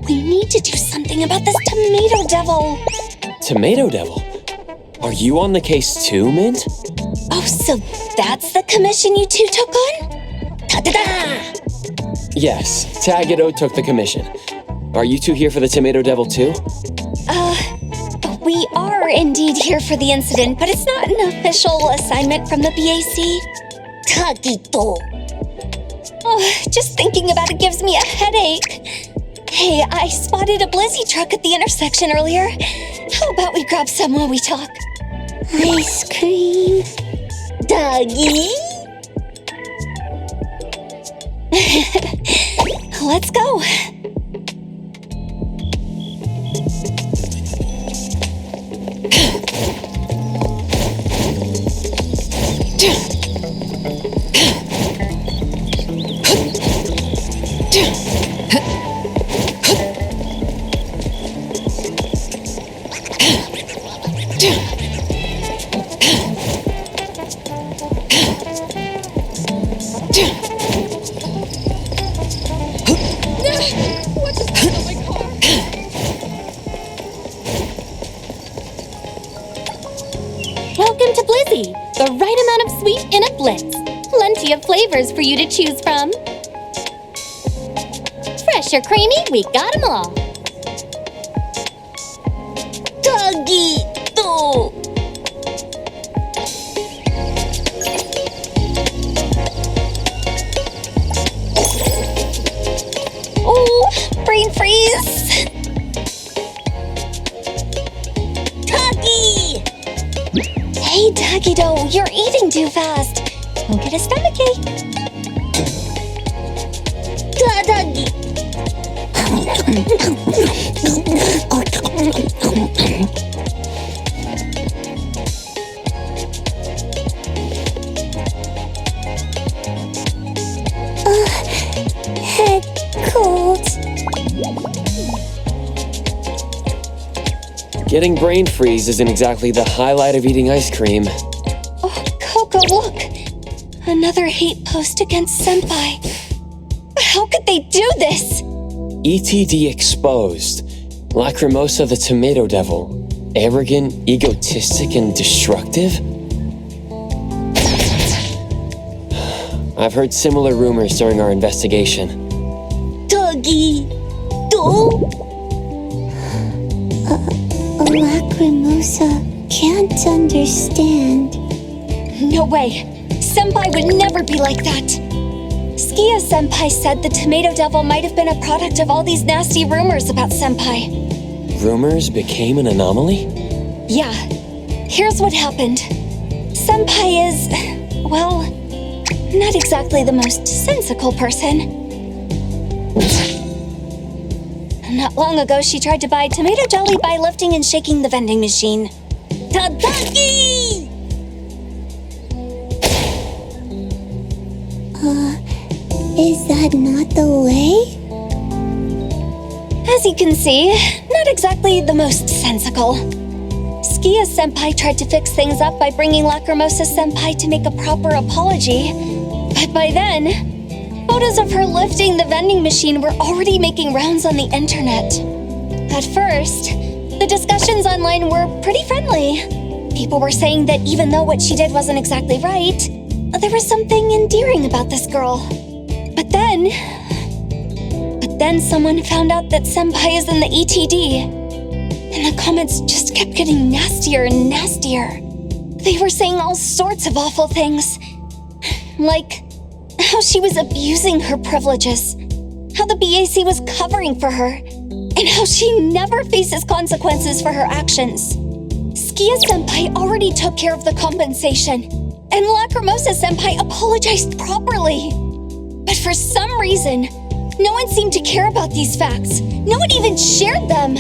We need to do something about this tomato devil. Tomato Devil? Are you on the case too, Mint? Oh, so that's the commission you two took on? Ta-da-da! Yes, Tagido took the commission. Are you two here for the Tomato Devil too? We are indeed here for the incident, but it's not an official assignment from the BAC. Tagito. Oh, just thinking about it gives me a headache. Hey, I spotted a Blizzy truck at the intersection earlier. How about we grab some while we talk? Ice cream. Doggy? Let's go. Welcome to Blizzy, the right amount of sweet in a blitz. Plenty of flavors for you to choose from. Fresh or creamy, we got them all. Doggy-do! Oh, brain freeze! Doggy! Hey, Tagido, you're eating too fast. Don't get a stomachache. Getting brain freeze isn't exactly the highlight of eating ice cream. Oh, Coco, look! Another hate post against Senpai. How could they do this? ETD exposed. Lacrimosa the Tomato Devil. Arrogant, egotistic, and destructive? I've heard similar rumors during our investigation. Doggy! Do? Lacrimosa can't understand. No way. Senpai would never be like that. Skia Senpai said the Tomato Devil might have been a product of all these nasty rumors about Senpai. Rumors became an anomaly? Yeah. Here's what happened. Senpai is, well, not exactly the most sensical person. Not long ago, she tried to buy tomato jelly by lifting and shaking the vending machine. Tadaki! Is that not the way? As you can see, not exactly the most sensical. Skia Senpai tried to fix things up by bringing Lacrimosa Senpai to make a proper apology. But by then, photos of her lifting the vending machine were already making rounds on the internet. At first, the discussions online were pretty friendly. People were saying that even though what she did wasn't exactly right, there was something endearing about this girl. But then someone found out that Senpai is in the ETD, and the comments just kept getting nastier and nastier. They were saying all sorts of awful things, like how she was abusing her privileges, how the BAC was covering for her, and how she never faces consequences for her actions. Skia Senpai already took care of the compensation, and Lacrimosa Senpai apologized properly. But for some reason, no one seemed to care about these facts. No one even shared them.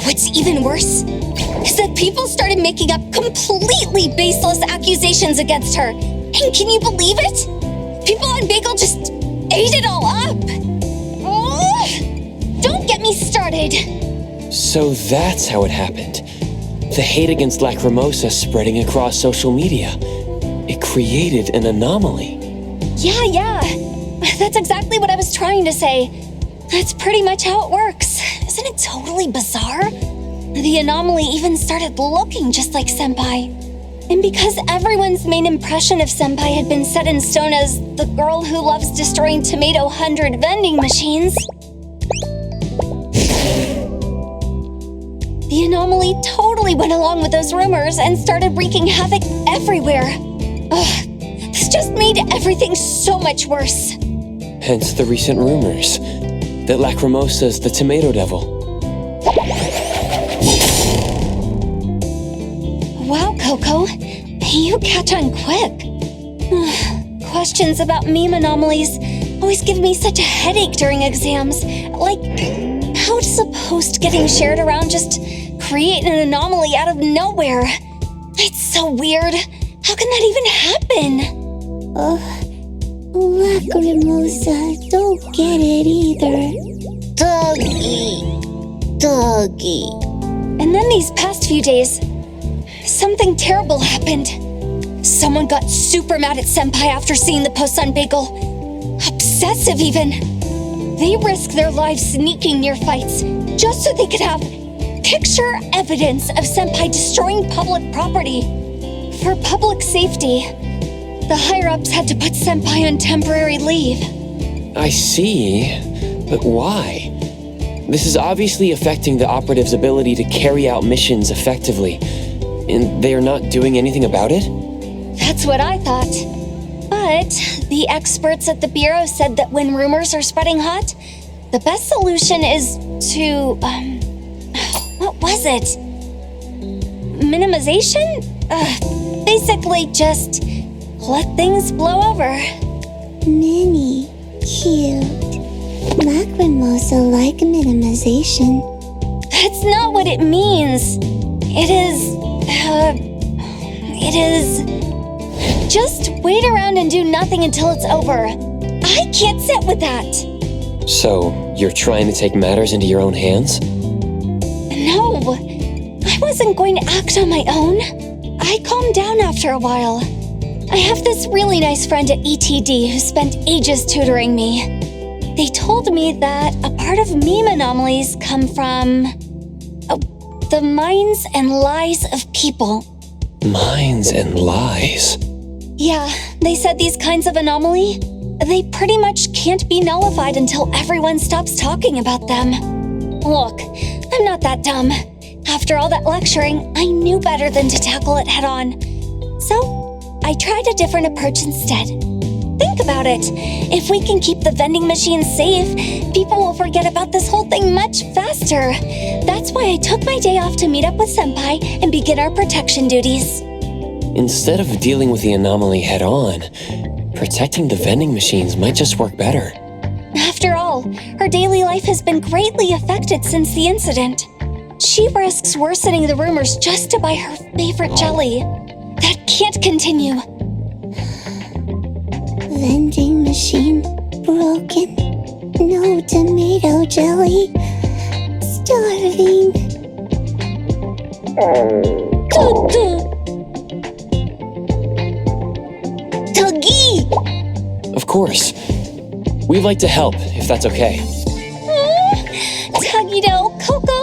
What's even worse is that people started making up completely baseless accusations against her. And can you believe it? People on Bagel just ate it all up. Ugh! Don't get me started. So that's how it happened. The hate against Lacrimosa spreading across social media. It created an anomaly. Yeah. That's exactly what I was trying to say. That's pretty much how it works. Isn't it totally bizarre? The anomaly even started looking just like Senpai. And because everyone's main impression of Senpai had been set in stone as the girl who loves destroying Tomato 100 vending machines, the anomaly totally went along with those rumors and started wreaking havoc everywhere. Ugh, this just made everything so much worse. Hence the recent rumors that Lacrimosa's the Tomato Devil. Wow, Coco, you catch on quick. Questions about meme anomalies always give me such a headache during exams. Like, how does a post getting shared around just create an anomaly out of nowhere? It's so weird. How can that even happen? Lacrimosa don't get it either. Doggy. And then these past few days, something terrible happened. Someone got super mad at Senpai after seeing the posts on Bagel. Obsessive, even. They risked their lives sneaking near fights just so they could have picture evidence of Senpai destroying public property. For public safety, the higher-ups had to put Senpai on temporary leave. I see, but why? This is obviously affecting the operative's ability to carry out missions effectively, and they are not doing anything about it? That's what I thought. But the experts at the Bureau said that when rumors are spreading hot, the best solution is to, what was it? Minimization? Basically just let things blow over. Minnie, cute. Lacrimosa like minimization. That's not what it means. It is... Just wait around and do nothing until it's over. I can't sit with that. So, you're trying to take matters into your own hands? No. wasn't going to act on my own. I calmed down after a while. I have this really nice friend at ETD who spent ages tutoring me. They told me that a part of meme anomalies come from the minds and lies of people. Minds and lies? Yeah, they said these kinds of anomaly, they pretty much can't be nullified until everyone stops talking about them. Look, I'm not that dumb. After all that lecturing, I knew better than to tackle it head on. So, I tried a different approach instead. Think about it. If we can keep the vending machines safe, people will forget about this whole thing much faster. That's why I took my day off to meet up with Senpai and begin our protection duties. Instead of dealing with the anomaly head on, protecting the vending machines might just work better. After all, her daily life has been greatly affected since the incident. She risks worsening the rumors just to buy her favorite jelly. That can't continue. Vending machine broken. No tomato jelly. Starving. Tuggy! Of course. We'd like to help, if that's okay. Tuggy-do, Coco,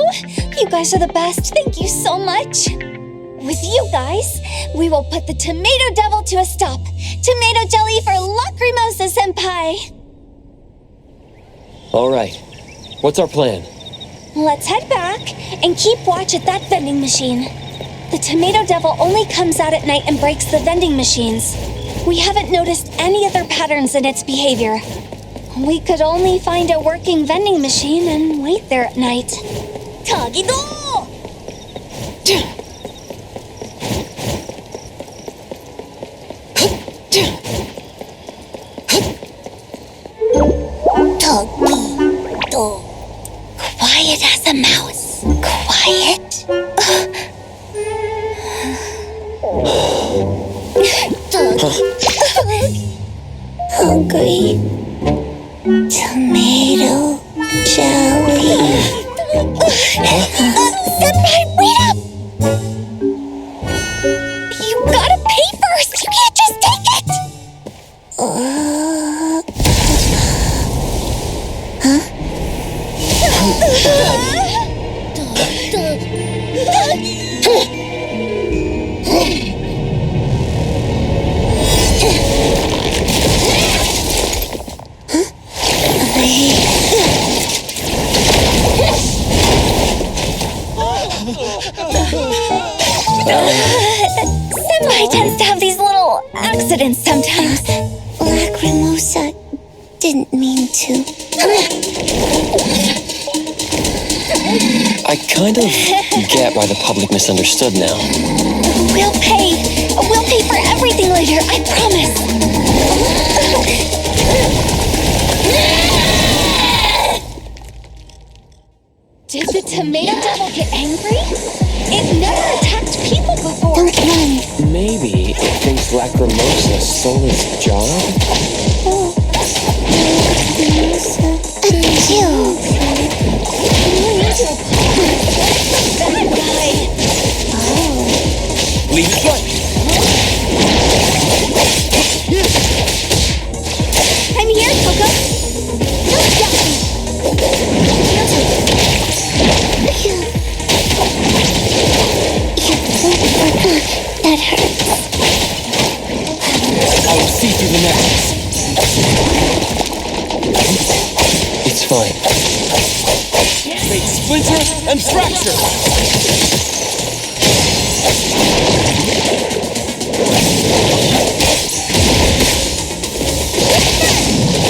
you guys are the best. Thank you so much. With you guys, we will put the tomato devil to a stop. Tomato jelly for Lacrimosa Senpai. All right. What's our plan? Let's head back and keep watch at that vending machine. The tomato devil only comes out at night and breaks the vending machines. We haven't noticed any other patterns in its behavior. We could only find a working vending machine and wait there at night. Tuggy-do! Tuggy-do. Quiet as a mouse. Quiet. Hungry. Tomato jelly. Senpai, wait up! You gotta pay first! You can't just take it! Senpai tends to have these little accidents sometimes. Lacrimosa didn't mean to. I kind of get why the public misunderstood now. We'll pay. We'll pay for everything later, I promise. Did the tomato devil get angry? It never attacked people before. Don't run. Maybe it thinks Lacrimosa stole his job? Oh. Lacrimosa. A kill. That guy. Oh. Leave it blank. I'm here, Coco. Don't get me. That hurts. I will see through the nexus. It's fine. Make splinter and fracture.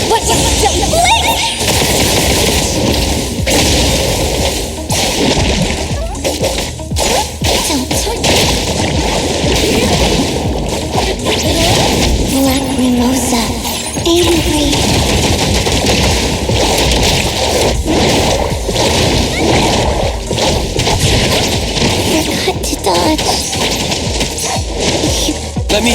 What the blink? Lacrimosa, angry. Forgot to dodge. Let me.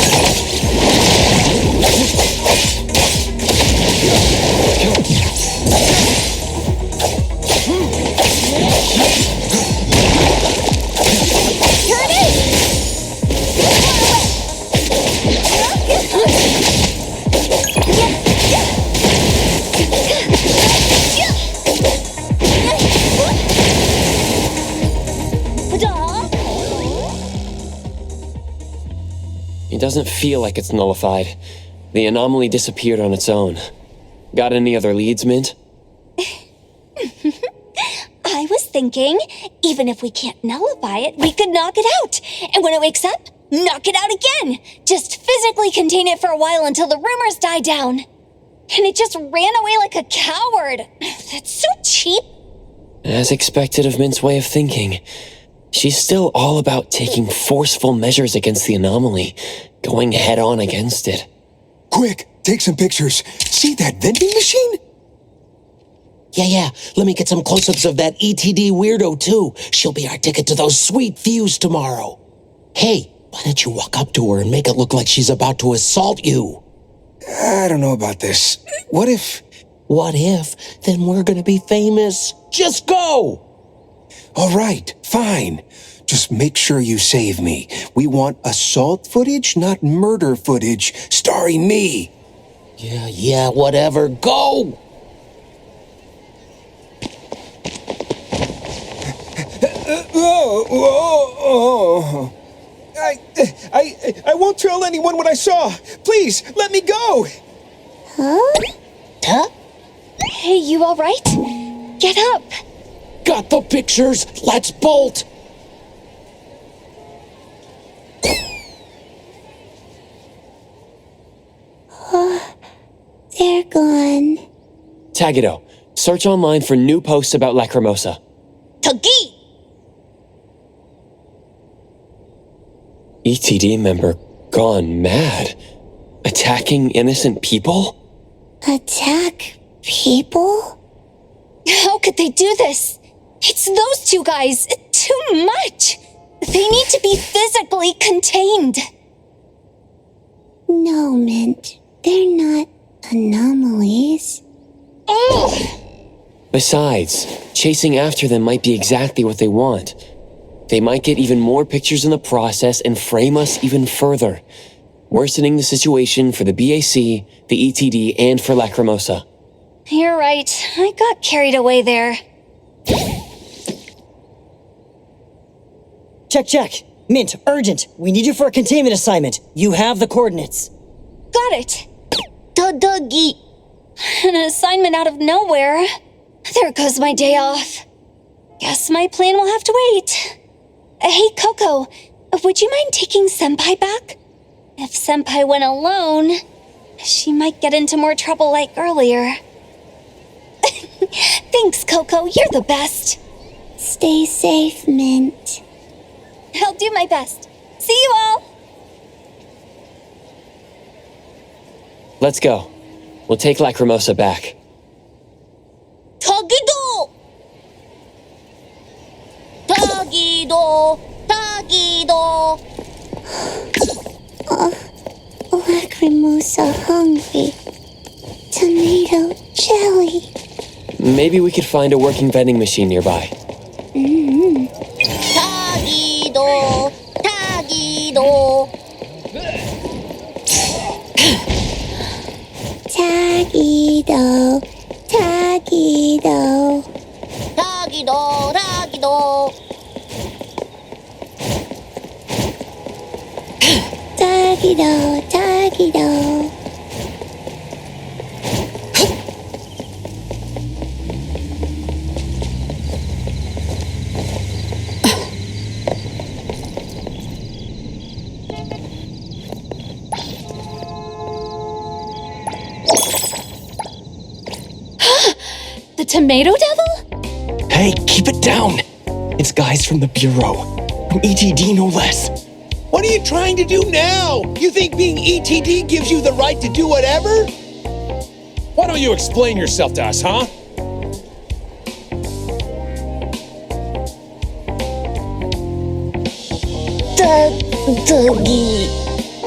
doesn't feel like it's nullified. The anomaly disappeared on its own. Got any other leads, Mint? I was thinking, even if we can't nullify it, we could knock it out. And when it wakes up, knock it out again. Just physically contain it for a while until the rumors die down. And it just ran away like a coward. That's so cheap. As expected of Mint's way of thinking. She's still all about taking forceful measures against the anomaly, going head-on against it. Quick, take some pictures. See that vending machine? Yeah. Let me get some close-ups of that ETD weirdo, too. She'll be our ticket to those sweet views tomorrow. Hey, why don't you walk up to her and make it look like she's about to assault you? I don't know about this. What if? What if? Then we're gonna be famous. Just go! All right, fine. Just make sure you save me. We want assault footage, not murder footage, starring me. Yeah, whatever. Go! I won't tell anyone what I saw. Please, let me go. Huh? Hey, you all right? Get up. Got the pictures. Let's bolt. They're gone. Tagido, search online for new posts about Lacrimosa. Tagi! ETD member gone mad. Attacking innocent people? Attack people? How could they do this? It's those two guys. Too much. They need to be physically contained. No, Mint. They're not anomalies. Besides, chasing after them might be exactly what they want. They might get even more pictures in the process and frame us even further, worsening the situation for the BAC, the ETD, and for Lacrimosa. You're right. I got carried away there. Check. Mint, urgent. We need you for a containment assignment. You have the coordinates. Got it. Dougie. An assignment out of nowhere. There goes my day off. Guess my plan will have to wait. Hey, Coco, would you mind taking Senpai back? If Senpai went alone, she might get into more trouble like earlier. Thanks, Coco. You're the best. Stay safe, Mint. I'll do my best. See you all. Let's go. We'll take Lacrimosa back. Tagido! Lacrimosa hungry. Tomato jelly. Maybe we could find a working vending machine nearby. Tagido! Tagido. The Tomato Devil? Hey, keep it down. It's guys from the Bureau. From ETD, no less. What are you trying to do now? You think being ETD gives you the right to do whatever? Why don't you explain yourself to us, huh?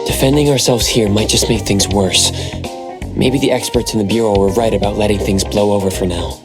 Defending ourselves here might just make things worse. Maybe the experts in the Bureau were right about letting things blow over for now.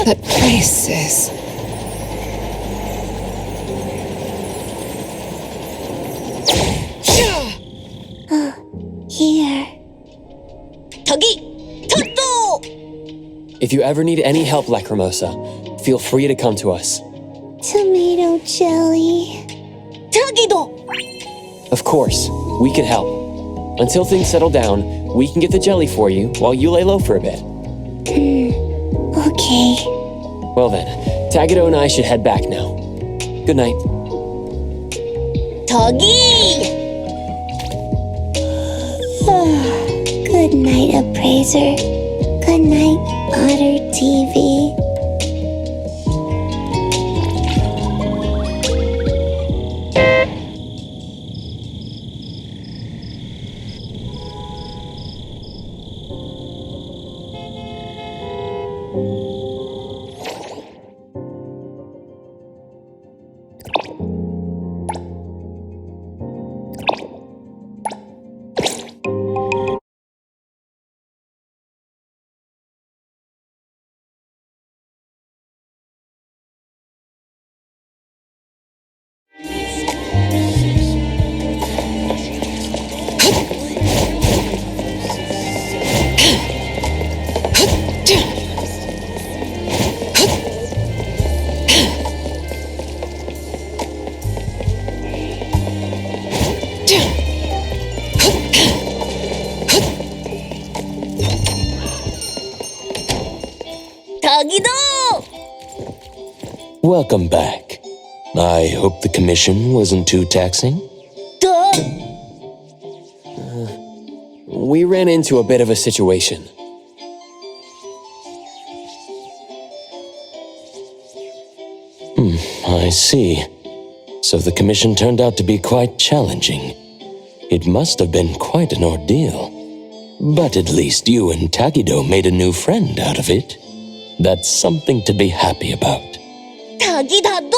That place is... Here. 저기! 저도! If you ever need any help, Lacrimosa, feel free to come to us. Tomato jelly. 저기도! Of course, we can help. Until things settle down, we can get the jelly for you while you lay low for a bit. Okay. Well then, Tagido and I should head back now. Good night. 저기! Good night, Appraiser. Good night, Otter TV. 저기도! Welcome back. I hope the commission wasn't too taxing? We ran into a bit of a situation. I see. So the commission turned out to be quite challenging. It must have been quite an ordeal. But at least you and Tagido made a new friend out of it. That's something to be happy about. 저기다도!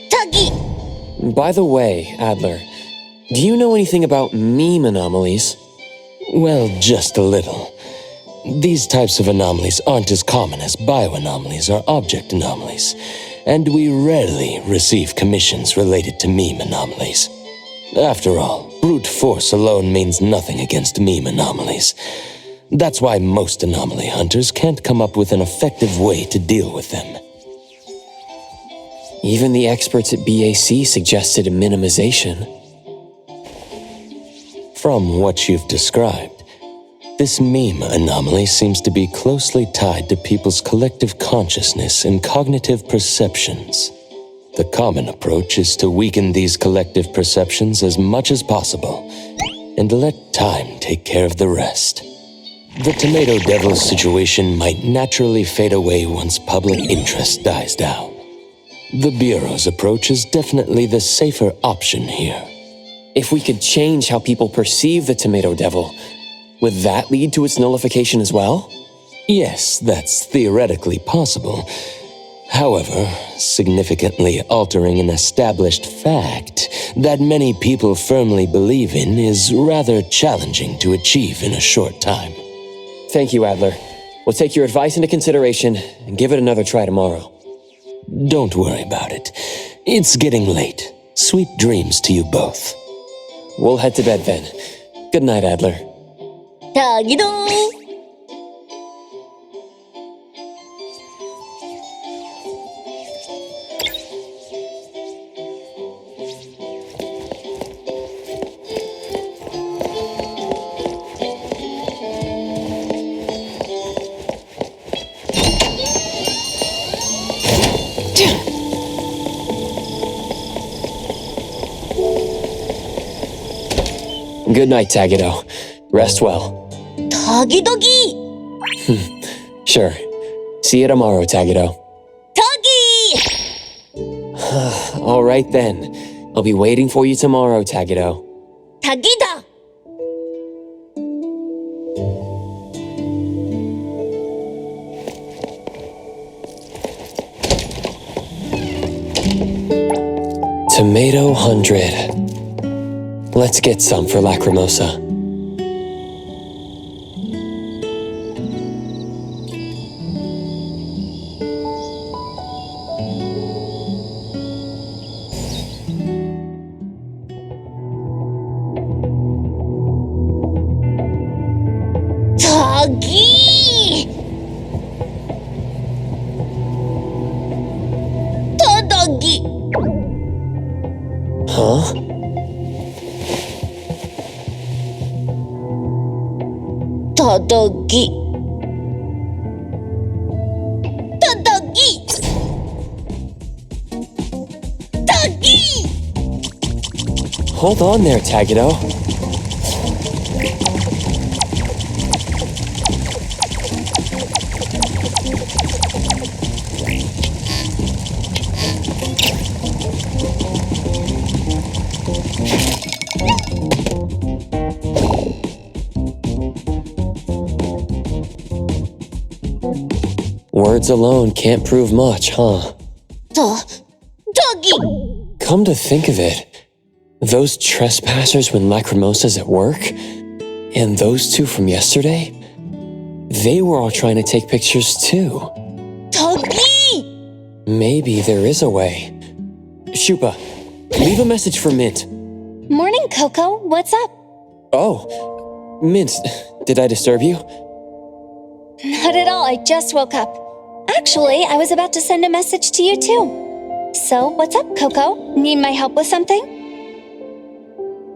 저기! By the way, Adler, do you know anything about meme anomalies? Well, just a little. These types of anomalies aren't as common as bioanomalies or object anomalies, and we rarely receive commissions related to meme anomalies. After all, brute force alone means nothing against meme anomalies. That's why most anomaly hunters can't come up with an effective way to deal with them. Even the experts at BAC suggested a minimization. From what you've described, this meme anomaly seems to be closely tied to people's collective consciousness and cognitive perceptions. The common approach is to weaken these collective perceptions as much as possible, and let time take care of the rest. The Tomato Devil situation might naturally fade away once public interest dies down. The Bureau's approach is definitely the safer option here. If we could change how people perceive the Tomato Devil, would that lead to its nullification as well? Yes, that's theoretically possible. However, significantly altering an established fact that many people firmly believe in is rather challenging to achieve in a short time. Thank you, Adler. We'll take your advice into consideration and give it another try tomorrow. Don't worry about it. It's getting late. Sweet dreams to you both. We'll head to bed then. Good night, Adler. 저기도! Good night, Tagido. Rest well. 저기도기! Sure. See you tomorrow, Tagido. 저기! All right then. I'll be waiting for you tomorrow, Tagido. Tagida! Tomato 100. Let's get some for Lacrimosa. Tagi! Tadagi! Huh? Tadagi! Tadagi! Tagi! Hold on there, Tagido. Words alone can't prove much, huh? Doggy! Come to think of it, those trespassers when Lacrimosa's at work, and those two from yesterday, they were all trying to take pictures too. Doggy! Maybe there is a way. Shupa, leave a message for Mint. Morning, Coco. What's up? Oh, Mint, did I disturb you? Not at all. I just woke up. Actually, I was about to send a message to you too. So, what's up, Coco? Need my help with something?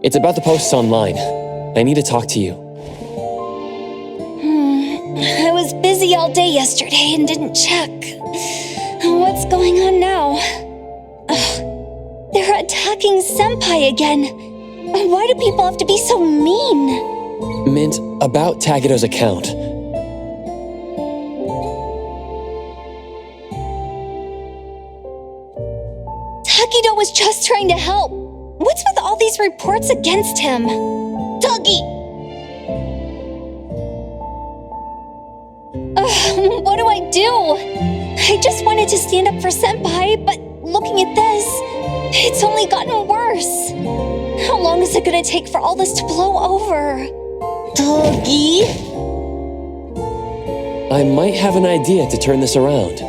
It's about the posts online. I need to talk to you. I was busy all day yesterday and didn't check. What's going on now? Ugh, they're attacking Senpai again. Why do people have to be so mean? Mint, about Tagido's account. Tagido was just trying to help. What's with all these reports against him? Doggy! What do I do? I just wanted to stand up for Senpai, but looking at this, it's only gotten worse. How long is it gonna take for all this to blow over? Doggy? I might have an idea to turn this around.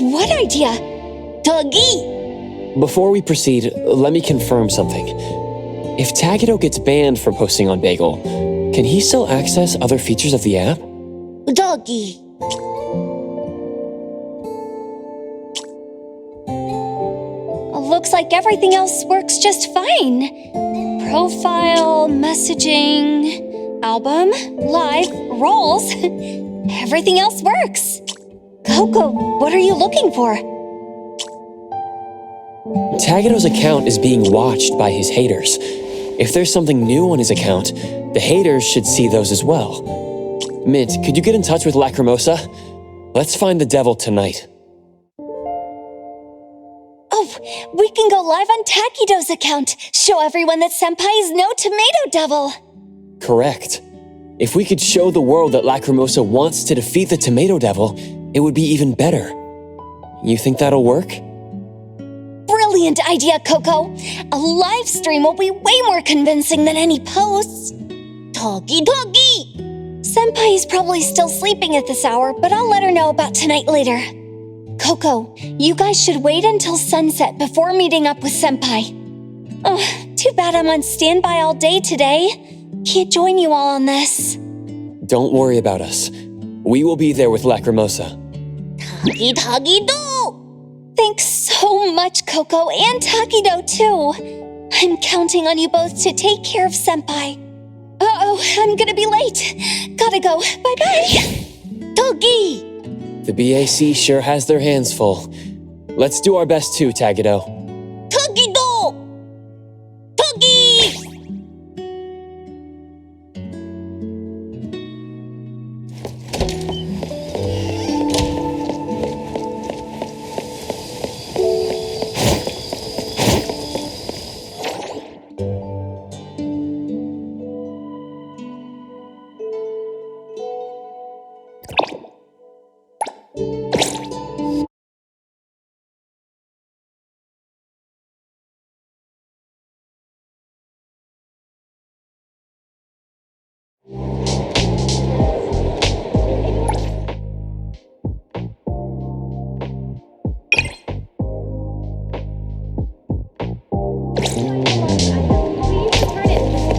What idea? Doggy? Before we proceed, let me confirm something. If Tagido gets banned from posting on Bagel, can he still access other features of the app? Doggy. Looks like everything else works just fine. Profile, messaging, album, live, roles. Everything else works. Coco, what are you looking for? Tagido's account is being watched by his haters. If there's something new on his account, the haters should see those as well. Mint, could you get in touch with Lacrimosa? Let's find the devil tonight. Oh, we can go live on Takido's account. Show everyone that Senpai is no tomato devil. Correct. If we could show the world that Lacrimosa wants to defeat the Tomato Devil, it would be even better. You think that'll work? Brilliant idea, Coco. A live stream will be way more convincing than any posts. Doggy! Senpai is probably still sleeping at this hour, but I'll let her know about tonight later. Coco, you guys should wait until sunset before meeting up with Senpai. Oh, too bad I'm on standby all day today. Can't join you all on this. Don't worry about us. We will be there with Lacrimosa. Tagido! Thanks so much, Coco, and Takido, too. I'm counting on you both to take care of Senpai. Uh-oh, I'm gonna be late. Gotta go. Bye-bye. Doggy! The BAC sure has their hands full. Let's do our best too, Tagido. Tagido! Doggy!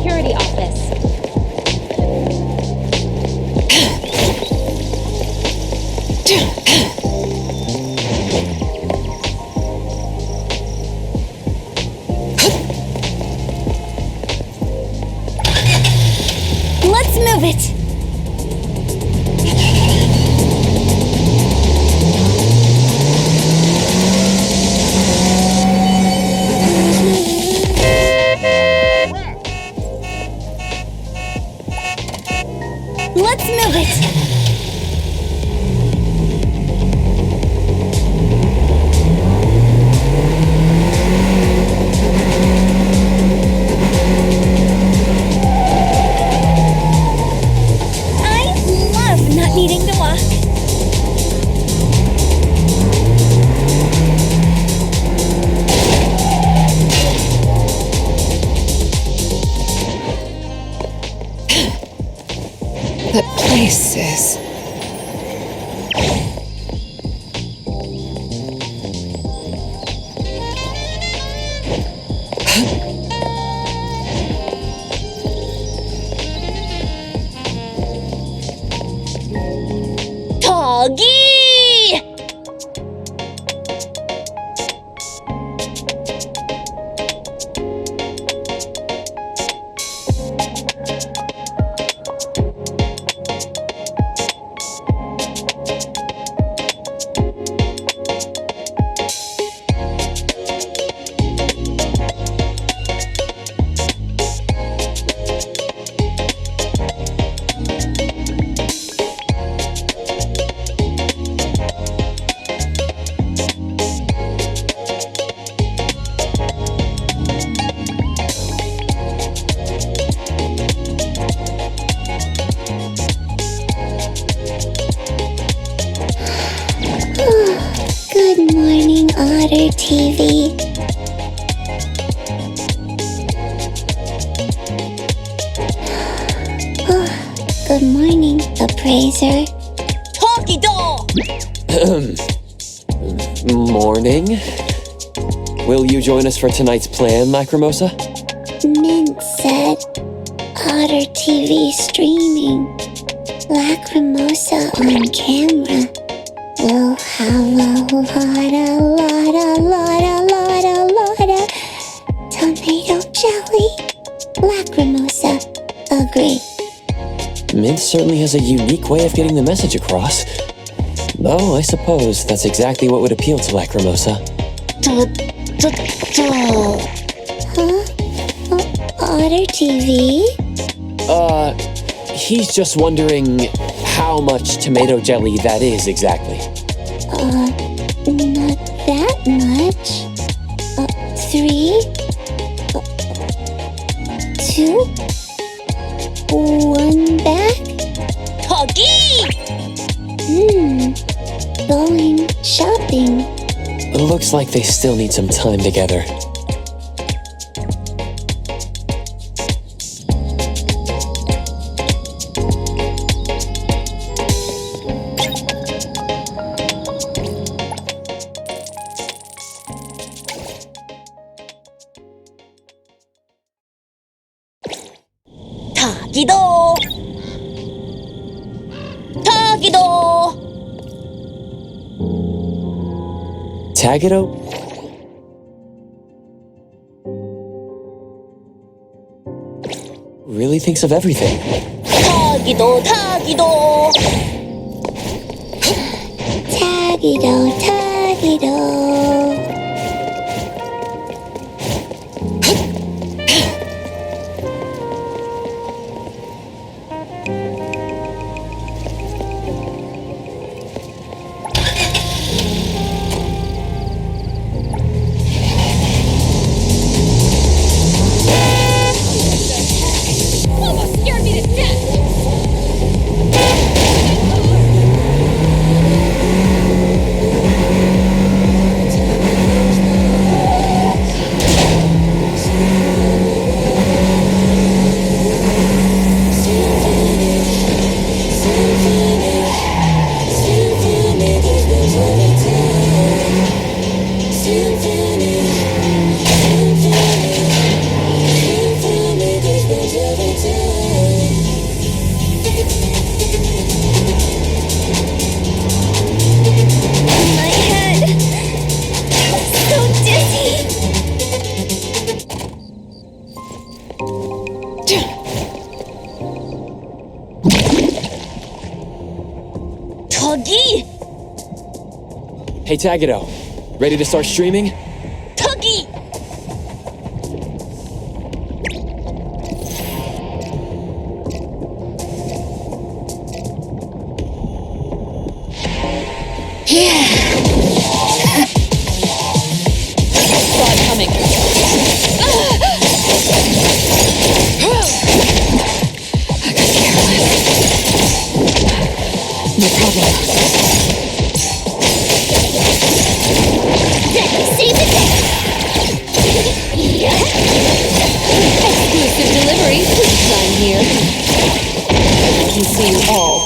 Security office. Let's move it. Let's move it. I love not needing to walk. That place is... Doggy! Good morning, Otter TV. Good morning, Appraiser. Talkie doll! Morning. Will you join us for tonight's plan, Micromosa? Mint said Otter TV streaming. Lacrimosa on camera. We'll have a lot of tomato jelly. Lacrimosa, agree. Mint certainly has a unique way of getting the message across. Though I suppose that's exactly what would appeal to Lacrimosa. Otter TV? He's just wondering how much tomato jelly that is exactly. Not that much. 3, 2, 1 back. Huggy! Going shopping. Looks like they still need some time together. Tagido! Tagido! Tagido? Really thinks of everything. Tagido, Tagido! Tagido, Tagido! Hey, Tagedo. Ready to start streaming? Tuggy! Saw it coming. No problem. Save the day! Exclusive delivery. Please sign here. I can see you all.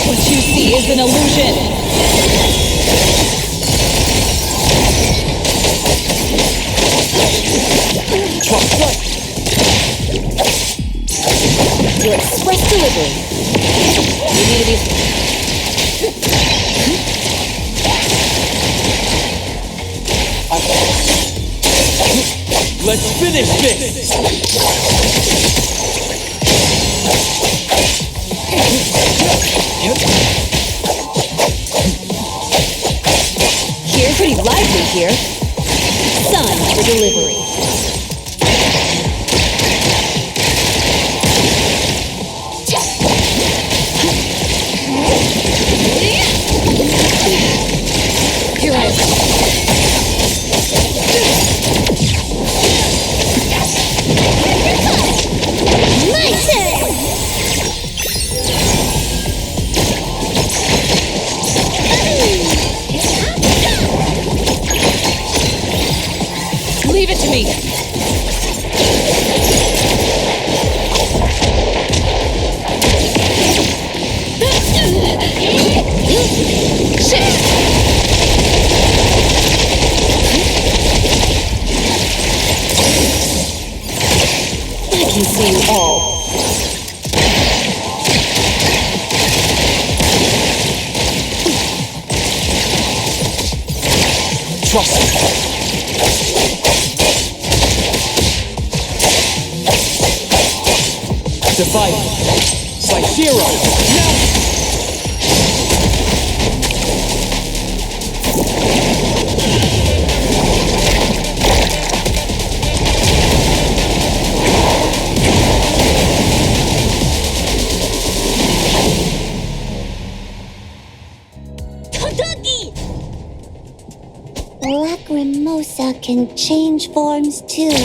What you see is an illusion. Your express delivery. You need to be... Let's finish this! Here, pretty lively here. Sun for delivery. Here I am. My turn! Leave it to me. I can see you all. Trust me. Divide. Side 0. Now. Lacrimosa can change forms too.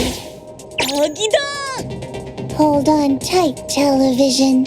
Hold on tight, television.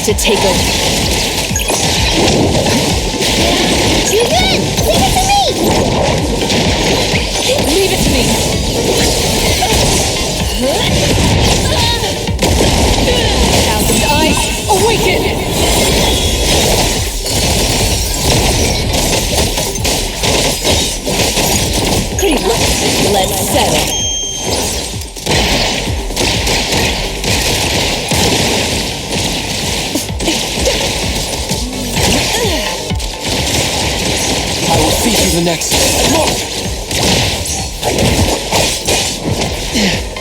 To take over. Too good! Leave it to me! Leave it to me. Thousand eyes, awaken! Let's settle. I will see you the next. Mark!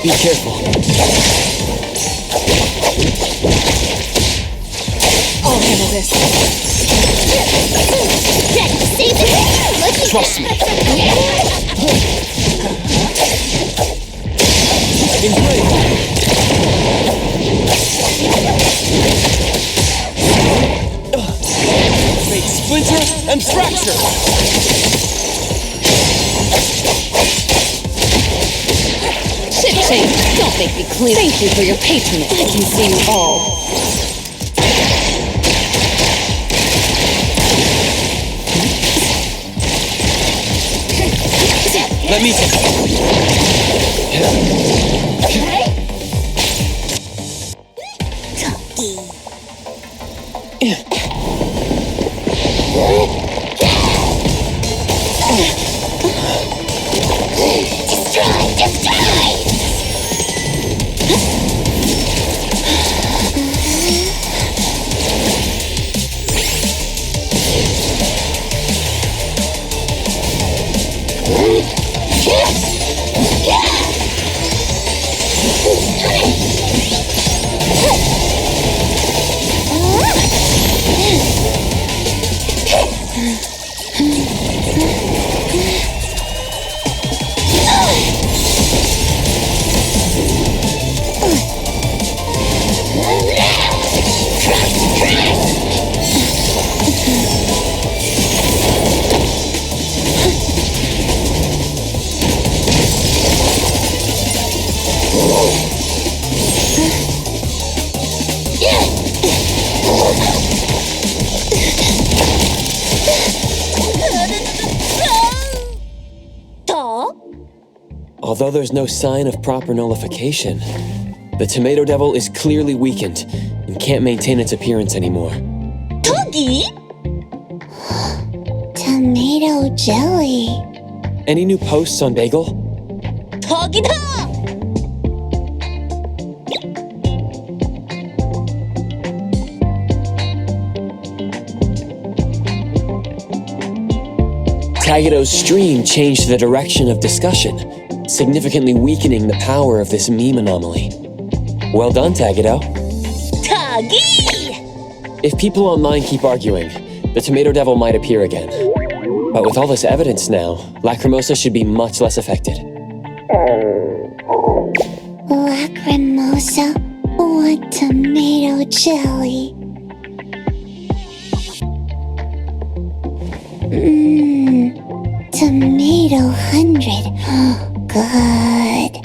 Be careful. I'll handle this. Trust me. Fake splinter and fracture! Shit, don't make me clean. Thank you for your patronage. I can see you all. Let me take Although there's no sign of proper nullification, the Tomato Devil is clearly weakened and can't maintain its appearance anymore. Toggy? Tomato jelly. Any new posts on Bagel? Toggy-da! Tagido's stream changed the direction of discussion, significantly weakening the power of this meme anomaly. Well done, Tagido. Toggy! If people online keep arguing, the Tomato Devil might appear again. But with all this evidence now, Lacrimosa should be much less affected. Lacrimosa, want tomato jelly. Tomato 100. Good.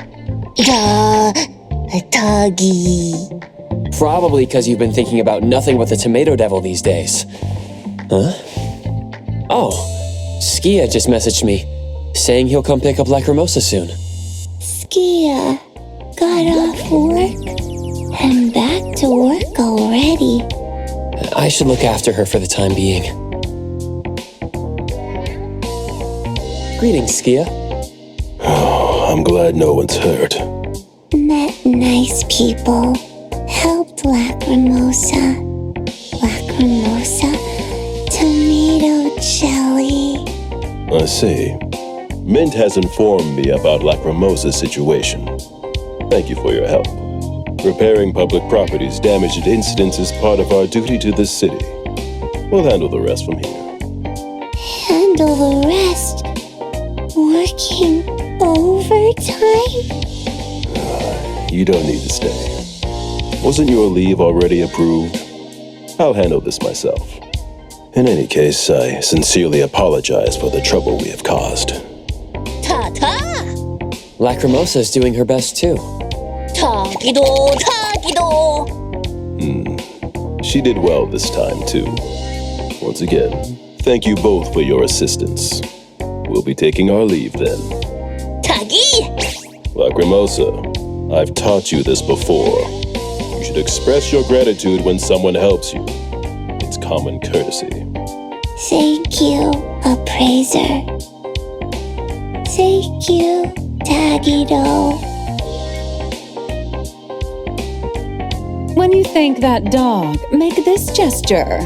Doggy. Probably because you've been thinking about nothing but the Tomato Devil these days. Huh? Oh, Skia just messaged me, saying he'll come pick up Lacrimosa soon. Skia got off work and back to work already. I should look after her for the time being. Greetings, Skia. I'm glad no one's hurt. Met nice people. Helped Lacrimosa. Lacrimosa. Tomato jelly. I see. Mint has informed me about Lacrimosa's situation. Thank you for your help. Repairing public properties damaged at incidents is part of our duty to this city. We'll handle the rest from here. Handle the rest? Working overtime? You don't need to stay. Wasn't your leave already approved? I'll handle this myself. In any case, I sincerely apologize for the trouble we have caused. Ta-ta! Lacrimosa's doing her best too. Tagido, Tagido! She did well this time, too. Once again, thank you both for your assistance. We'll be taking our leave then. Tagi! Lacrimosa, I've taught you this before. You should express your gratitude when someone helps you. It's common courtesy. Thank you, appraiser. Thank you, Tagido. When you thank that dog, make this gesture.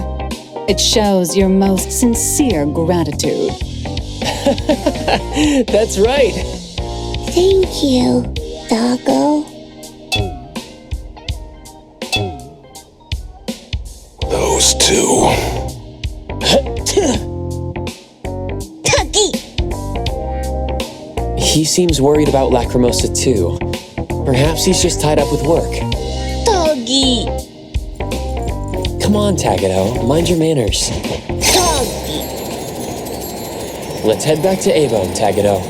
It shows your most sincere gratitude. That's right. Thank you, doggo. Those two. Tuggy! He seems worried about Lacrimosa too. Perhaps he's just tied up with work. Doggy! Come on, Tagido, mind your manners. Doggy! Let's head back to Eibon, Tagido.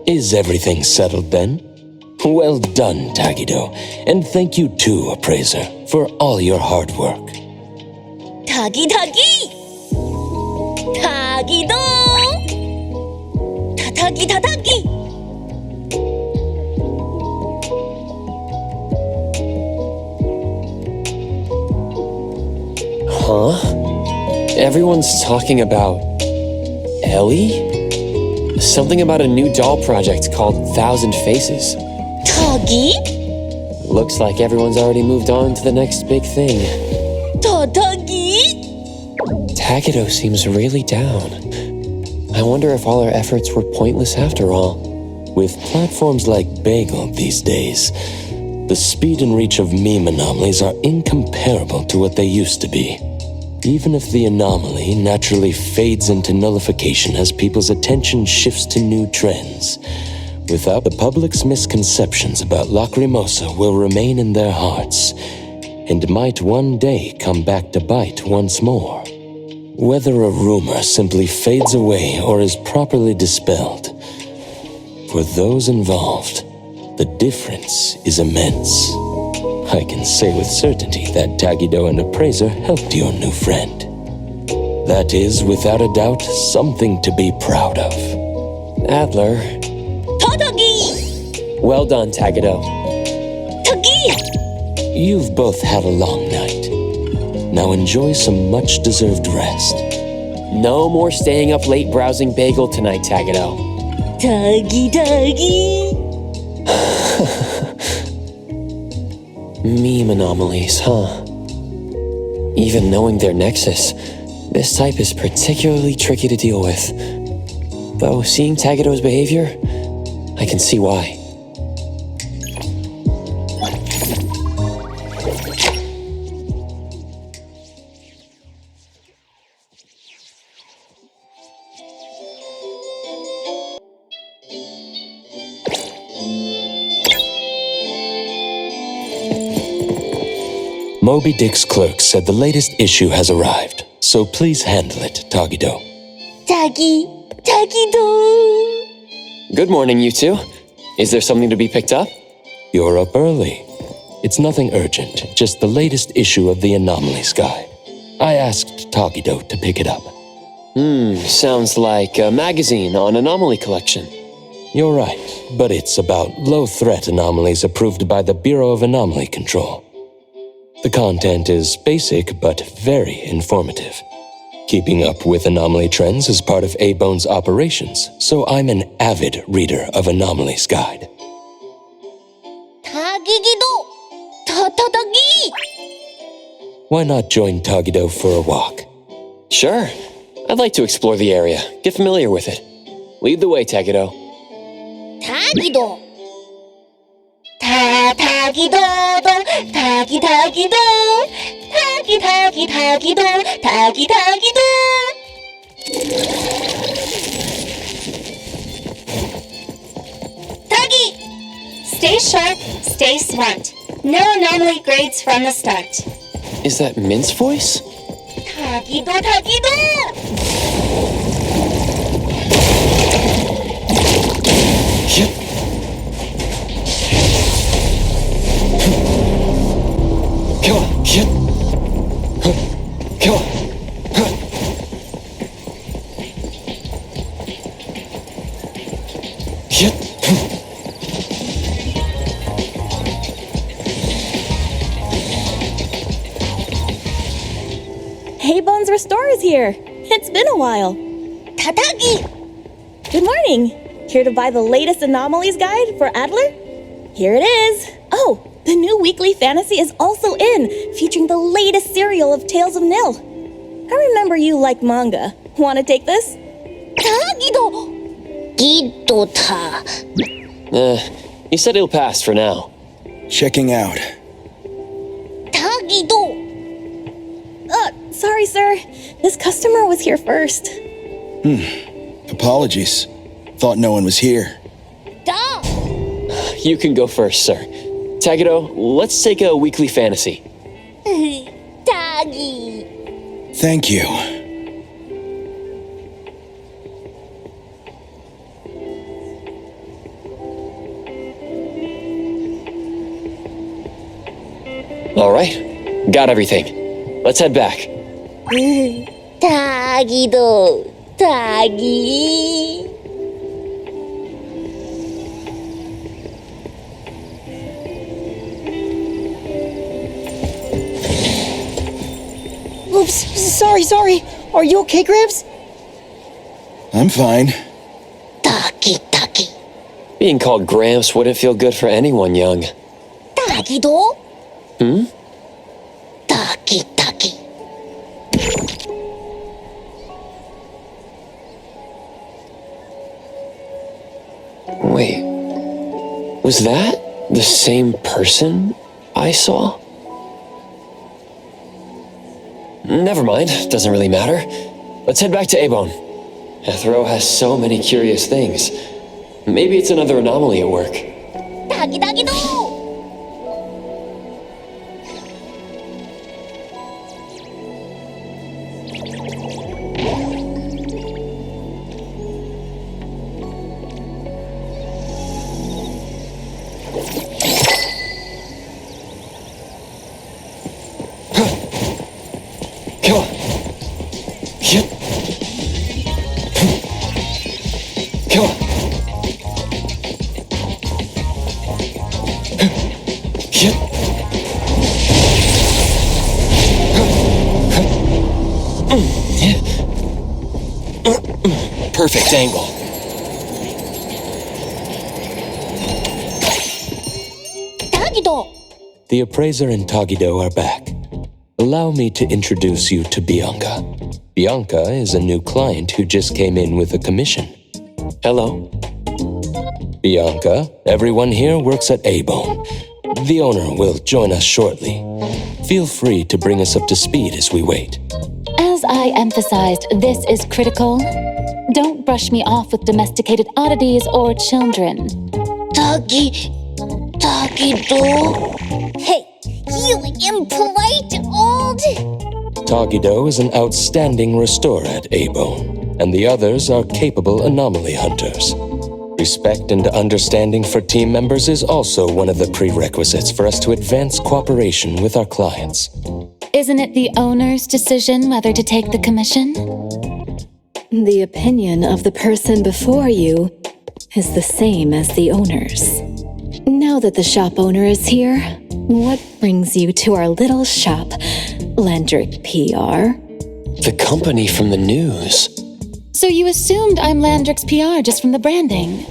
Is everything settled then? Well done, Tagido, and thank you too, Appraiser, for all your hard work. Tuggy! Tagido! Tuggy! Huh? Everyone's talking about Ellie? Something about a new doll project called 1,000 Faces. Tuggy? Looks like everyone's already moved on to the next big thing. Tuggy? Tagido seems really down. I wonder if all our efforts were pointless after all. With platforms like Bagel these days, the speed and reach of meme anomalies are incomparable to what they used to be. Even if the anomaly naturally fades into nullification as people's attention shifts to new trends, without the public's misconceptions about Lacrimosa will remain in their hearts, and might one day come back to bite once more. Whether a rumor simply fades away or is properly dispelled, for those involved, the difference is immense. I can say with certainty that Tagido and Appraiser helped your new friend. That is, without a doubt, something to be proud of. Adler. Tuggy! Well done, Tagido. Tuggy! You've both had a long night. Now enjoy some much-deserved rest. No more staying up late browsing Bagel tonight, Tagido. Tuggy! Meme anomalies, huh? Even knowing their nexus, This type is particularly tricky to deal with. Though seeing Tagido's behavior, I can see why. Moby Dick's clerk said the latest issue has arrived, so please handle it, Tagido. Tagido! Good morning, you two. Is there something to be picked up? You're up early. It's nothing urgent, just the latest issue of the Anomaly's Guide. I asked Tagido to pick it up. Sounds like a magazine on Anomaly collection. You're right, but it's about low-threat anomalies approved by the Bureau of Anomaly Control. The content is basic, but very informative. Keeping up with anomaly trends is part of Eibon's operations, so I'm an avid reader of Anomaly's Guide. Tagido! Tatadagi! Why not join Tagido for a walk? Sure. I'd like to explore the area, get familiar with it. Lead the way, Tagido. Tagido! Tagido! Tagido! Tagido! Tagi! Stay sharp, stay smart. No anomaly grades from the start. Is that Mint's voice? Tagido! Eibon's Restore is here. It's been a while. Tatagi! Good morning. Here to buy the latest Anomalies guide for Adler? Here it is. Oh, the new weekly fantasy is also in, featuring the latest serial of Tales of Nil. I remember you like manga. Want to take this? Tagido! Gidota. He said he'll pass for now. Checking out. Tagido! Sorry, sir. This customer was here first. Apologies. Thought no one was here. Da! You can go first, sir. Tagido, let's take a weekly fantasy. Tagi! Thank you. All right. Got everything. Let's head back. Tagido! Tagi! Oops, sorry. Are you okay, Gramps? I'm fine. Taki. Being called Gramps wouldn't feel good for anyone young. Tagido? Taki. Wait, was that the same person I saw? Never mind, doesn't really matter. Let's head back to Eibon. Hethereau has so many curious things. Maybe it's another anomaly at work. Tagido! Perfect angle. Tagido! The appraiser and Tagido are back. Allow me to introduce you to Bianca. Bianca is a new client who just came in with a commission. Hello. Bianca, everyone here works at Eibon. The owner will join us shortly. Feel free to bring us up to speed as we wait. As I emphasized, this is critical. Don't brush me off with domesticated oddities or children. Doggy do. Hey, you impolite old. Tagido is an outstanding restorer at Eibon, and the others are capable anomaly hunters. Respect and understanding for team members is also one of the prerequisites for us to advance cooperation with our clients. Isn't it the owner's decision whether to take the commission? The opinion of the person before you is the same as the owner's. Now that the shop owner is here, what brings you to our little shop, Landrick PR? The company from the news. So you assumed I'm Landrick's PR just from the branding.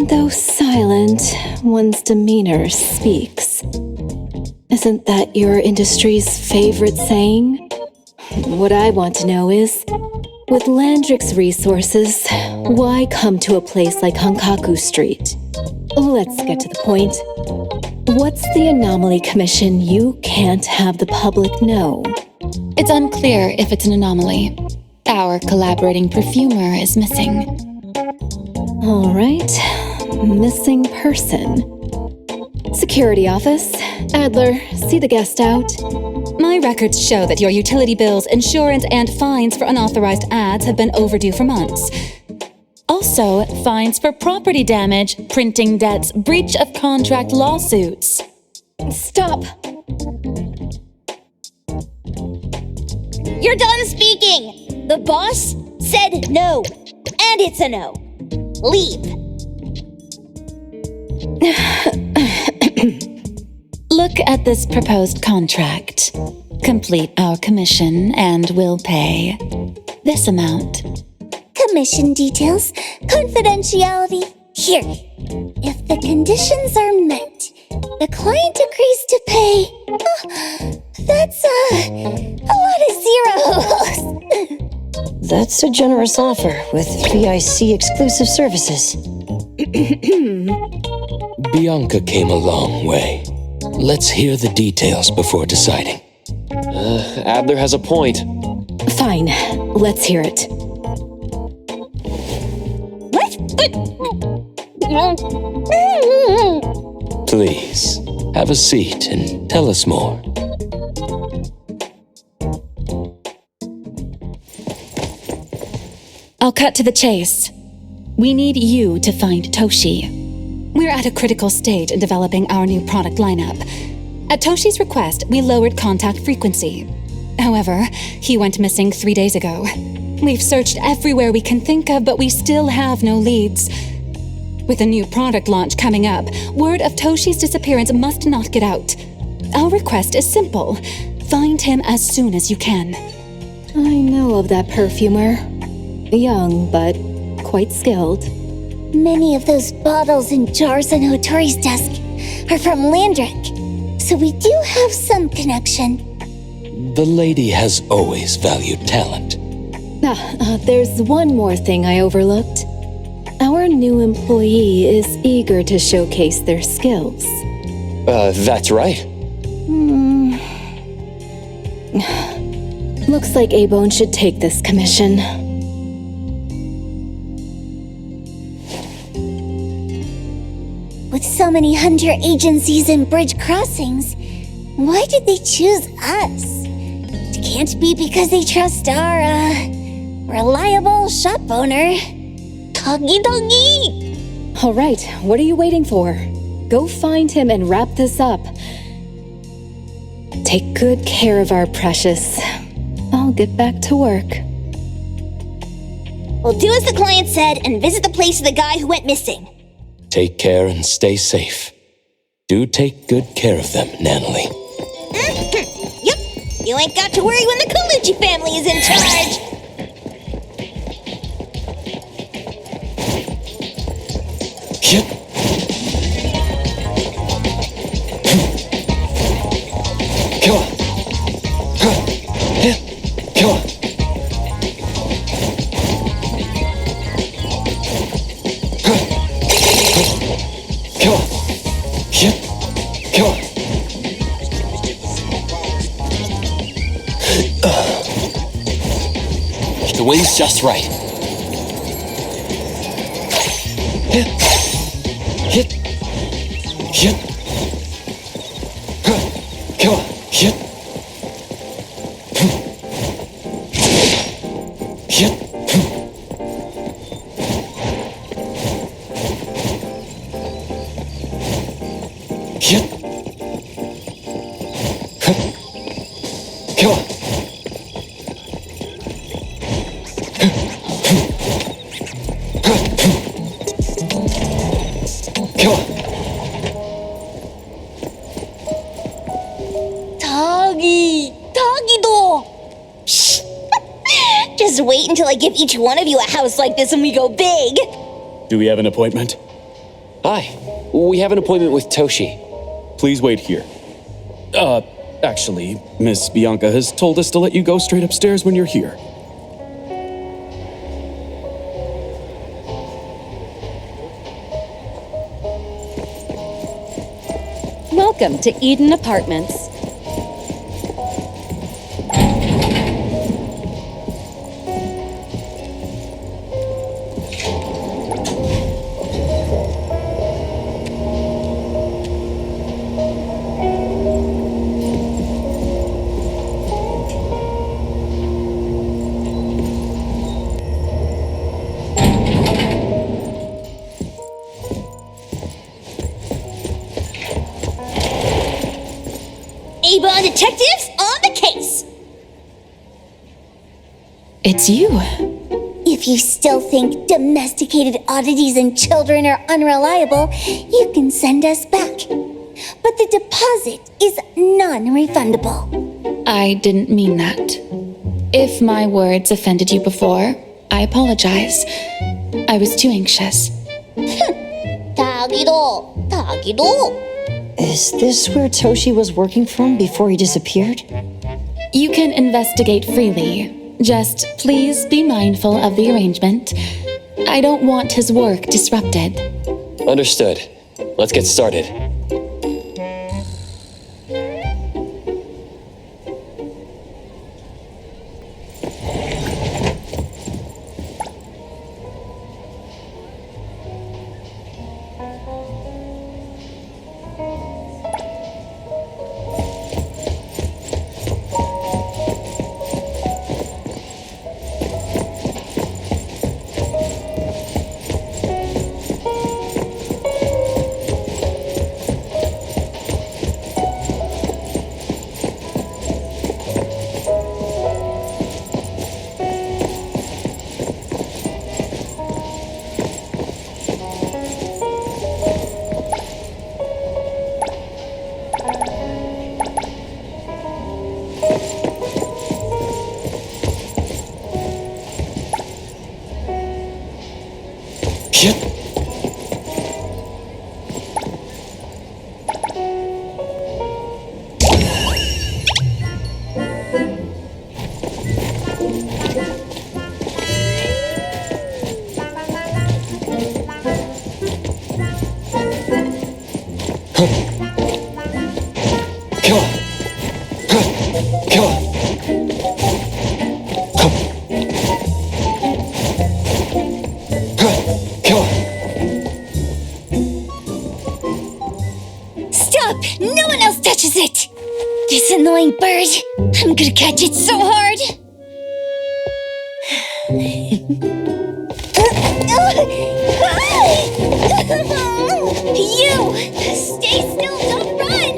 Though silent, one's demeanor speaks. Isn't that your industry's favorite saying? What I want to know is, with Landrick's resources, why come to a place like Hankaku Street? Let's get to the point. What's the Anomaly Commission you can't have the public know? It's unclear if it's an anomaly. Our collaborating perfumer is missing. All right, missing person. Security office. Adler, see the guest out. My records show that your utility bills, insurance, and fines for unauthorized ads have been overdue for months. Also, fines for property damage, printing debts, breach of contract lawsuits. Stop! You're done speaking! The boss said no. And it's a no. Leave. Look at this proposed contract. Complete our commission and we'll pay this amount. Commission details, confidentiality. Here. If the conditions are met, the client agrees to pay. That's a lot of zeros. That's a generous offer with VIC exclusive services. Bianca came a long way. Let's hear the details before deciding. Adler has a point. Fine, let's hear it. Please, have a seat and tell us more. I'll cut to the chase. We need you to find Toshi. We're at a critical stage in developing our new product lineup. At Toshi's request, we lowered contact frequency. However, he went missing 3 days ago. We've searched everywhere we can think of, but we still have no leads. With a new product launch coming up, word of Toshi's disappearance must not get out. Our request is simple. Find him as soon as you can. I know of that perfumer. Young, but quite skilled. Many of those bottles and jars on Hotori's desk are from Landrick, so we do have some connection. The lady has always valued talent. There's one more thing I overlooked. Our new employee is eager to showcase their skills. That's right. Looks like Eibon should take this commission. With so many hunter agencies and bridge crossings, why did they choose us? It can't be because they trust our, reliable shop owner. Doggy! All right, what are you waiting for? Go find him and wrap this up. Take good care of our precious. I'll get back to work. We'll do as the client said and visit the place of the guy who went missing. Take care and stay safe. Do take good care of them, Natalie. Yep, you ain't got to worry when the Colucci family is in charge. Just right. Hit. Hit. Hit. Come on. Hit. Hit. Hit. Come on. Come on. Tagido! Shh! Just wait until I give each one of you a house like this and we go big! Do we have an appointment? Hi. We have an appointment with Toshi. Please wait here. Actually, Miss Bianca has told us to let you go straight upstairs when you're here. Welcome to Eden Apartments. Eibon detectives on the case! It's you. If you still think domesticated oddities and children are unreliable, you can send us back. But the deposit is non-refundable. I didn't mean that. If my words offended you before, I apologize. I was too anxious. Tagido! Is this where Toshi was working from before he disappeared? You can investigate freely. Just please be mindful of the arrangement. I don't want his work disrupted. Understood. Let's get started. Stop! No one else touches it! This annoying bird! I'm gonna catch it so hard! You! Stay still, don't run!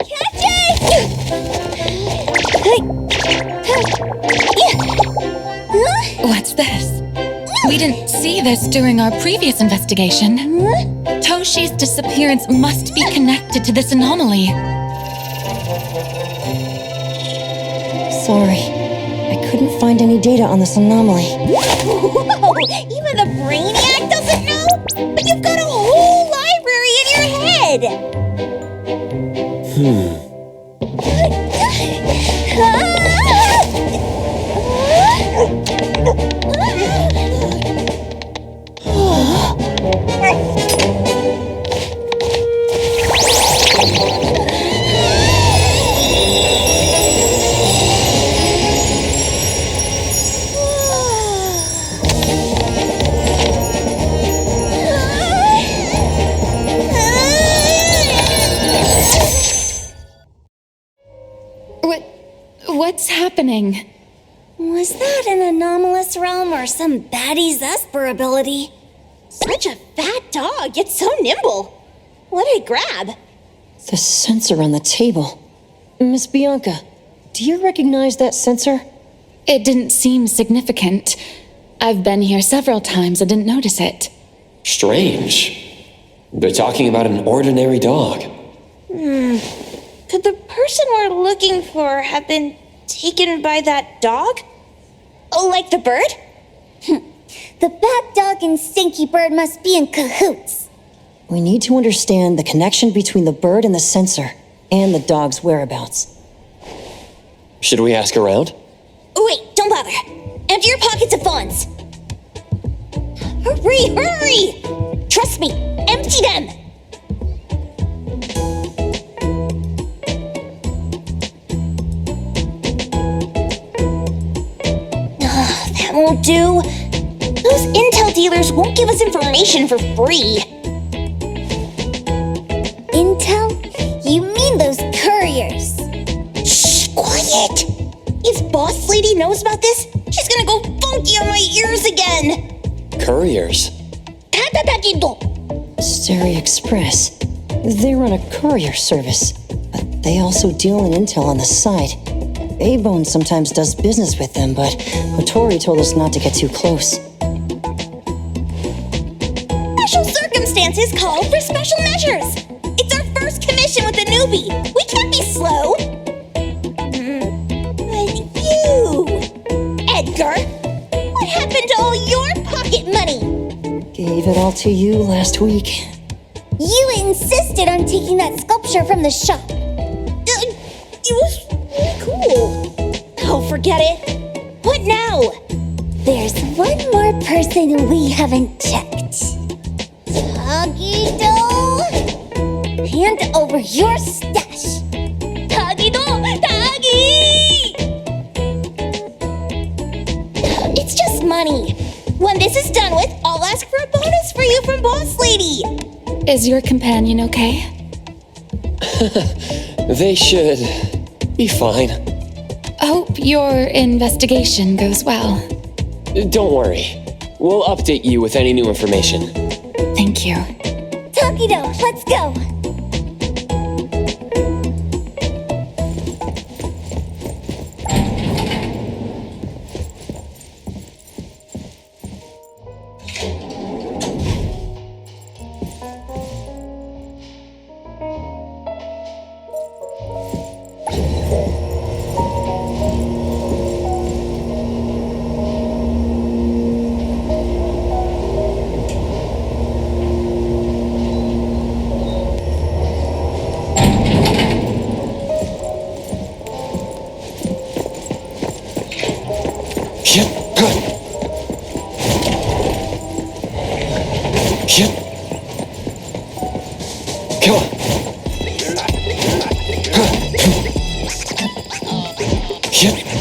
Catch it! What's this? We didn't see this during our previous investigation. Toshi's disappearance must be connected to this anomaly. Sorry. I couldn't find any data on this anomaly. Whoa! Even the brainiac doesn't know? But you've got a whole library in your head! What's happening? Was that an anomalous realm or some baddie's Esper ability? Such a fat dog, yet so nimble. What did it grab? The sensor on the table. Miss Bianca, do you recognize that sensor? It didn't seem significant. I've been here several times and didn't notice it. Strange. They're talking about an ordinary dog. Could the person we're looking for have been taken by that dog? Oh, like the bird? The bad dog and stinky bird must be in cahoots. We need to understand the connection between the bird and the sensor, and the dog's whereabouts. Should we ask around? Wait, don't bother. Empty your pockets of funds. Hurry, hurry! Trust me, empty them! That won't do. Those intel dealers won't give us information for free. Intel? You mean those couriers? Shh, quiet! If Boss Lady knows about this, she's gonna go funky on my ears again! Couriers? Stereo Express. They run a courier service, but they also deal in intel on the side. Eibon sometimes does business with them, but Hotori told us not to get too close. Special circumstances call for special measures! It's our first commission with a newbie! We can't be slow! But you... Edgar! What happened to all your pocket money? Gave it all to you last week. You insisted on taking that sculpture from the shop. It was really cool. Oh, forget it. What now? There's one more person we haven't checked. Tagido! Hand over your stash. Tagido! Tagi! It's just money. When this is done with, I'll ask for a bonus for you from Boss Lady. Is your companion okay? They should be fine. Hope your investigation goes well. Don't worry. We'll update you with any new information. Thank you. Tagido, let's go!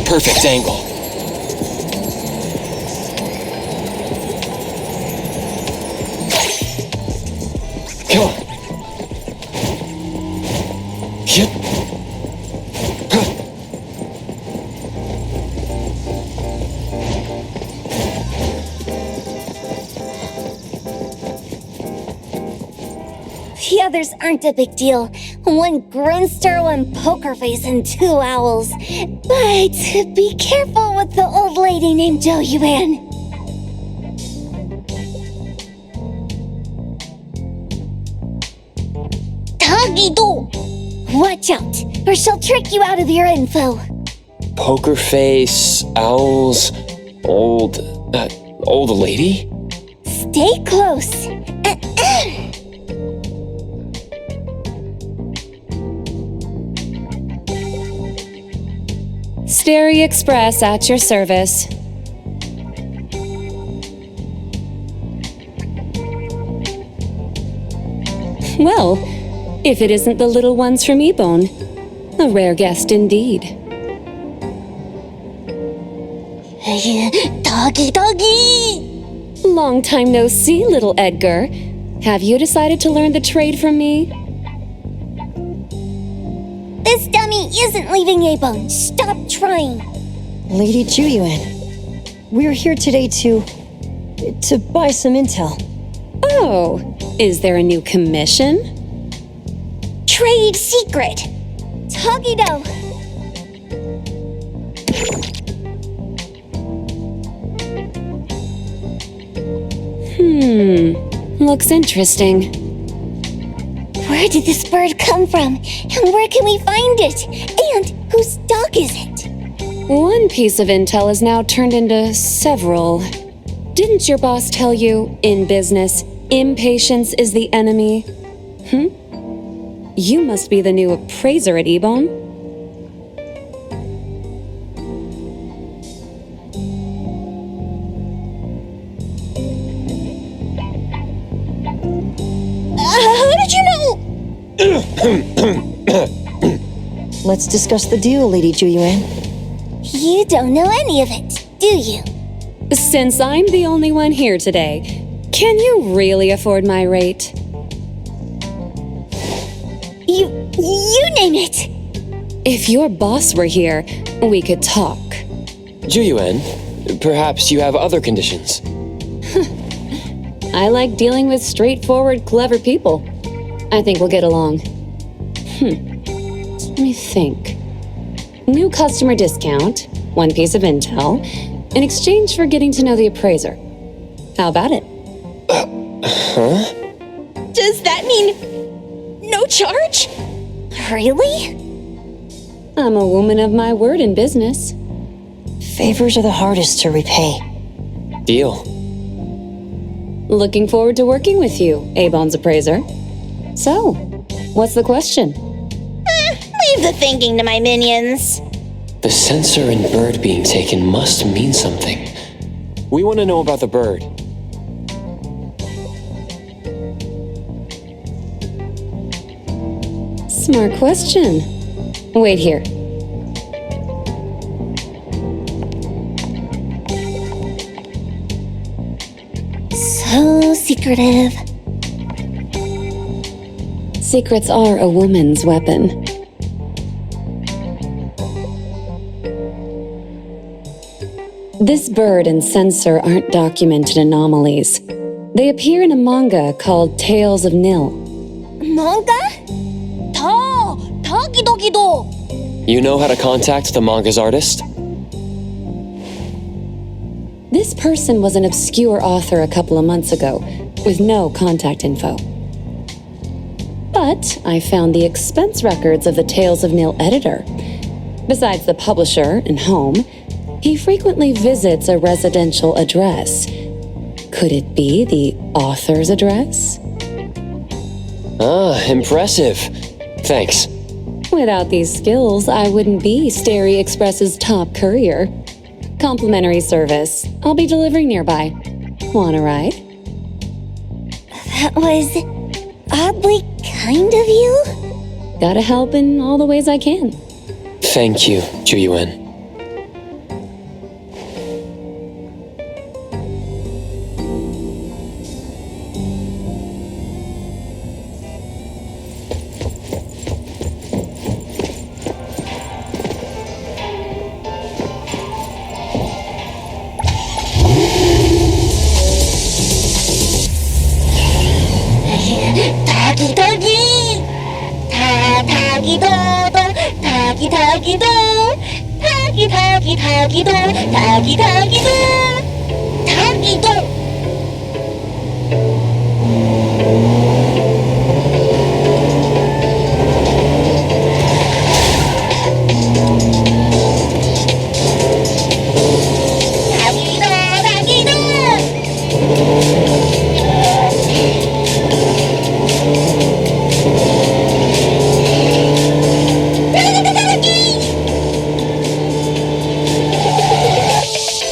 Perfect angle. Come on. The others aren't a big deal. One Grunster, one Poker Face, and 2 owls. But be careful with the old lady named Jo Yuan. Tagido! Watch out, or she'll trick you out of your info. Poker face, owls, old lady? Stay close. Stereo Express at your service. Well, if it isn't the little ones from Eibon, a rare guest indeed. Doggy! Long time no see, little Edgar. Have you decided to learn the trade from me? This dummy isn't leaving Eibon. Stop trying. Lady Juyuan, we're here today to buy some intel. Oh, is there a new commission? Trade secret. Tagido. Looks interesting. Where did this bird come from? And where can we find it? And whose dog is it? One piece of intel is now turned into several. Didn't your boss tell you, in business, impatience is the enemy? You must be the new appraiser at Eibon. How did you know? Let's discuss the deal, Lady Juyuan. You don't know any of it, do you? Since I'm the only one here today, can you really afford my rate? You name it. If your boss were here, we could talk. Juyuan, perhaps you have other conditions. I like dealing with straightforward, clever people. I think we'll get along. Let me think. New customer discount, one piece of intel, in exchange for getting to know the appraiser. How about it? Does that mean no charge? Really? I'm a woman of my word in business. Favors are the hardest to repay. Deal. Looking forward to working with you, Eibon's appraiser. So, what's the question? Leave the thinking to my minions. The sensor and bird being taken must mean something. We want to know about the bird. Smart question. Wait here. So secretive. Secrets are a woman's weapon. This bird and sensor aren't documented anomalies. They appear in a manga called Tales of Nil. Manga? Tagidogido. You know how to contact the manga's artist? This person was an obscure author a couple of months ago, with no contact info. But I found the expense records of the Tales of Nil editor. Besides the publisher and home, he frequently visits a residential address. Could it be the author's address? Ah, impressive. Thanks. Without these skills, I wouldn't be Starry Express's top courier. Complimentary service. I'll be delivering nearby. Want a ride? That was oddly kind of you. Gotta help in all the ways I can. Thank you, Juyuan.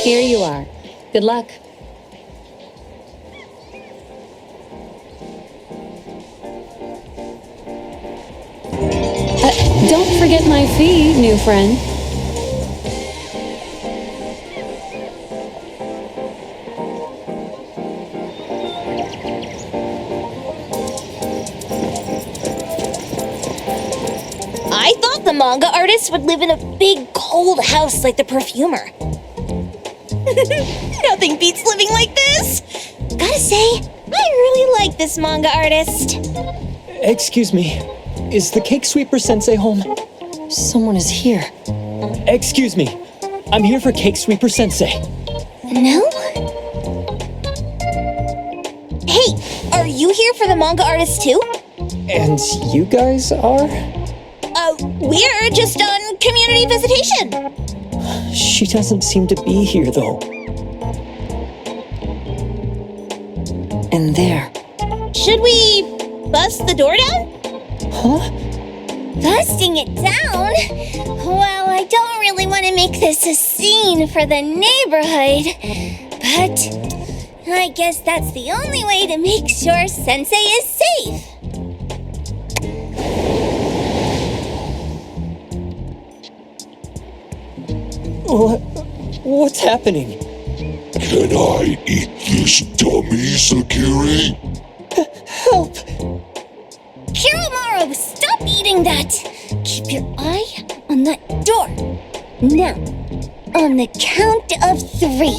Here you are. Good luck. Don't forget my fee, new friend. I thought the Everness would live in a big, cold house like the perfumer. Nothing beats living like this. Gotta say, I really like this manga artist. Excuse me, is the Cake Sweeper Sensei home? Someone is here. Excuse me, I'm here for Cake Sweeper Sensei. No? Hey, are you here for the manga artist too? And you guys are? We're just on community visitation. She doesn't seem to be here, though. And there. Should we bust the door down? Huh? Busting it down? Well, I don't really want to make this a scene for the neighborhood, but I guess that's the only way to make sure Sensei is safe. What's happening? Can I eat this dummy, Sakiri? Help! Kiromaru, stop eating that! Keep your eye on that door. Now, on the count of 3.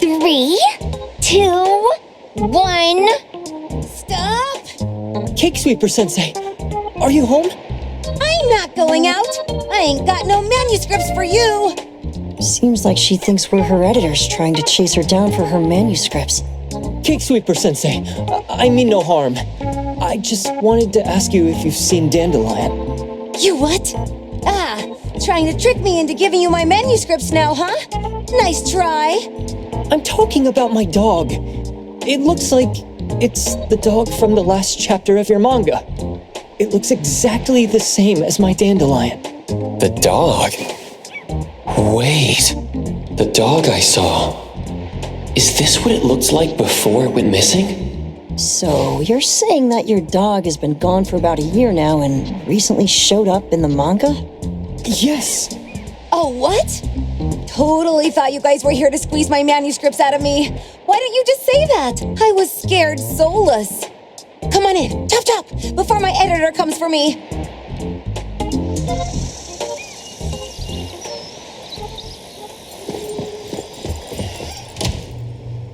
3, 2, 1. Stop! Cake Sweeper Sensei, are you home? I'm not going out. I ain't got no manuscripts for you. Seems like she thinks we're her editors trying to chase her down for her manuscripts. Cake Sweeper Sensei, I mean no harm. I just wanted to ask you if you've seen Dandelion. You what? Ah, trying to trick me into giving you my manuscripts now, huh? Nice try. I'm talking about my dog. It looks like it's the dog from the last chapter of your manga. It looks exactly the same as my Dandelion. The dog? Wait, the dog I saw. Is this what it looked like before it went missing? So, you're saying that your dog has been gone for about a year now and recently showed up in the manga? Yes. Oh, what? Totally thought you guys were here to squeeze my manuscripts out of me. Why don't you just say that? I was scared soulless. Come on in, chop chop, before my editor comes for me.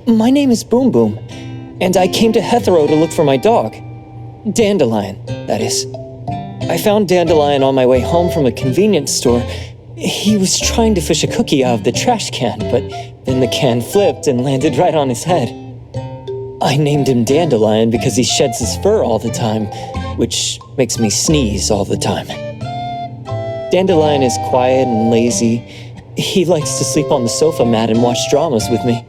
My name is Boom Boom, and I came to Hethereau to look for my dog. Dandelion, that is. I found Dandelion on my way home from a convenience store. He was trying to fish a cookie out of the trash can, but then the can flipped and landed right on his head. I named him Dandelion because he sheds his fur all the time, which makes me sneeze all the time. Dandelion is quiet and lazy. He likes to sleep on the sofa mat and watch dramas with me.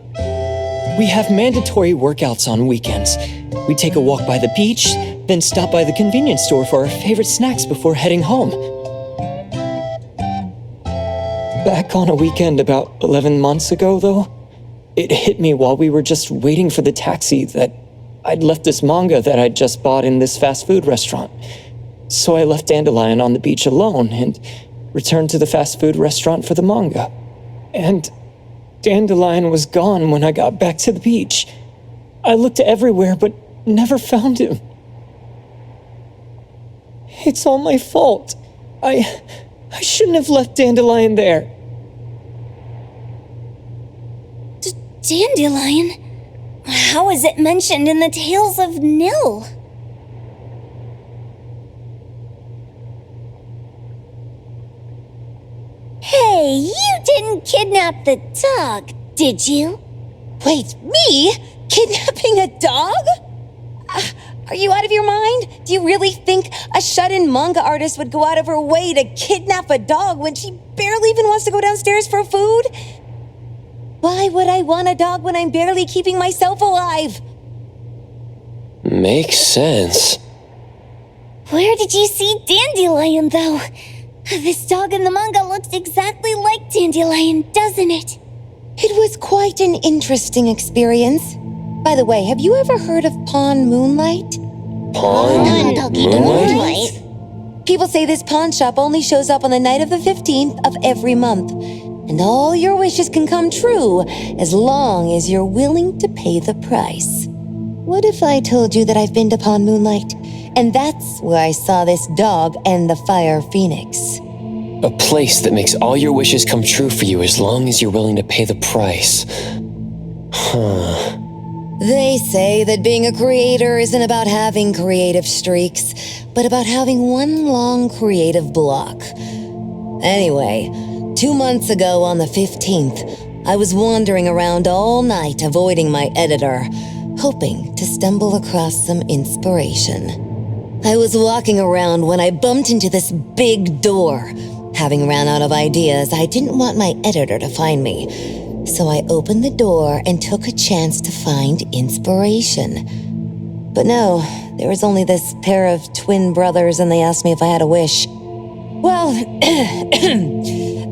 We have mandatory workouts on weekends. We take a walk by the beach, then stop by the convenience store for our favorite snacks before heading home. Back on a weekend about 11 months ago, though, it hit me while we were just waiting for the taxi that I'd left this manga that I'd just bought in this fast food restaurant. So I left Dandelion on the beach alone and returned to the fast food restaurant for the manga. And Dandelion was gone when I got back to the beach. I looked everywhere but never found him. It's all my fault. I shouldn't have left Dandelion there. Dandelion? How is it mentioned in the Tales of Nil? Hey, you didn't kidnap the dog, did you? Wait, me? Kidnapping a dog? Are you out of your mind? Do you really think a shut-in manga artist would go out of her way to kidnap a dog when she barely even wants to go downstairs for food? Why would I want a dog when I'm barely keeping myself alive? Makes sense. Where did you see Dandelion, though? This dog in the manga looks exactly like Dandelion, doesn't it? It was quite an interesting experience. By the way, have you ever heard of Pawn Moonlight? Pawn Moonlight? People say this pawn shop only shows up on the night of the 15th of every month. And all your wishes can come true as long as you're willing to pay the price. What if I told you that I've been to Pawn Moonlight? And that's where I saw this dog and the Fire Phoenix. A place that makes all your wishes come true for you as long as you're willing to pay the price. Huh. They say that being a creator isn't about having creative streaks, but about having one long creative block. Anyway, 2 months ago on the 15th, I was wandering around all night avoiding my editor, hoping to stumble across some inspiration. I was walking around when I bumped into this big door. Having ran out of ideas, I didn't want my editor to find me. So I opened the door and took a chance to find inspiration. But no, there was only this pair of twin brothers and they asked me if I had a wish. Well,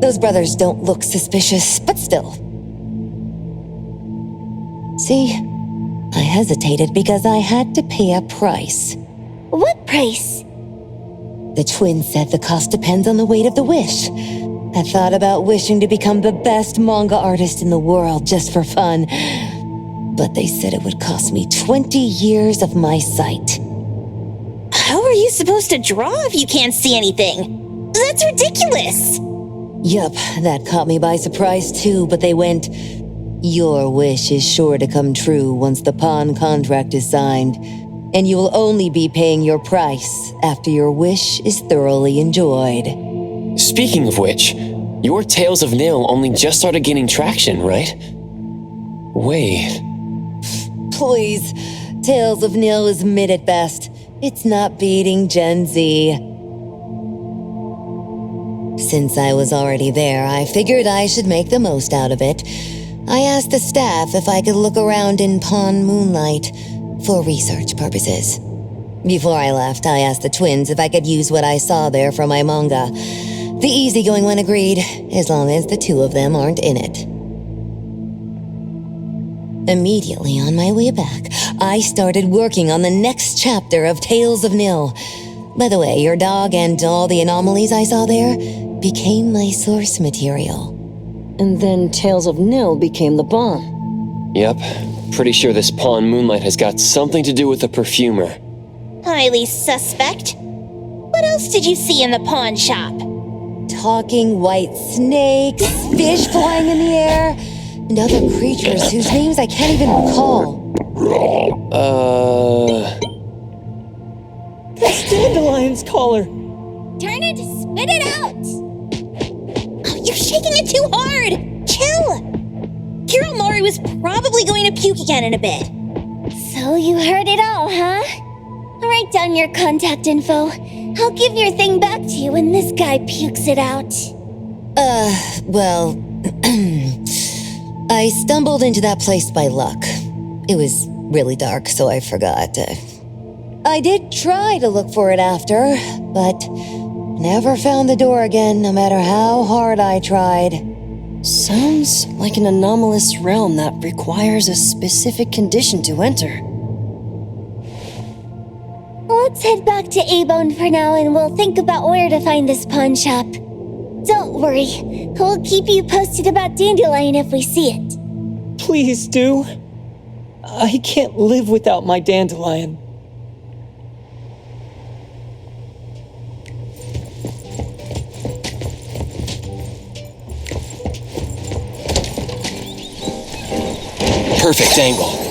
those brothers don't look suspicious, but still. See, I hesitated because I had to pay a price. What price? The twins said the cost depends on the weight of the wish. I thought about wishing to become the best manga artist in the world just for fun. But they said it would cost me 20 years of my sight. How are you supposed to draw if you can't see anything? That's ridiculous! Yup, that caught me by surprise too, but they went, "Your wish is sure to come true once the pawn contract is signed, and you will only be paying your price after your wish is thoroughly enjoyed." Speaking of which, your Tales of Nil only just started gaining traction, right? Wait. Please, Tales of Nil is mid at best. It's not beating Gen Z. Since I was already there, I figured I should make the most out of it. I asked the staff if I could look around in Pawn Moonlight for research purposes. Before I left, I asked the twins if I could use what I saw there for my manga. The easygoing one agreed, as long as the two of them aren't in it. Immediately on my way back, I started working on the next chapter of Tales of Nil. By the way, your dog and all the anomalies I saw there became my source material. And then Tales of Nil became the bomb. Yep, pretty sure this Pawn Moonlight has got something to do with the perfumer. Highly suspect. What else did you see in the pawn shop? Talking white snakes, fish flying in the air, and other creatures whose names I can't even recall. That's Dandelion's collar! Turn it, spit it out! Oh, you're shaking it too hard! Chill! Kiromaru was probably going to puke again in a bit. So you heard it all, huh? Write down your contact info. I'll give your thing back to you when this guy pukes it out. Well, I stumbled into that place by luck. It was really dark, so I forgot. I did try to look for it after, but never found the door again, no matter how hard I tried. Sounds like an anomalous realm that requires a specific condition to enter. Let's head back to Eibon for now and we'll think about where to find this pawn shop. Don't worry, we'll keep you posted about Dandelion if we see it. Please do. I can't live without my Dandelion. Perfect angle.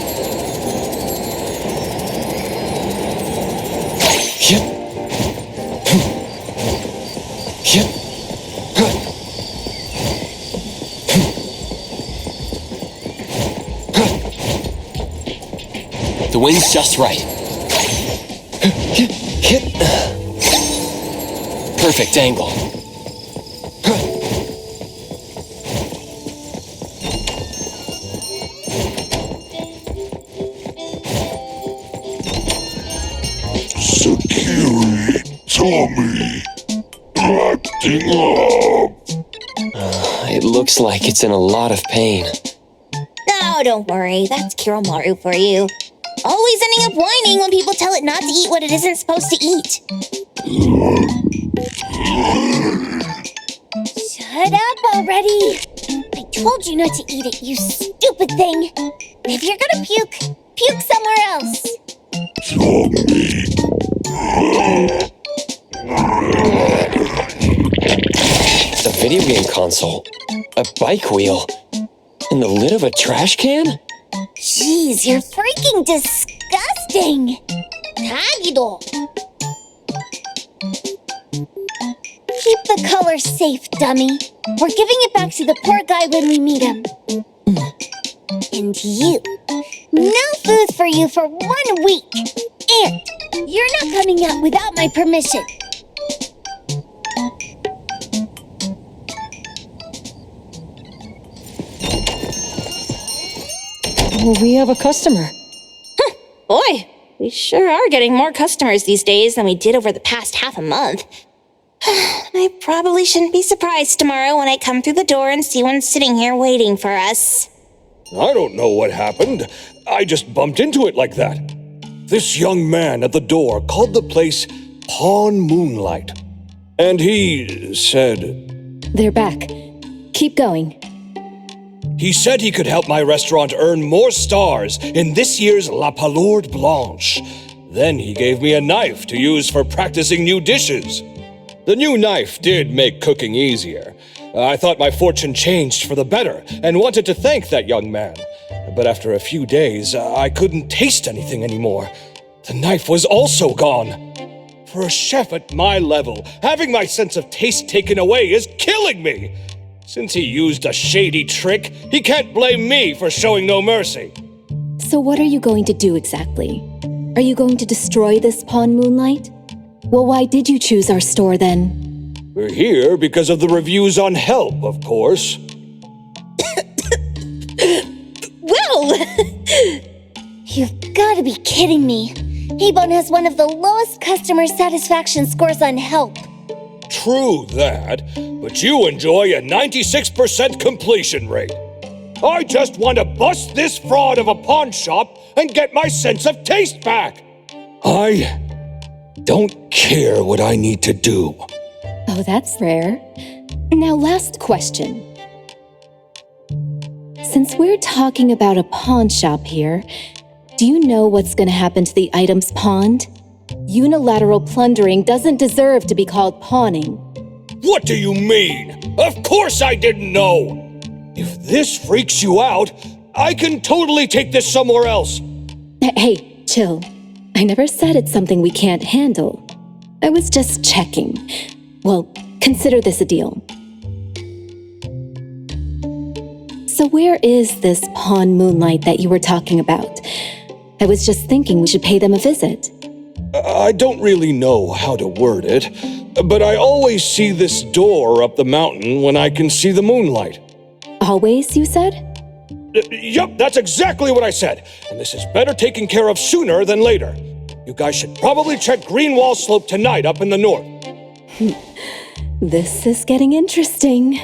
The wind's just right. Perfect angle. Sakiri, Tommy, acting up. It looks like it's in a lot of pain. Oh, don't worry. That's Kiromaru for you. Always ending up whining when people tell it not to eat what it isn't supposed to eat. Shut up already! I told you not to eat it, you stupid thing! If you're gonna puke, puke somewhere else! video game console, a bike wheel, and the lid of a trash can? Jeez, you're freaking disgusting! Tagido! Keep the color safe, dummy. We're giving it back to the poor guy when we meet him. And you. No food for you for 1 week. And you're not coming out without my permission. We have a customer. Boy, we sure are getting more customers these days than we did over the past half a month. I probably shouldn't be surprised tomorrow when I come through the door and see one sitting here waiting for us. I don't know what happened. I just bumped into it like that. This young man at the door called the place Pawn Moonlight. And he said... They're back. Keep going. He said he could help my restaurant earn more stars in this year's La Palourde Blanche. Then he gave me a knife to use for practicing new dishes. The new knife did make cooking easier. I thought my fortune changed for the better and wanted to thank that young man. But after a few days, I couldn't taste anything anymore. The knife was also gone. For a chef at my level, having my sense of taste taken away is killing me. Since he used a shady trick, he can't blame me for showing no mercy. So what are you going to do exactly? Are you going to destroy this Pawn Moonlight? Well, why did you choose our store then? We're here because of the reviews on Help, of course. Well! You've gotta be kidding me. Eibon has one of the lowest customer satisfaction scores on Help. True that, but you enjoy a 96% completion rate. I just want to bust this fraud of a pawn shop and get my sense of taste back. I don't care what I need to do. Oh, that's rare. Now, last question. Since we're talking about a pawn shop here, do you know what's going to happen to the items pawned? Unilateral plundering doesn't deserve to be called pawning. What do you mean? Of course I didn't know! If this freaks you out, I can totally take this somewhere else. Hey, chill. I never said it's something we can't handle. I was just checking. Well, consider this a deal. So where is this Pawn Moonlight that you were talking about? I was just thinking we should pay them a visit. I don't really know how to word it, but I always see this door up the mountain when I can see the moonlight. Always, you said? Yup, that's exactly what I said. And this is better taken care of sooner than later. You guys should probably check Greenwall Slope tonight up in the north. This is getting interesting.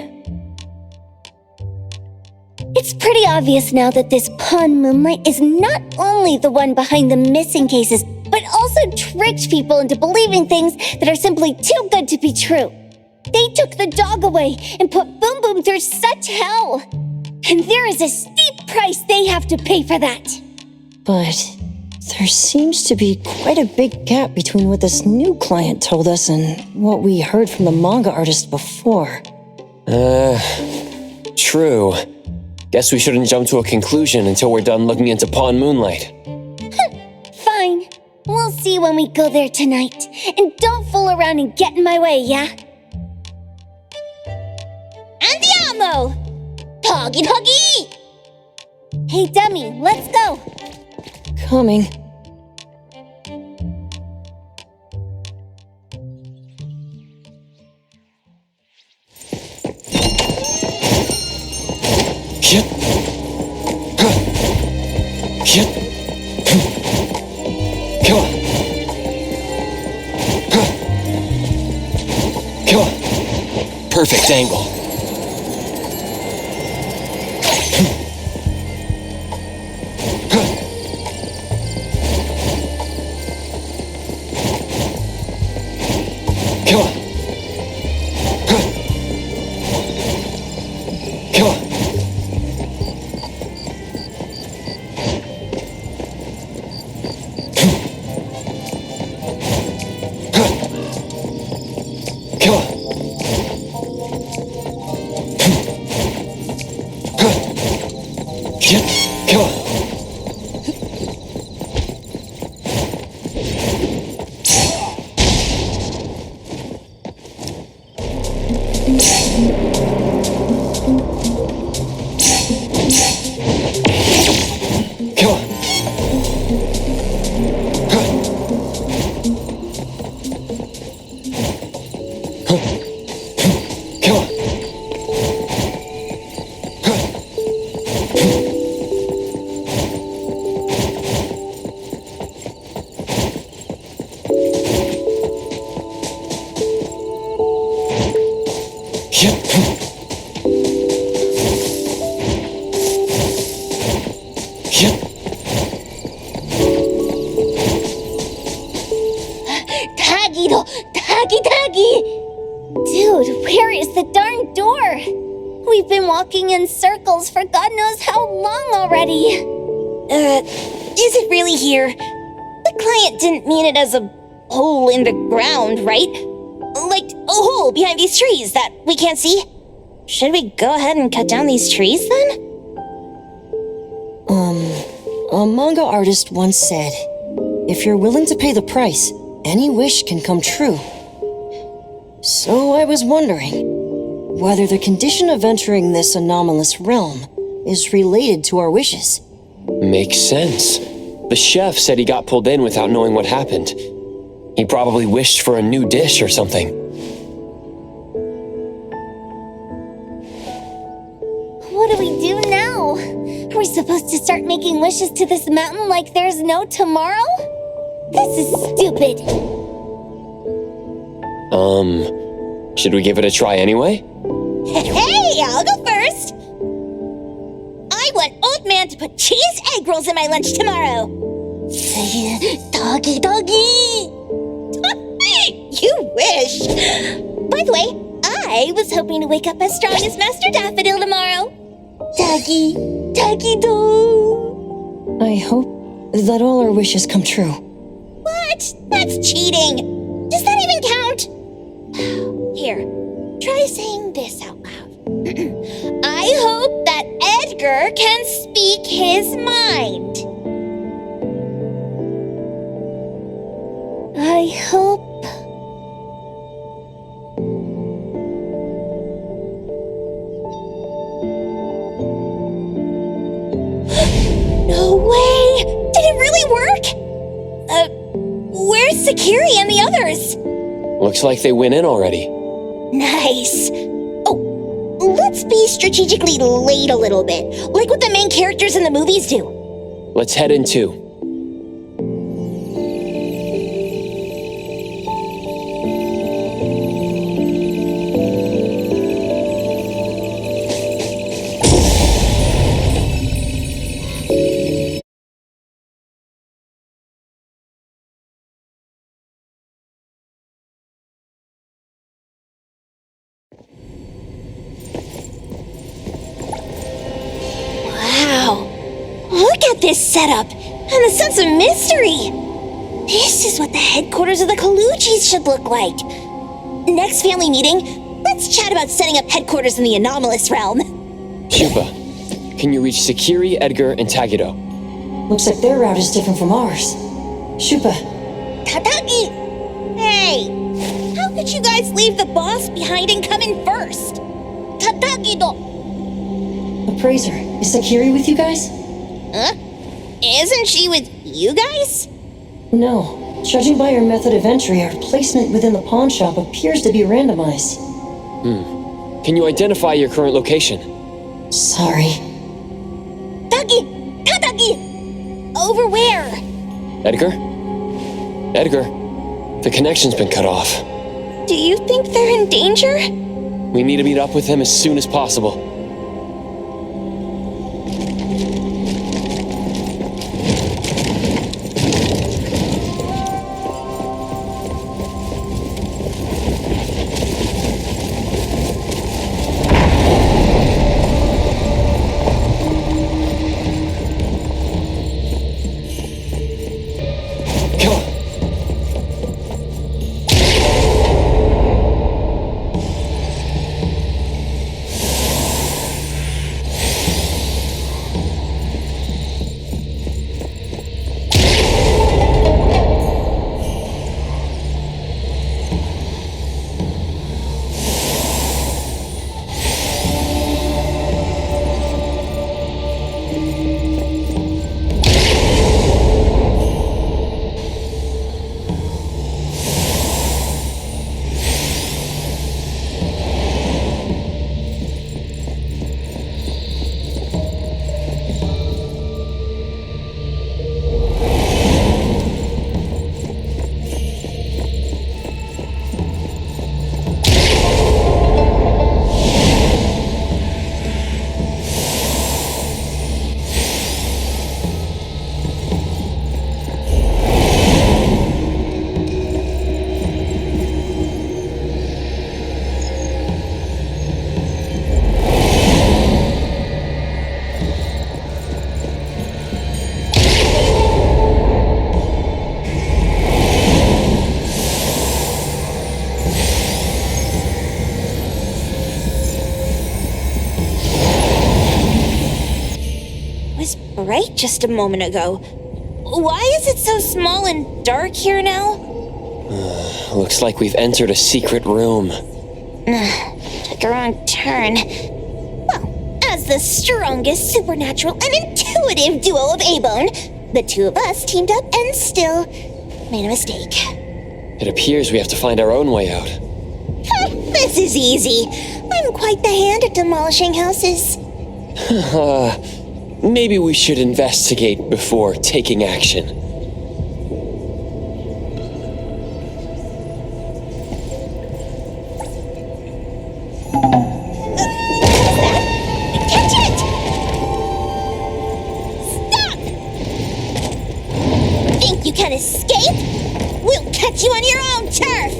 It's pretty obvious now that this Pawn Moonlight is not only the one behind the missing cases, but also tricked people into believing things that are simply too good to be true. They took the dog away and put Boom Boom through such hell. And there is a steep price they have to pay for that. But there seems to be quite a big gap between what this new client told us and what we heard from the manga artist before. True. Guess we shouldn't jump to a conclusion until we're done looking into Pawn Moonlight. Fine. We'll see when we go there tonight. And don't fool around and get in my way, yeah? Andiamo! Huggy huggy! Hey, dummy, let's go. Coming. Perfect angle. Come on. Dude, where is the darn door? We've been walking in circles for God knows how long already. Is it really here? The client didn't mean it as a hole in the ground, right? Like a hole behind these trees that we can't see? Should we go ahead and cut down these trees then? A manga artist once said, if you're willing to pay the price, any wish can come true. So I was wondering whether the condition of entering this anomalous realm is related to our wishes. Makes sense. The chef said he got pulled in without knowing what happened. He probably wished for a new dish or something. What do we do now? Are we supposed to start making wishes to this mountain like there's no tomorrow? This is stupid. Should we give it a try anyway? Hey, I'll go first. I want Old Man to put cheese egg rolls in my lunch tomorrow. Doggy, doggy. You wish. By the way, I was hoping to wake up as strong as Master Daffodil tomorrow. Doggy, doggy do. I hope that all our wishes come true. What? That's cheating. Does that even count? Here, try saying this out loud. I hope that Edgar can speak his mind. I hope... No way! Did it really work? Where's Sakiri and the others? Looks like they went in already. Nice. Oh, let's be strategically late a little bit, like what the main characters in the movies do. Let's head in too. Look at this setup, and the sense of mystery. This is what the headquarters of the Kalujis should look like. Next family meeting, let's chat about setting up headquarters in the anomalous realm. Shupa, can you reach Sakiri, Edgar, and Tagido? Looks like their route is different from ours. Shupa. Tatagi! Hey, how could you guys leave the boss behind and come in first? Tatagi-do! Appraiser, is Sakiri with you guys? Huh? Isn't she with you guys? No. Judging by her method of entry, our placement within the pawn shop appears to be randomized. Can you identify your current location? Sorry. Tatagi! Over where? Edgar? Edgar, the connection's been cut off. Do you think they're in danger? We need to meet up with them as soon as possible. right just a moment ago. Why is it so small and dark here now? Looks like we've entered a secret room. Took a wrong turn. Well, as the strongest supernatural and intuitive duo of Eibon, the two of us teamed up and still made a mistake. It appears we have to find our own way out. This is easy. I'm quite the hand at demolishing houses. Maybe we should investigate before taking action. Catch it! Stop! Think you can escape? We'll catch you on your own turf!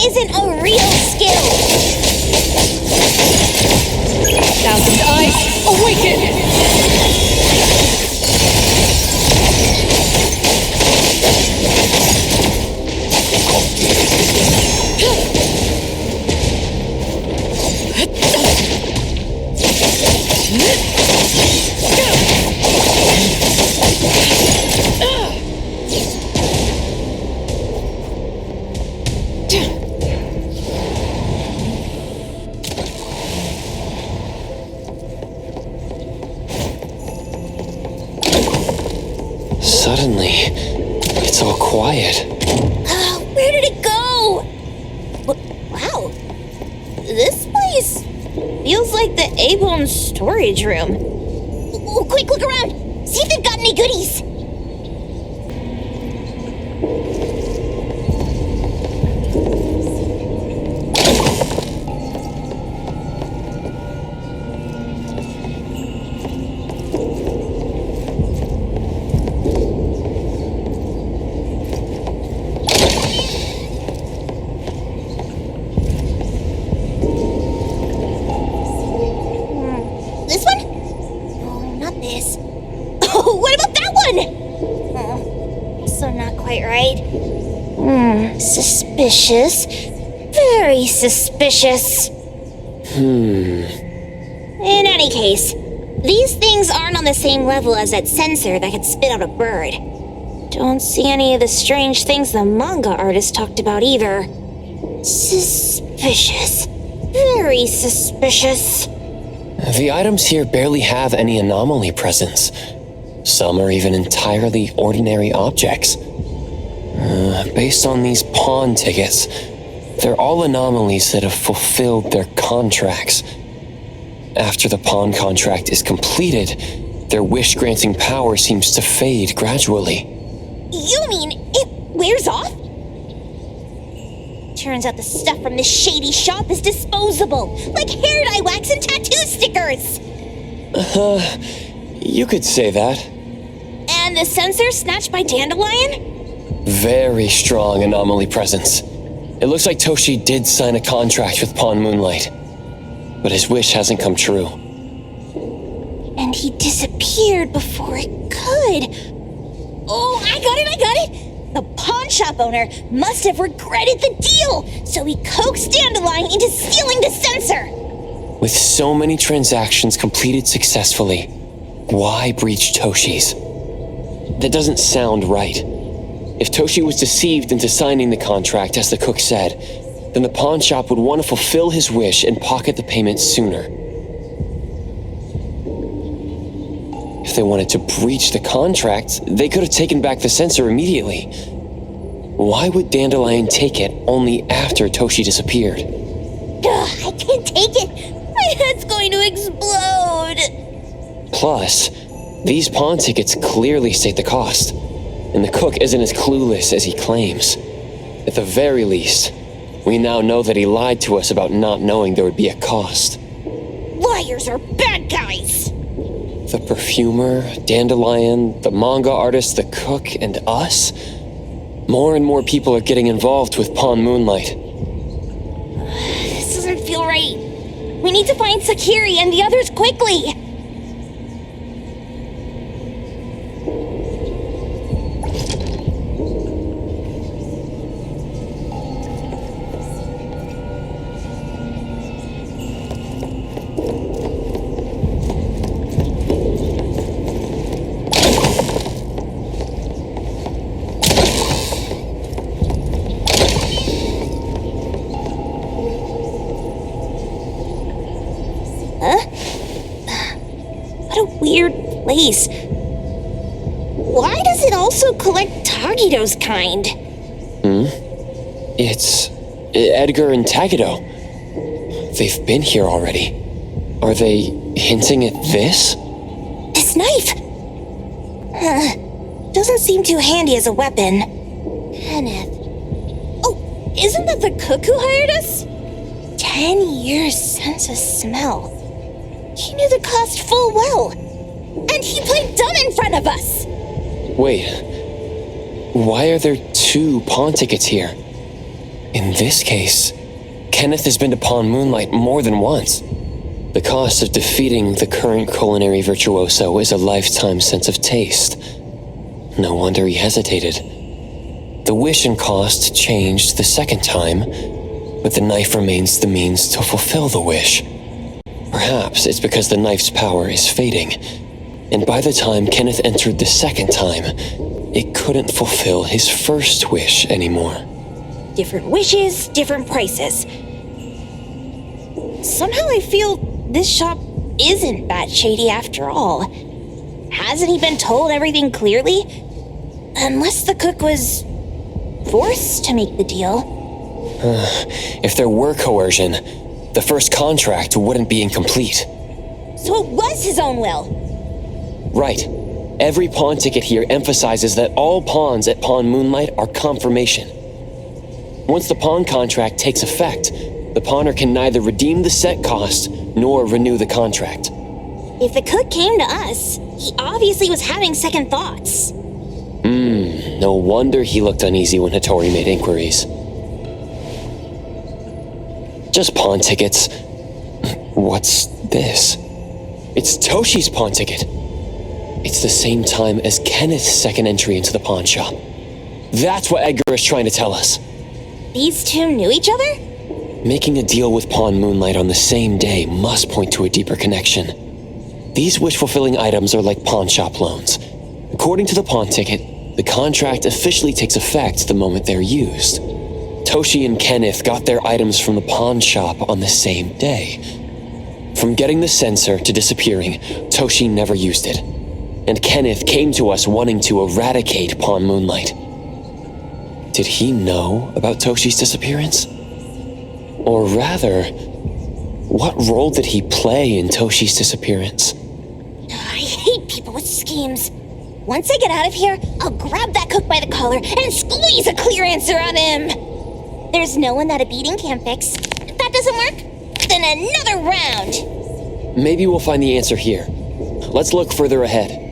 Isn't a real skill. Thousand eyes, awaken! Suddenly, it's all quiet. Where did it go? Wow. This place feels like the Eibon storage room. Quick, look around. See if they've got any goodies. This one? Oh, not this. Oh, what about that one? Oh, so not quite right. Suspicious. Very suspicious. In any case, these things aren't on the same level as that sensor that could spit out a bird. Don't see any of the strange things the manga artist talked about either. Suspicious. Very suspicious. The items here barely have any anomaly presence. Some are even entirely ordinary objects. Based on these pawn tickets, they're all anomalies that have fulfilled their contracts. After the pawn contract is completed, their wish-granting power seems to fade gradually. You mean it wears off? Turns out the stuff from this shady shop is disposable, like hair dye wax and tattoo stickers. You could say that. And the sensor snatched by Dandelion? Very strong anomaly presence. It looks like Toshi did sign a contract with Pawn Moonlight. but his wish hasn't come true. And he disappeared before it could. Oh, I got it! The pawn shop owner must have regretted the deal, so he coaxed Dandelion into stealing the sensor. With so many transactions completed successfully, why breach Toshi's? That doesn't sound right. If Toshi was deceived into signing the contract, as the cook said, then the pawn shop would want to fulfill his wish and pocket the payment sooner. If they wanted to breach the contract, they could have taken back the sensor immediately. Why would Dandelion take it only after Toshi disappeared? I can't take it. My head's going to explode. Plus, these pawn tickets clearly state the cost, and the cook isn't as clueless as he claims. At the very least, we now know that he lied to us about not knowing there would be a cost. Liars are bad guys. The perfumer, Dandelion, the manga artist, the cook, and us? More and more people are getting involved with Pawn Moonlight. This doesn't feel right. We need to find Sakiri and the others quickly. Weird place. Why does it also collect Tagido's kind? It's Edgar and Tagido. They've been here already. Are they hinting at this? This knife! Doesn't seem too handy as a weapon. Kenneth. Oh, isn't that the cook who hired us? 10 years sense of smell. He knew the cost full well. And he played dumb in front of us! Wait. Why are there 2 pawn tickets here? In this case, Kenneth has been to Pawn Moonlight more than once. The cost of defeating the current culinary virtuoso is a lifetime sense of taste. No wonder he hesitated. The wish and cost changed the second time, but the knife remains the means to fulfill the wish. Perhaps it's because the knife's power is fading, and by the time Kenneth entered the second time, it couldn't fulfill his first wish anymore. Different wishes, different prices. Somehow I feel this shop isn't that shady after all. Hasn't he been told everything clearly? Unless the cook was forced to make the deal. If there were coercion, the first contract wouldn't be incomplete. So it was his own will. Right. Every pawn ticket here emphasizes that all pawns at Pawn Moonlight are confirmation. Once the pawn contract takes effect, the pawner can neither redeem the set cost nor renew the contract. If the cook came to us, he obviously was having second thoughts. No wonder he looked uneasy when Hattori made inquiries. Just pawn tickets. What's this? It's Toshi's pawn ticket. It's the same time as Kenneth's second entry into the pawn shop. That's what Edgar is trying to tell us. These 2 knew each other? Making a deal with Pawn Moonlight on the same day must point to a deeper connection. These wish-fulfilling items are like pawn shop loans. According to the pawn ticket, the contract officially takes effect the moment they're used. Toshi and Kenneth got their items from the pawn shop on the same day. From getting the sensor to disappearing, Toshi never used it. And Kenneth came to us wanting to eradicate Pawn Moonlight. Did he know about Toshi's disappearance? Or rather, what role did he play in Toshi's disappearance? I hate people with schemes. Once I get out of here, I'll grab that cook by the collar and squeeze a clear answer out of him. There's no one that a beating can't fix. If that doesn't work, then another round. Maybe we'll find the answer here. Let's look further ahead.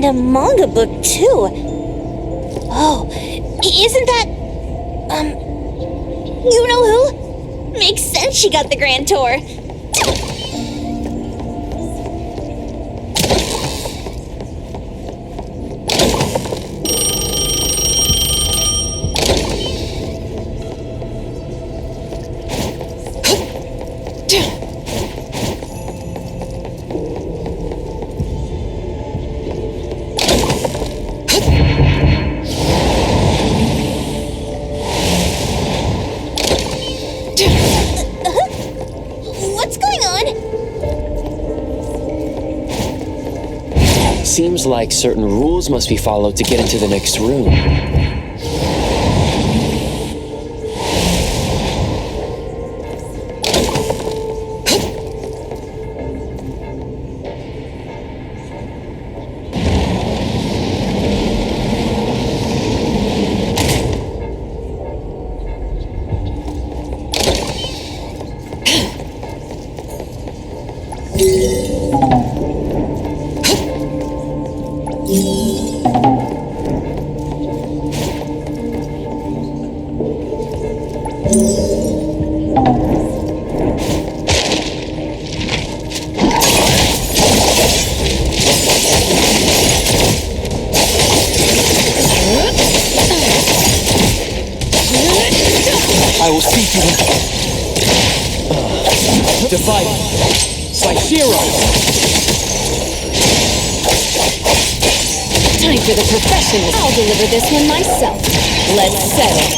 And a manga book, too. Oh, isn't that... you know who? Makes sense she got the Grand Tour. Seems like certain rules must be followed to get into the next room. I will see to it. Divide. Saishiro. Time for the professionals. I'll deliver this one myself. Let's settle.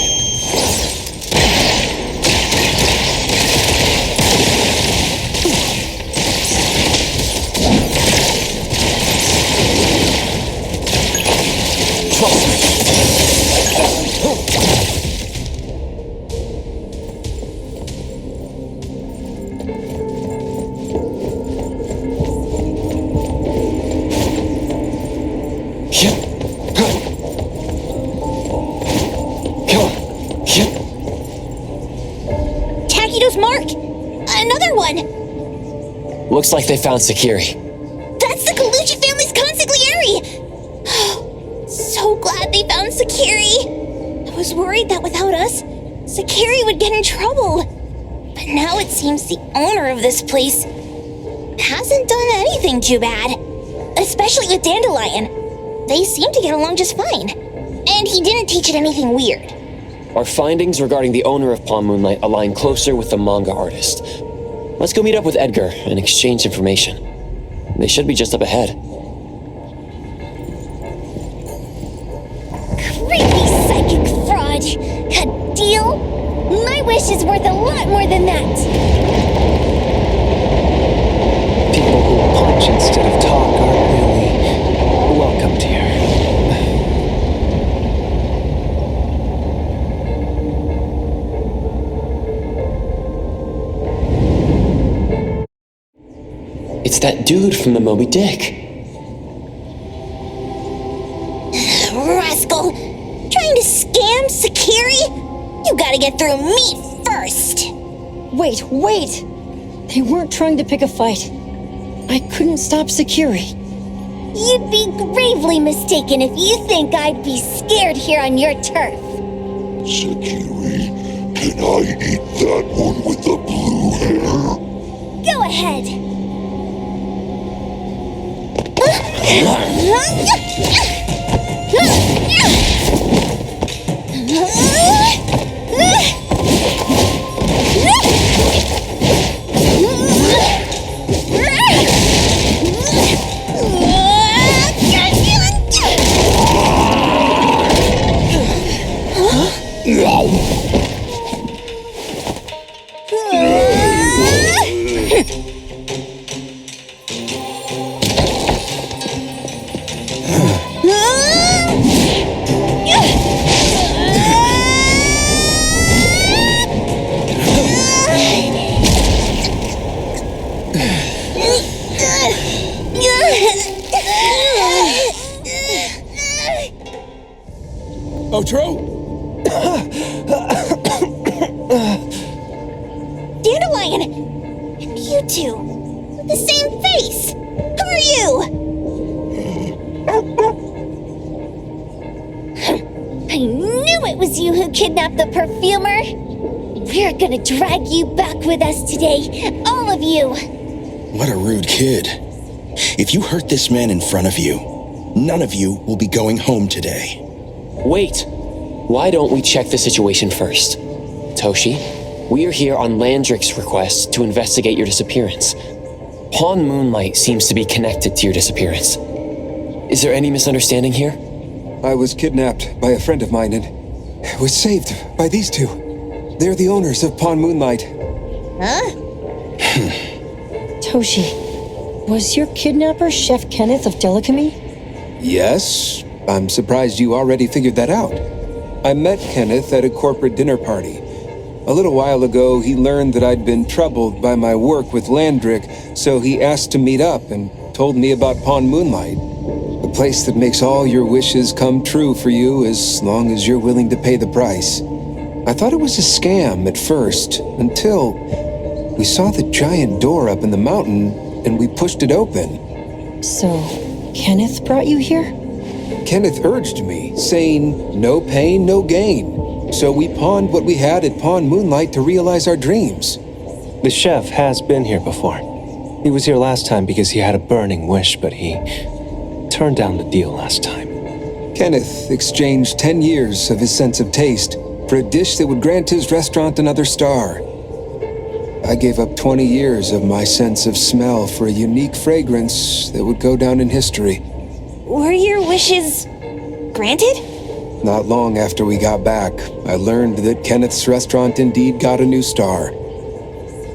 Looks like they found Sakiri. That's the Colucci family's consigliere! So glad they found Sakiri! I was worried that without us, Sakiri would get in trouble. But now it seems the owner of this place hasn't done anything too bad. Especially with Dandelion. They seem to get along just fine. And he didn't teach it anything weird. Our findings regarding the owner of Palm Moonlight align closer with the manga artist. Let's go meet up with Edgar and exchange information. They should be just up ahead. Creepy psychic fraud! A deal? My wish is worth a lot more than that! People who punch instead of talk aren't really welcomed here. It's that dude from the Moby Dick. Rascal! Trying to scam Sakiri? You gotta get through me first! Wait! They weren't trying to pick a fight. I couldn't stop Sakiri. You'd be gravely mistaken if you think I'd be scared here on your turf. Sakiri, can I eat that one with the blue hair? Go ahead. Otro? Dandelion! And you two, with the same face! Who are you? I knew it was you who kidnapped the perfumer! We're gonna drag you back with us today, all of you! What a rude kid. If you hurt this man in front of you, none of you will be going home today. Wait! Why don't we check the situation first? Toshi, we are here on Landrick's request to investigate your disappearance. Pawn Moonlight seems to be connected to your disappearance. Is there any misunderstanding here? I was kidnapped by a friend of mine and was saved by these two. They're the owners of Pawn Moonlight. Huh? Toshi, was your kidnapper Chef Kenneth of Delicamy? Yes, I'm surprised you already figured that out. I met Kenneth at a corporate dinner party. A little while ago, he learned that I'd been troubled by my work with Landrick, so he asked to meet up and told me about Pawn Moonlight. A place that makes all your wishes come true for you as long as you're willing to pay the price. I thought it was a scam at first, until we saw the giant door up in the mountain and we pushed it open. So, Kenneth brought you here? Kenneth urged me, saying, no pain, no gain. So we pawned what we had at Pawn Moonlight to realize our dreams. The chef has been here before. He was here last time because he had a burning wish, but he turned down the deal last time. Kenneth exchanged 10 years of his sense of taste for a dish that would grant his restaurant another star. I gave up 20 years of my sense of smell for a unique fragrance that would go down in history. Were your wishes granted? Not long after we got back, I learned that Kenneth's restaurant indeed got a new star.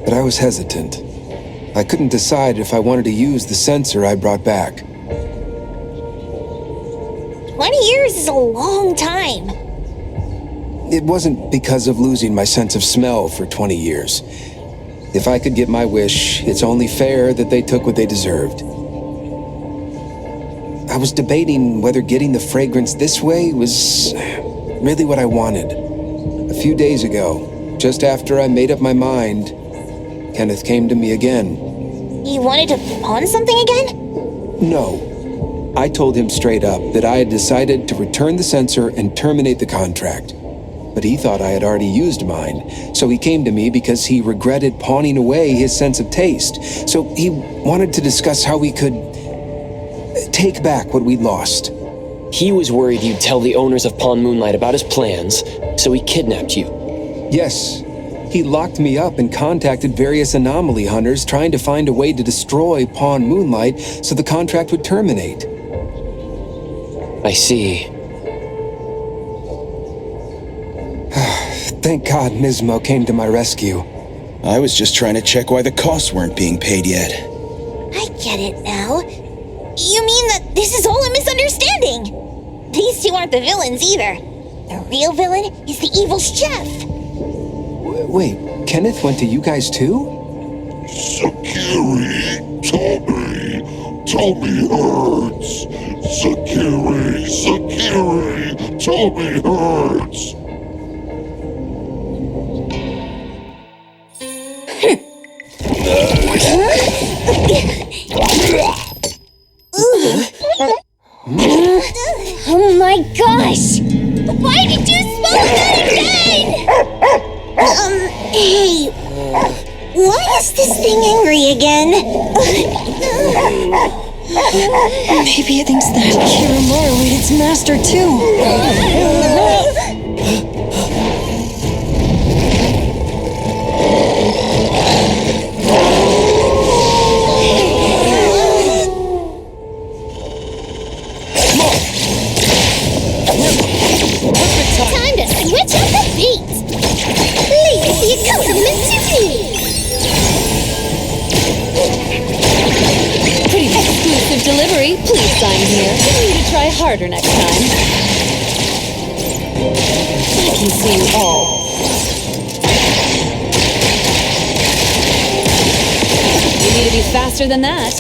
But I was hesitant. I couldn't decide if I wanted to use the sensor I brought back. 20 years is a long time. It wasn't because of losing my sense of smell for 20 years. If I could get my wish, it's only fair that they took what they deserved. I was debating whether getting the fragrance this way was really what I wanted. A few days ago, just after I made up my mind, Kenneth came to me again. You wanted to pawn something again? No. I told him straight up that I had decided to return the sensor and terminate the contract. But he thought I had already used mine, so he came to me because he regretted pawning away his sense of taste. So he wanted to discuss how we could take back what we'd lost. He was worried you'd tell the owners of Pawn Moonlight about his plans, so he kidnapped you. Yes. He locked me up and contacted various Anomaly hunters trying to find a way to destroy Pawn Moonlight so the contract would terminate. I see. Thank God Nismo came to my rescue. I was just trying to check why the costs weren't being paid yet. I get it now. You mean that this is all a misunderstanding? These two aren't the villains either. The real villain is the evil chef. Wait, Kenneth went to you guys too? Sakiri, Tommy hurts. Sakiri, Tommy hurts. Oh my gosh! Why did you smoke that again? Hey, why is this thing angry again? Maybe it thinks that Kiramaru ate its master too. Time to switch up the beat! Please, the accompaniment to me! Pretty exclusive delivery. Please sign here. You need to try harder next time. I can see you all. You need to be faster than that.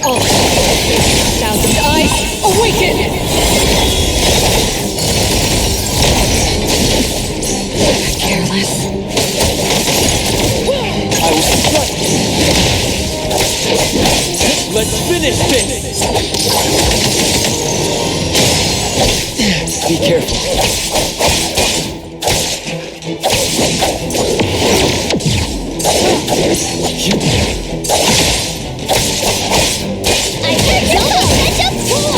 Oh, thousand eyes, awaken! Careless. I was struck. Let's finish this! Be careful. I heard you all catch up four!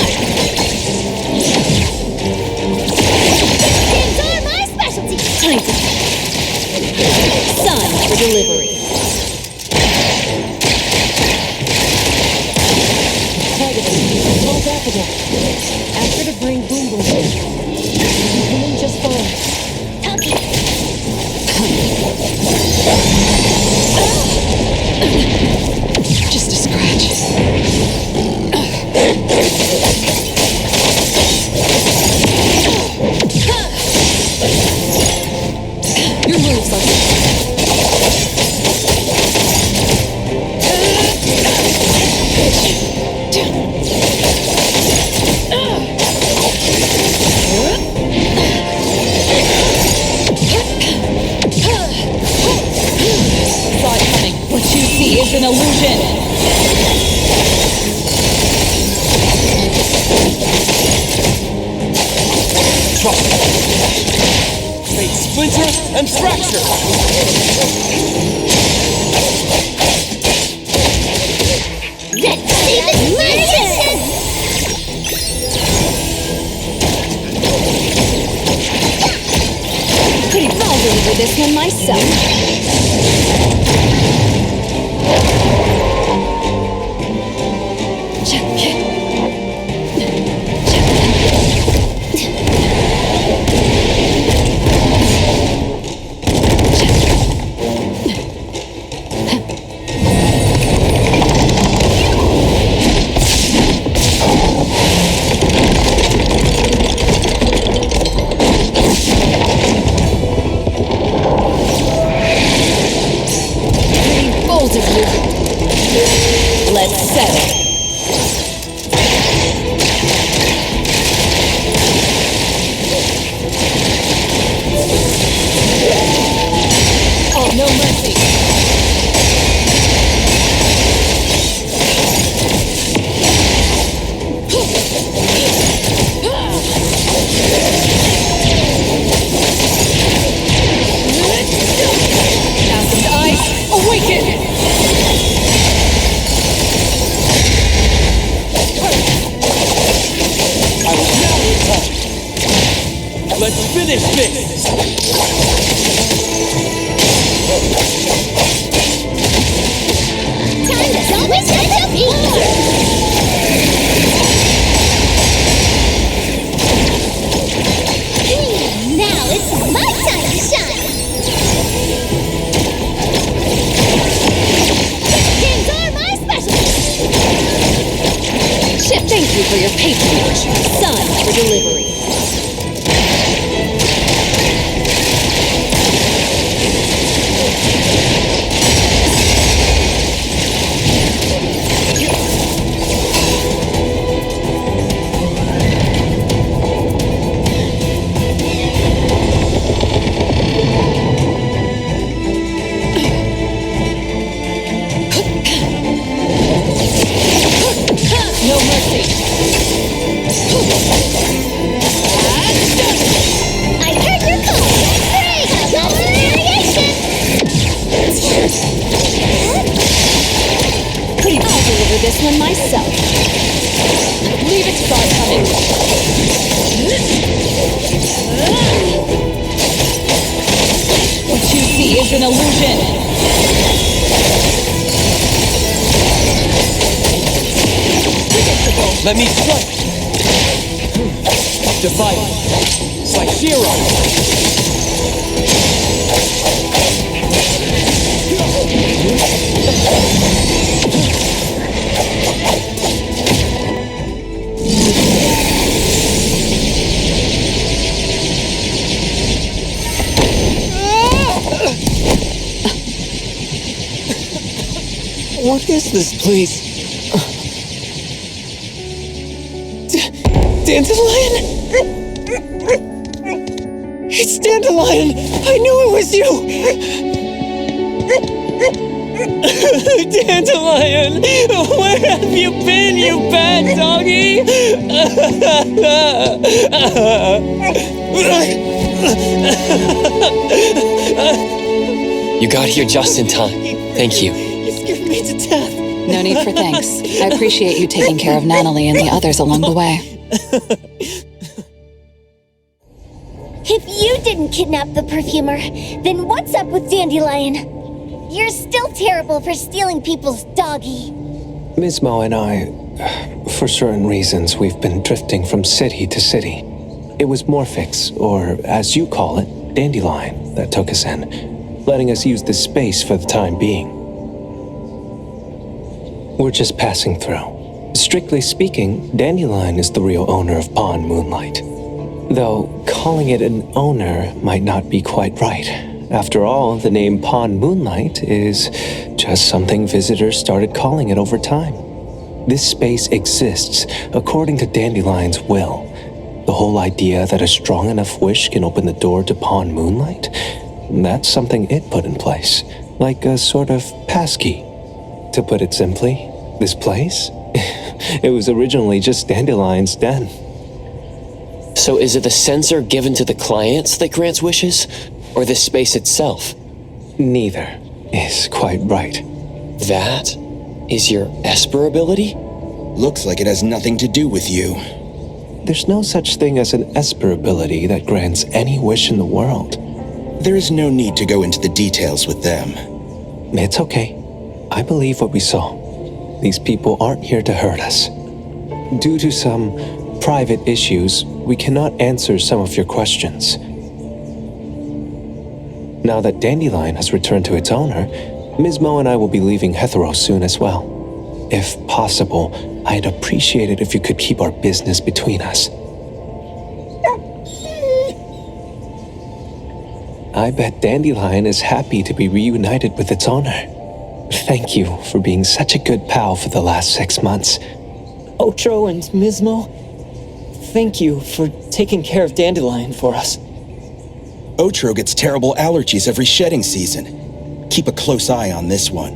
Games are my specialty! Time for Sun for delivery. Call Daffodil. Ask her to bring Boom Boom here. She's doing just fine. Just a scratch. Your moves are What you see is an illusion. Fate splinter and fracture! Let's see this magician! Pretty well deliver this one myself. Let's settle. Oh, no mercy. Thousand eyes, awaken! Let's finish this! Time to always catch up Now it's my time to shine! Games are my specialty! Ship, thank you for your patronage. Sun for delivery. No mercy. I heard your call! Great! Another variation! I'll deliver this one myself. Leave it to God coming. What you see is an illusion. Let me strike! Defiant! Psychero! What is this place? Dandelion? It's Dandelion! I knew it was you! Dandelion, where have you been, you bad doggy? You got here just in time. Thank you. You scared me to death. No need for thanks. I appreciate you taking care of Anomaly and the others along the way. If you didn't kidnap the perfumer, then what's up with Dandelion? You're still terrible for stealing people's doggy. Ms. Mo and I, for certain reasons, we've been drifting from city to city. It was Morphix, or as you call it, Dandelion, that took us in, letting us use this space for the time being. We're just passing through. Strictly speaking, Dandelion is the real owner of Pond Moonlight. Though calling it an owner might not be quite right. After all, the name Pond Moonlight is just something visitors started calling it over time. This space exists according to Dandelion's will. The whole idea that a strong enough wish can open the door to Pond Moonlight, that's something it put in place, like a sort of passkey. To put it simply, this place, it was originally just Dandelion's den. So is it the sensor given to the clients that grants wishes, or the space itself? Neither is quite right. That is your Esper ability? Looks like it has nothing to do with you. There's no such thing as an Esper ability that grants any wish in the world. There is no need to go into the details with them. It's okay. I believe what we saw. These people aren't here to hurt us. Due to some private issues, we cannot answer some of your questions. Now that Dandelion has returned to its owner, Ms. Mo and I will be leaving Hethereau soon as well. If possible, I'd appreciate it if you could keep our business between us. I bet Dandelion is happy to be reunited with its owner. Thank you for being such a good pal for the last 6 months. Ocho and Mismo, thank you for taking care of Dandelion for us. Otro gets terrible allergies every shedding season. Keep a close eye on this one.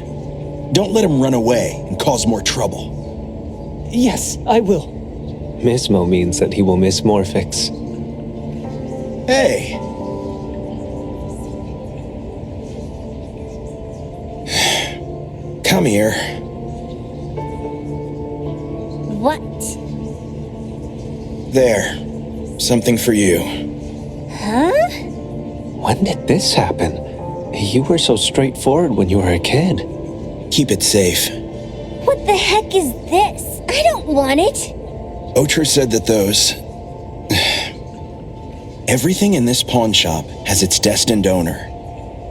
Don't let him run away and cause more trouble. Yes, I will. Mismo means that he will miss Morphix. Hey! Come here. What? There. Something for you. Huh? When did this happen? You were so straightforward when you were a kid. Keep it safe. What the heck is this? I don't want it. Otro said that those... Everything in this pawn shop has its destined owner.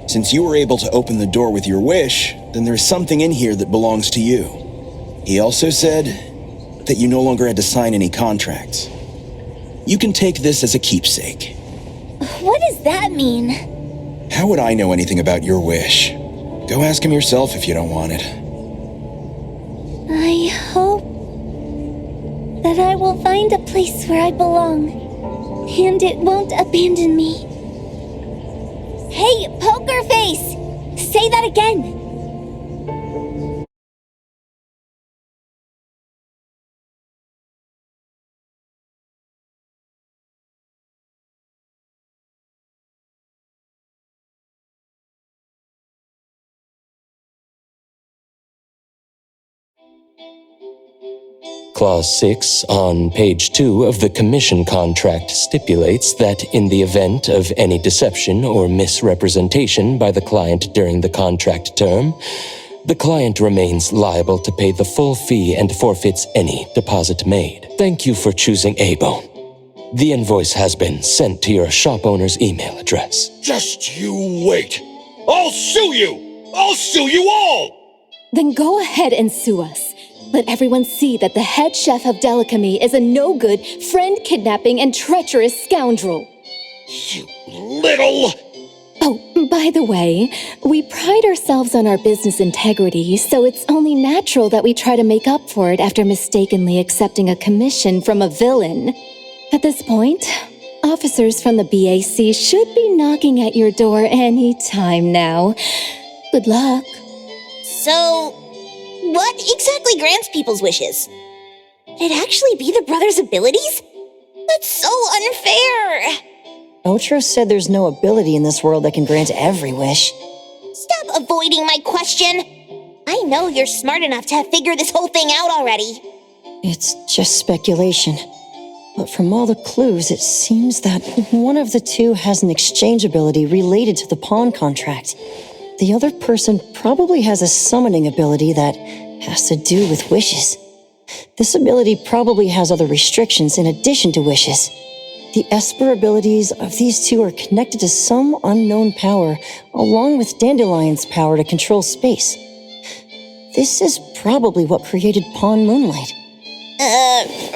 Since you were able to open the door with your wish, then there's something in here that belongs to you. He also said that you no longer had to sign any contracts. You can take this as a keepsake. What does that mean? How would I know anything about your wish? Go ask him yourself if you don't want it. I hope that I will find a place where I belong, and it won't abandon me. Hey, Poker Face! Say that again! Clause 6 on page 2 of the commission contract stipulates that in the event of any deception or misrepresentation by the client during the contract term, the client remains liable to pay the full fee and forfeits any deposit made. Thank you for choosing Eibon. The invoice has been sent to your shop owner's email address. Just you wait. I'll sue you! I'll sue you all! Then go ahead and sue us. Let everyone see that the head chef of Delicamy is a no-good, friend-kidnapping, and treacherous scoundrel. You little... Oh, by the way, we pride ourselves on our business integrity, so it's only natural that we try to make up for it after mistakenly accepting a commission from a villain. At this point, officers from the BAC should be knocking at your door any time now. Good luck. So, what exactly grants people's wishes? Would it actually be the brothers' abilities? That's so unfair! Otro said there's no ability in this world that can grant every wish. Stop avoiding my question! I know you're smart enough to have figured this whole thing out already. It's just speculation. But from all the clues, it seems that one of the two has an exchange ability related to the pawn contract. The other person probably has a summoning ability that has to do with wishes. This ability probably has other restrictions in addition to wishes. The Esper abilities of these two are connected to some unknown power, along with Dandelion's power to control space. This is probably what created Pawn Moonlight.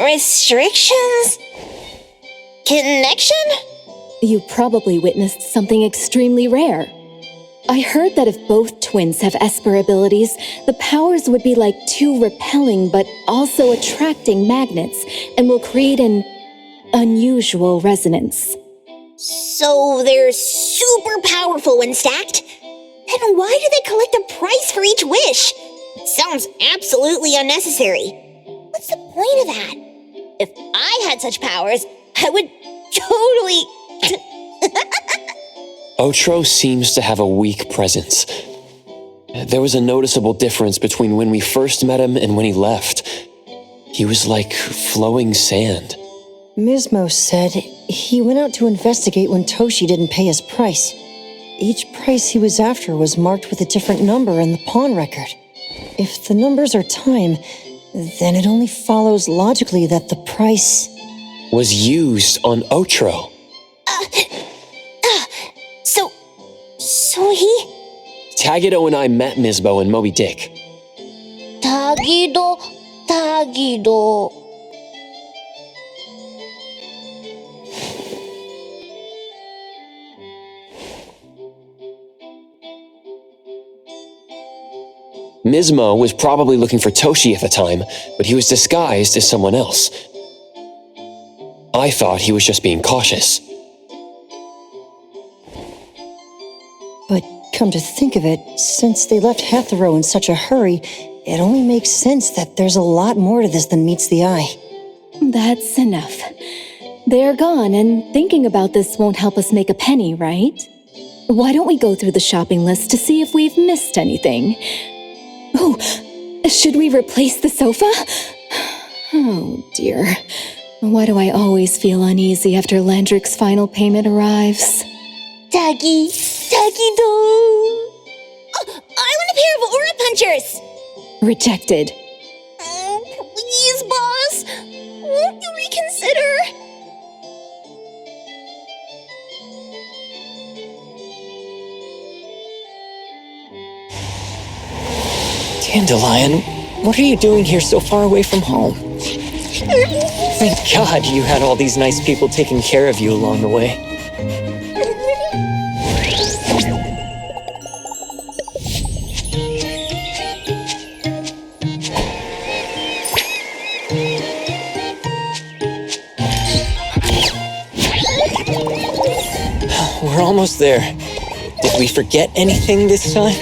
Restrictions? Connection? You probably witnessed something extremely rare. I heard that if both twins have Esper abilities, the powers would be like two repelling but also attracting magnets and will create an unusual resonance. So they're super powerful when stacked? Then why do they collect a price for each wish? It sounds absolutely unnecessary. What's the point of that? If I had such powers, I would totally... Otro seems to have a weak presence. There was a noticeable difference between when we first met him and when he left. He was like flowing sand. Mismo said he went out to investigate when Toshi didn't pay his price. Each price he was after was marked with a different number in the pawn record. If the numbers are time, then it only follows logically that the price was used on Otro. So he... Tagido and I met Misbo and Moby Dick. Tagido. Mismo was probably looking for Toshi at the time, but he was disguised as someone else. I thought he was just being cautious. But come to think of it, since they left Hethereau in such a hurry, it only makes sense that there's a lot more to this than meets the eye. That's enough. They're gone, and thinking about this won't help us make a penny, right? Why don't we go through the shopping list to see if we've missed anything? Oh, should we replace the sofa? Oh, dear. Why do I always feel uneasy after Landrick's final payment arrives? Tagido. Oh, I want a pair of aura punchers. Rejected. Oh, please, boss. Won't you reconsider? Dandelion, what are you doing here so far away from home? Thank God you had all these nice people taking care of you along the way. We're almost there. Did we forget anything this time?